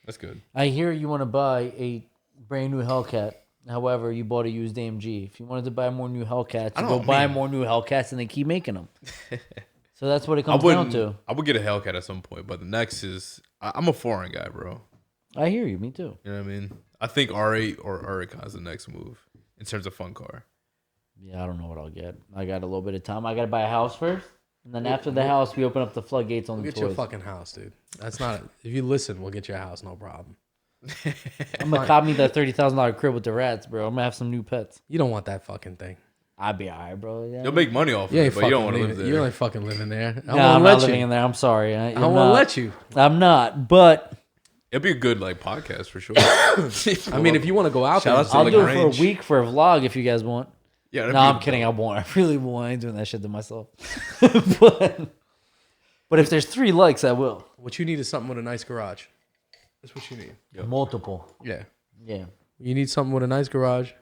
That's good. I hear you want to buy a brand new Hellcat. However, you bought a used AMG. If you wanted to buy more new Hellcats, you go buy more new Hellcats and they keep making them. So that's what it comes down to. I would get a Hellcat at some point, but the next is... I'm a foreign guy, bro. I hear you. Me too. You know what I mean? I think R8 or Huracan is the next move in terms of fun car. Yeah, I don't know what I'll get. I got a little bit of time. I got to buy a house first. And then after the house, we open up the floodgates on We'll the get you a toys. fucking house, dude. That's not... If you listen, we'll get you a house, no problem. I'm going to cop me that $30,000 crib with the rats, bro. I'm going to have some new pets. You don't want that fucking thing. I'd be all right, bro. Yeah. You'll make money off of You it, ain't but you don't fucking want to live living. there. You ain't fucking living there. I No, I'm won't not let living you. in there. I'm sorry. I won't let you. I'm not, but It'd be a good like podcast for sure. I mean, if you want to go out Shout there, out to I'll like do it range. for a week for a vlog if you guys want. Yeah, No, I'm kidding. I won't. I really won't. I ain't doing that shit to myself. but if there's 3 likes, I will. what you need is something with a nice garage. That's what you need. Yep. Multiple. Yeah. Yeah. You need something with a nice garage.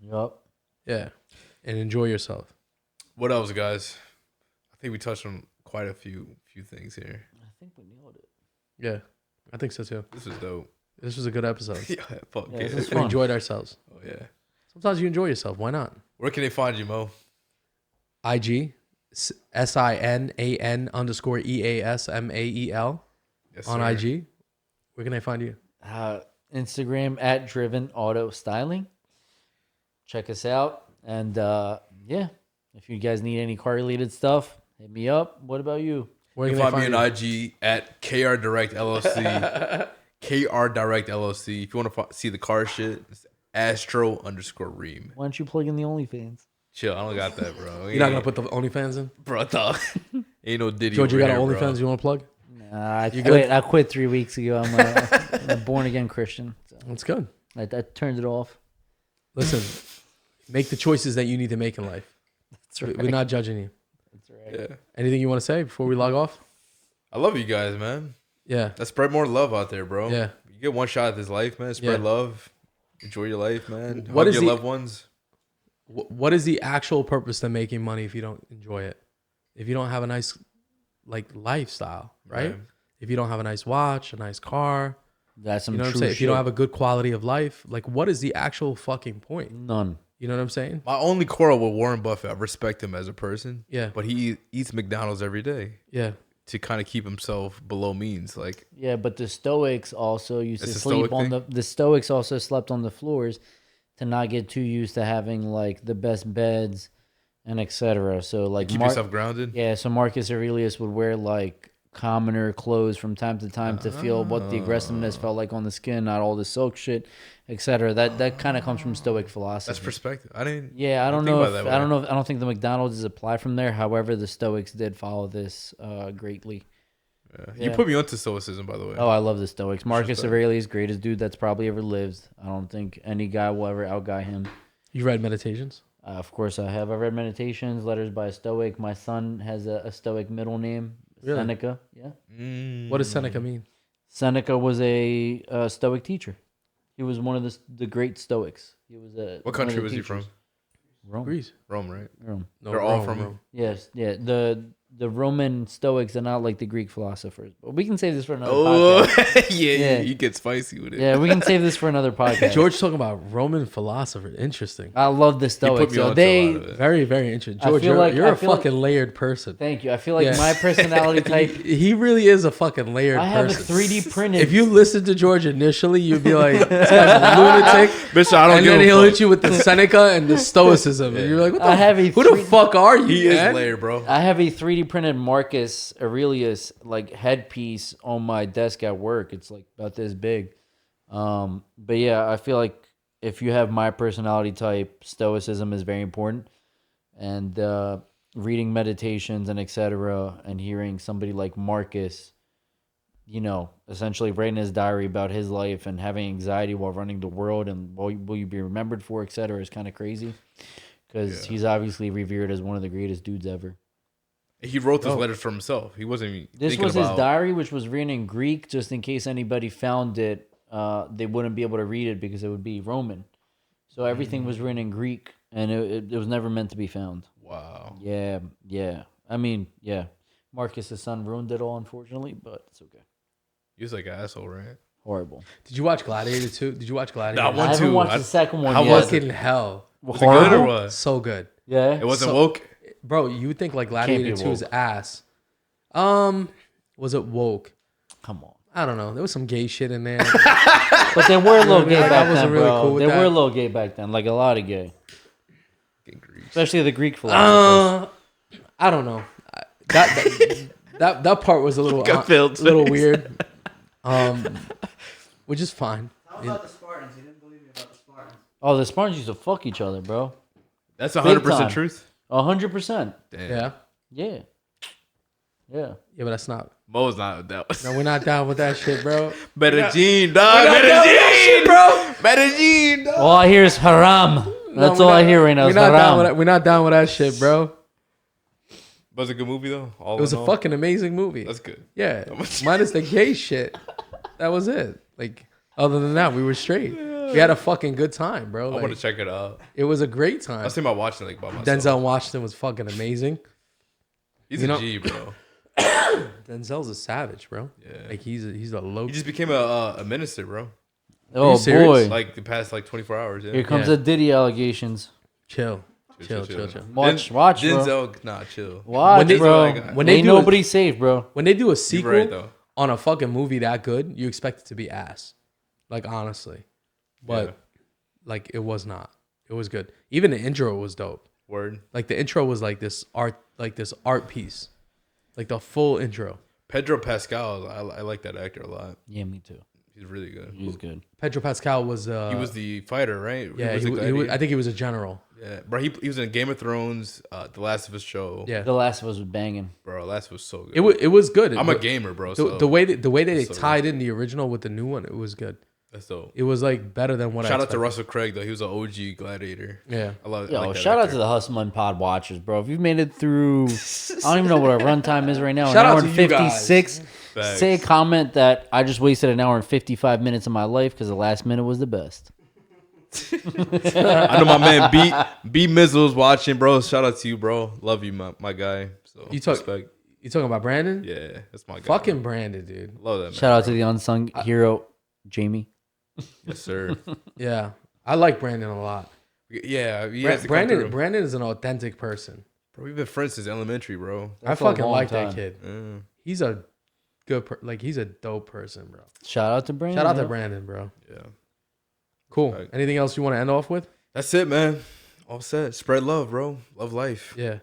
Yup. Yeah. And enjoy yourself. What else, guys? I think we touched on quite a few things here. I think we nailed it. Yeah. I think so too. This was dope. This was a good episode. Yeah, fuck Yeah, yeah. this is We fun. enjoyed ourselves. Oh yeah. Sometimes you enjoy yourself. Why not? Where can they find you, Mo? IG SINAN_EASMAEL Yes, on sir. IG. Where can I find you? Instagram at Driven Auto Styling. Check us out. And yeah, if you guys need any car related stuff, hit me up. What about you? Where You can can they find me on IG at KR Direct LLC. KR Direct LLC. If you want to see the car shit, it's Astro_Reem. Why don't you plug in the OnlyFans? Chill, I don't got that, bro. You're not gonna put the OnlyFans in? bro, dog. Ain't no Diddy. George, you over got an here, bro. OnlyFans you want to plug? I You quit. good? I quit 3 weeks ago. I'm a born again Christian. So That's good. I turned it off. Listen, make the choices that you need to make in life. That's right. We're not judging you. That's right. Yeah. Anything you want to say before we log off? I love you guys, man. Yeah. Let's spread more love out there, bro. Yeah. You get one shot at this life, man. Spread Yeah. love. Enjoy your life, man. What Hug is your the- loved ones. What is the actual purpose to making money if you don't enjoy it? If you don't have a nice like lifestyle, right? Right. If you don't have a nice watch, a nice car, That's some you know what I'm true saying? shit. If you don't have a good quality of life, like what is the actual fucking point? None. You know what I'm saying? My only quarrel with Warren Buffett, I respect him as a person. Yeah. But he eats McDonald's every day Yeah. to kind of keep himself below means. Like, Yeah, but the Stoics also used to It's a sleep Stoic on thing? the Stoics also slept on the floors to not get too used to having like the best beds and etc. So like keep yourself grounded. Yeah, so Marcus Aurelius would wear like commoner clothes from time to time to feel what the aggressiveness felt like on the skin, not all the silk shit, etc. That kind of comes from Stoic philosophy. That's perspective. I didn't. Yeah, I don't think know. about If, that I don't way. know. I don't think the McDonald's is applied from there. However, the Stoics did follow this greatly. You put me onto stoicism, by the way. Oh, I love the Stoics. Marcus respect. Aurelius, greatest dude that's probably ever lived. I don't think any guy will ever outguy him. You read Meditations? Of course, I have. I read Meditations, Letters by a Stoic. My son has a Stoic middle name, Really? Seneca. Yeah. What does Seneca mean? Seneca was a Stoic teacher. He was one of the great Stoics. He was a. What country was he from? Rome. Greece. Rome, right? Rome. No, They're all Rome, from- Rome. Yes. Yeah. The Roman Stoics are not like the Greek philosophers. But we can save this for another Oh, podcast. yeah, Yeah. you get spicy with it. Yeah, we can save this for another podcast. George talking about Roman philosopher. Interesting. I love the You Stoics. put me So onto a lot they. of it. Very, very interesting. I George, feel like- you're I a feel like- fucking layered person. Thank you. I feel like Yeah. my personality type. He really is a fucking layered I have a person. 3D printed. If you listen to George initially, you'd be like, this guy's a lunatic. Bitch, I don't And give then a he'll fuck. hit you with the Seneca and the Stoicism. And you're like, what the I have a who the 3D fuck are you, He is man? layered, bro. I have a 3D printed Marcus Aurelius like headpiece on my desk at work. It's like about this big. But yeah, I feel like if you have my personality type, stoicism is very important. And reading meditations and etc. and hearing somebody like Marcus, you know, essentially writing his diary about his life and having anxiety while running the world and what will you be remembered for, etc. is kind of crazy. Because he's obviously revered as one of the greatest dudes ever. He wrote this letters for himself. He wasn't even This thinking was about... his diary, which was written in Greek, just in case anybody found it. They wouldn't be able to read it because it would be Roman. So everything was written in Greek, and it was never meant to be found. Wow. Yeah. I mean, yeah. Marcus's son ruined it all, unfortunately, but it's okay. He was like an asshole, right? Horrible. Did you watch Gladiator 2? Did you watch Gladiator? That one I haven't too. watched the second one how yet. was it? Fucking hell. Was it good or Horrible? what? So good. Yeah. It wasn't So- woke? Bro, you would think like Gladiator be 2 is woke. ass. Was it woke? Come on. I don't know. There was some gay shit in there. But they were a little gay Like, I back wasn't then, really bro. cool with They that. were a little gay back then, like a lot of gay. Fucking Greece. Especially the Greek philosophers. I don't know. That part was a little Phil weird. Which is fine. How about the Spartans? You didn't believe me about the Spartans. Oh, the Spartans used to fuck each other, bro. That's Big 100% time. truth? 100%. Damn. Yeah. Yeah. Yeah. Yeah, but that's not. Mo's not that. No, we're not down with that shit, bro. Medellin, dog. We're not down with that shit, Medellin, bro. Medellin, dog. All I hear is haram. That's all I hear right now We're is not down with haram. that. We're not down with that shit, bro. Was it a good movie, though? All It was in a all? fucking amazing movie. That's good. Yeah, minus the gay shit. That was it. Like, other than that, we were straight. We had a fucking good time, bro. I Like, want to check it out. it was a great I time. was thinking about watching it like by myself. Denzel Washington was fucking amazing. He's you a know- G, bro. Denzel's a savage, bro. Yeah. Like he's a low. He just became a minister, bro. Oh, serious? boy. Like the past 24 hours. Yeah. Here comes Yeah. the Diddy allegations. chill. Chill. Watch, bro. Denzel, nah, chill. Watch, When they- bro. when they Ain't do it- nobody safe, bro. When they do a You're sequel right, though. on a fucking movie that good, you expect it to be ass. Like honestly, but Yeah. like it was not. It was good. Even the intro was dope. Word. Like the intro was like this art piece, like the full intro. Pedro Pascal, I like that actor a lot. Yeah, me too. He's really good. He's good. Pedro Pascal was He was the fighter, right? yeah. the gladiator? I think he was a general. Yeah, bro. He was in Game of Thrones, The Last of Us show. Yeah, The Last of Us was banging. Bro, Last was so good. it was good. I'm a gamer, bro. The, So the way that they so tied in the original with the new one, it was good. that's dope. It was like better than what I Shout out to expected. Russell Craig though. He was an OG gladiator. Yeah. I love. I Yo, like that shout out actor. to the Hustleman Pod watchers, bro. If you've made it through, I don't even know what our runtime is right now. Shout an out hour to and you guys. 56. Facts. Say a comment that I just wasted an hour and 55 minutes of my life because the last minute was the best. I know my man B Mizzle's watching, bro. Shout out to you, bro. Love you, my guy. So You talk- respect. You talking about Brandon? Yeah, that's my guy. Fucking Brandon, dude. love that man. Shout out to the unsung hero, Jamie. Yes, sir. Yeah, I like Brandon a lot. Yeah, he has to come Brandon through. is an authentic person. Bro, we've been friends since elementary, bro. That's I a fucking long like time. that kid. Yeah. He's a good, he's a dope person, bro. Shout out to Brandon. Shout out to yo. Brandon, bro. Yeah. Cool. Right. Anything else you want to end off with? That's it, man. All set. Spread love, bro. Love life. Yeah.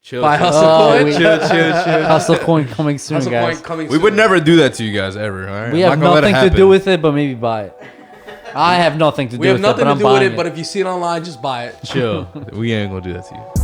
Chill. Buy chill. Hustle Oh, Coin. we- chill. Hustle Coin coming soon, Hustle guys. Coin coming We soon. would never do that to you guys ever. All right. We I'm have not gonna let it nothing to do happen. with it, but maybe buy it. I have nothing to do We have with nothing it, but to I'm do with buying it, but if you see it online, just buy it. Chill. We ain't gonna do that to you.